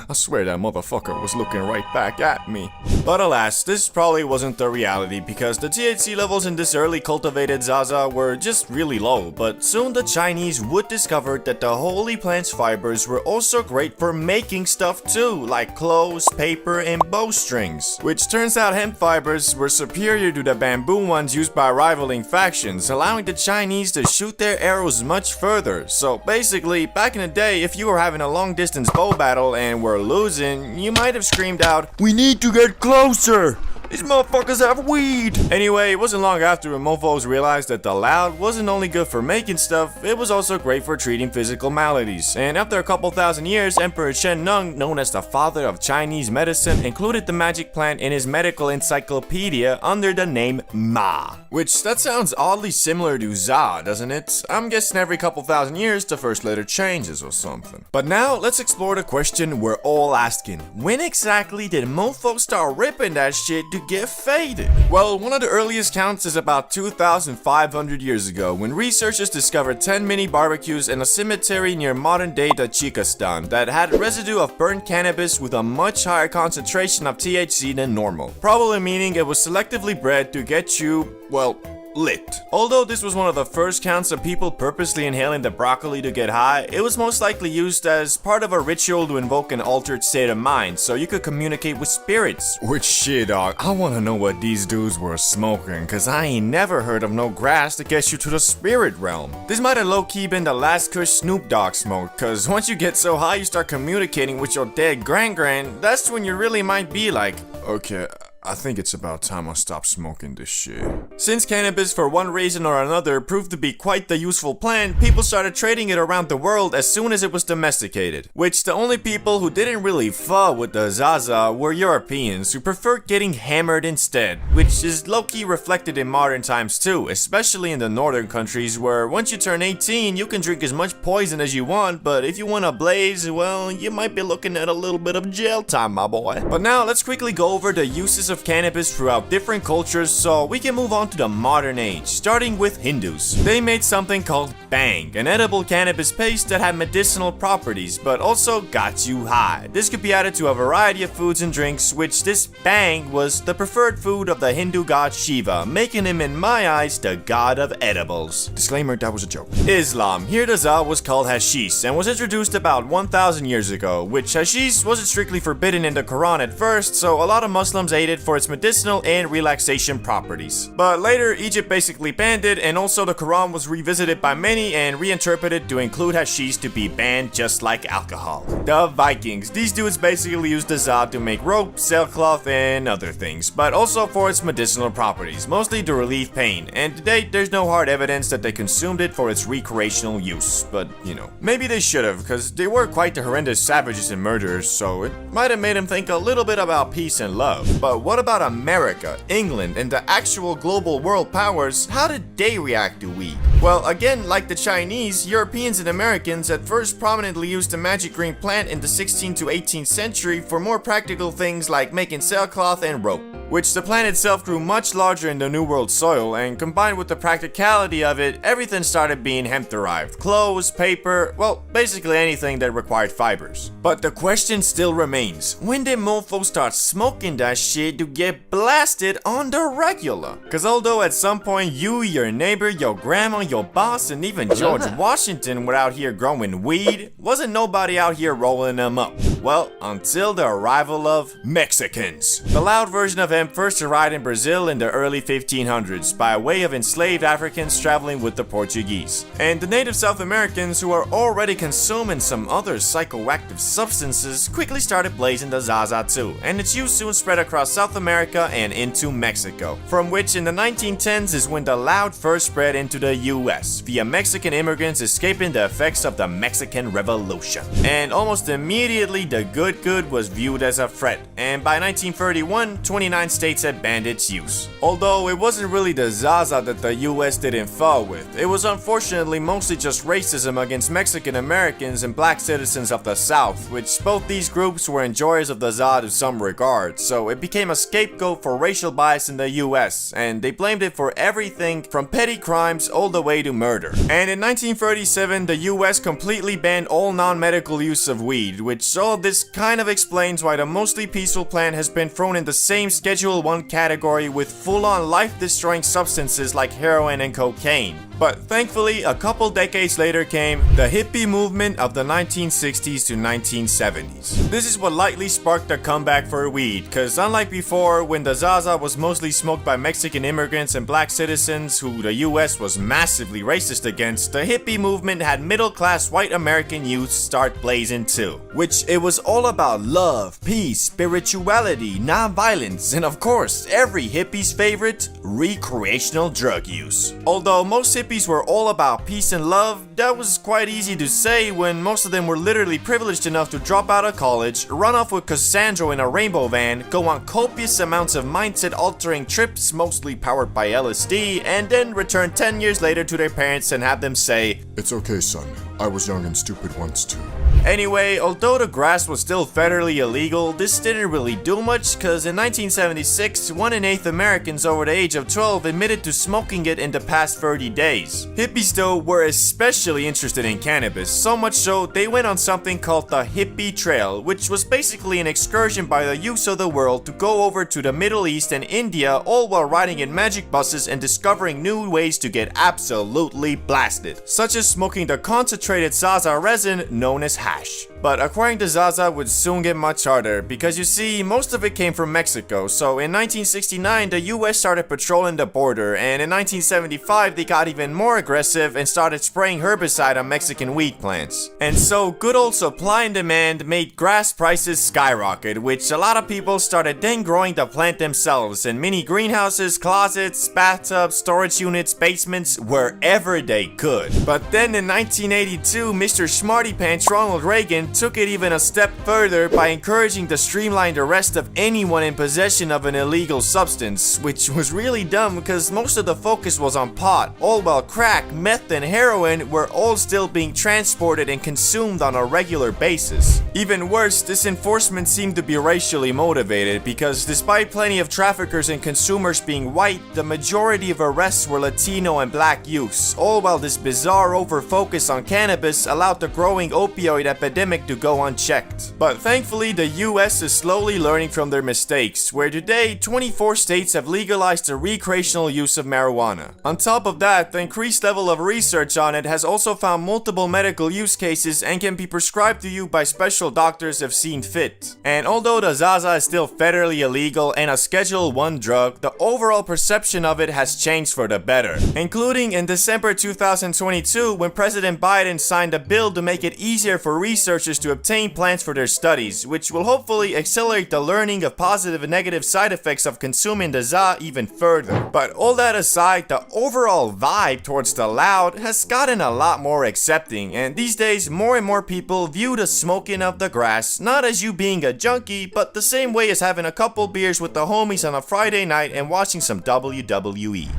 I swear that motherfucker was looking right back at me. But alas, this probably wasn't the reality because the THC levels in this early cultivated zaza were just really low. But soon the Chinese would discover that the holy plant's fibers were also great for making stuff too, like clothes, paper, and bowstrings. Which turns out hemp fibers were superior to the bamboo ones used by rivaling factions, allowing the Chinese to shoot their arrows much further. So basically, back in the day, if you were having a long distance bow battle and were losing, you might have screamed out, "We need to get closer! These motherfuckers have weed!" Anyway, it wasn't long after mofos realized that the loud wasn't only good for making stuff, it was also great for treating physical maladies. And after a couple thousand years, Emperor Shen Nung, known as the father of Chinese medicine, included the magic plant in his medical encyclopedia under the name Ma. Which, that sounds oddly similar to za, doesn't it? I'm guessing every couple thousand years the first letter changes or something. But now, let's explore the question we're all asking. When exactly did mofos start ripping that shit to get faded? Well, one of the earliest counts is about 2,500 years ago when researchers discovered 10 mini barbecues in a cemetery near modern-day Tajikistan that had residue of burnt cannabis with a much higher concentration of THC than normal, probably meaning it was selectively bred to get you, well, lit. Although this was one of the first counts of people purposely inhaling the broccoli to get high, it was most likely used as part of a ritual to invoke an altered state of mind so you could communicate with spirits. Which shit, dog, I wanna know what these dudes were smoking, cause I ain't never heard of no grass that gets you to the spirit realm. This might have low-key been the last kush Snoop Dogg smoked, cause once you get so high you start communicating with your dead gran-gran, that's when you really might be like, okay, I think it's about time I stop smoking this shit. Since cannabis, for one reason or another, proved to be quite the useful plant, people started trading it around the world as soon as it was domesticated. Which the only people who didn't really fuck with the zaza were Europeans, who preferred getting hammered instead. Which is low-key reflected in modern times too, especially in the northern countries where once you turn 18, you can drink as much poison as you want, but if you want to blaze, well, you might be looking at a little bit of jail time, my boy. But now, let's quickly go over the uses of cannabis throughout different cultures so we can move on to the modern age, starting with Hindus. They made something called bang, an edible cannabis paste that had medicinal properties but also got you high. This could be added to a variety of foods and drinks, which this bang was the preferred food of the Hindu god Shiva, making him in my eyes the god of edibles. Disclaimer, that was a joke. Islam. Here the za was called hashish and was introduced about 1,000 years ago, which hashish wasn't strictly forbidden in the Quran at first, so a lot of Muslims ate it for its medicinal and relaxation properties. But later, Egypt basically banned it, and also the Quran was revisited by many and reinterpreted to include hashish to be banned just like alcohol. The Vikings. These dudes basically used the za to make rope, sailcloth, and other things, but also for its medicinal properties, mostly to relieve pain, and to date, there's no hard evidence that they consumed it for its recreational use, but you know, maybe they should have, because they were quite the horrendous savages and murderers, so it might have made them think a little bit about peace and love. But what about America, England, and the actual global world powers? How did they react to weed? Well, again, like the Chinese, Europeans and Americans at first prominently used the magic green plant in the 16th to 18th century for more practical things like making sailcloth and rope, which the plant itself grew much larger in the New World soil, and combined with the practicality of it, everything started being hemp-derived. Clothes, paper, well, basically anything that required fibers. But the question still remains, when did mofos start smoking that shit to get blasted on the regular? Cause although at some point you, your neighbor, your grandma, your boss, and even George Washington were out here growing weed, wasn't nobody out here rolling them up. Well, until the arrival of Mexicans. The loud version of hemp first arrived in Brazil in the early 1500s by way of enslaved Africans traveling with the Portuguese. And the native South Americans, who are already consuming some other psychoactive substances, quickly started blazing the zaza too, and its use soon spread across South America and into Mexico, from which in the 1910s is when the loud first spread into the US, via Mexican immigrants escaping the effects of the Mexican Revolution. And almost immediately the good was viewed as a threat, and by 1931, 29 United States had banned its use. Although it wasn't really the Zaza that the US didn't fall with, it was unfortunately mostly just racism against Mexican Americans and black citizens of the South, which both these groups were enjoyers of the Zaza to some regard, so it became a scapegoat for racial bias in the US, and they blamed it for everything from petty crimes all the way to murder. And in 1937, the US completely banned all non-medical use of weed, which all of this kind of explains why the mostly peaceful plant has been thrown in the same Schedule 1 category with full-on life-destroying substances like heroin and cocaine. But thankfully, a couple decades later came the hippie movement of the 1960s to 1970s. This is what lightly sparked a comeback for weed, cause unlike before, when the Zaza was mostly smoked by Mexican immigrants and black citizens who the US was massively racist against, the hippie movement had middle-class white American youth start blazing too. Which it was all about love, peace, spirituality, non-violence, and of course, every hippie's favorite, recreational drug use. Although most hippies were all about peace and love, that was quite easy to say when most of them were literally privileged enough to drop out of college, run off with Cassandra in a rainbow van, go on copious amounts of mindset-altering trips, mostly powered by LSD, and then return 10 years later to their parents and have them say, It's okay, son. I was young and stupid once too. Anyway, although the grass was still federally illegal, this didn't really do much, cause in 1976, 1 in 8 Americans over the age of 12 admitted to smoking it in the past 30 days. Hippies though were especially interested in cannabis, so much so they went on something called the Hippie Trail, which was basically an excursion by the youths of the world to go over to the Middle East and India, all while riding in magic buses and discovering new ways to get absolutely blasted, such as smoking the concentrated Zaza resin known as hash. But acquiring the Zaza would soon get much harder, because you see, most of it came from Mexico, so in 1969 the US started patrolling the border, and in 1975 they got even more aggressive and started spraying herbicide on Mexican wheat plants. And so good old supply and demand made grass prices skyrocket, which a lot of people started then growing the plant themselves in mini greenhouses, closets, bathtubs, storage units, basements, wherever they could. But then in 1982, Mr. Smarty Pants Ronald Reagan took it even a step further by encouraging the streamlined arrest of anyone in possession of an illegal substance, which was really dumb because most of the focus was on pot, all while crack, meth, and heroin were all still being transported and consumed on a regular basis. Even worse, this enforcement seemed to be racially motivated because despite plenty of traffickers and consumers being white, the majority of arrests were Latino and black youths, all while this bizarre over-focus on cannabis allowed the growing opioid epidemic to go unchecked. But thankfully, the US is slowly learning from their mistakes, where today 24 states have legalized the recreational use of marijuana. On top of that, the increased level of research on it has also found multiple medical use cases and can be prescribed to you by special doctors if seen fit. And although the Zaza is still federally illegal and a Schedule 1 drug, the overall perception of it has changed for the better, including in December 2022 when President Biden signed a bill to make it easier for researchers to obtain plants for their studies, which will hopefully accelerate the learning of positive and negative side effects of consuming the Za even further. But all that aside, the overall vibe towards the loud has gotten a lot more accepting, and these days more and more people view the smoking of the grass not as you being a junkie, but the same way as having a couple beers with the homies on a Friday night and watching some WWE.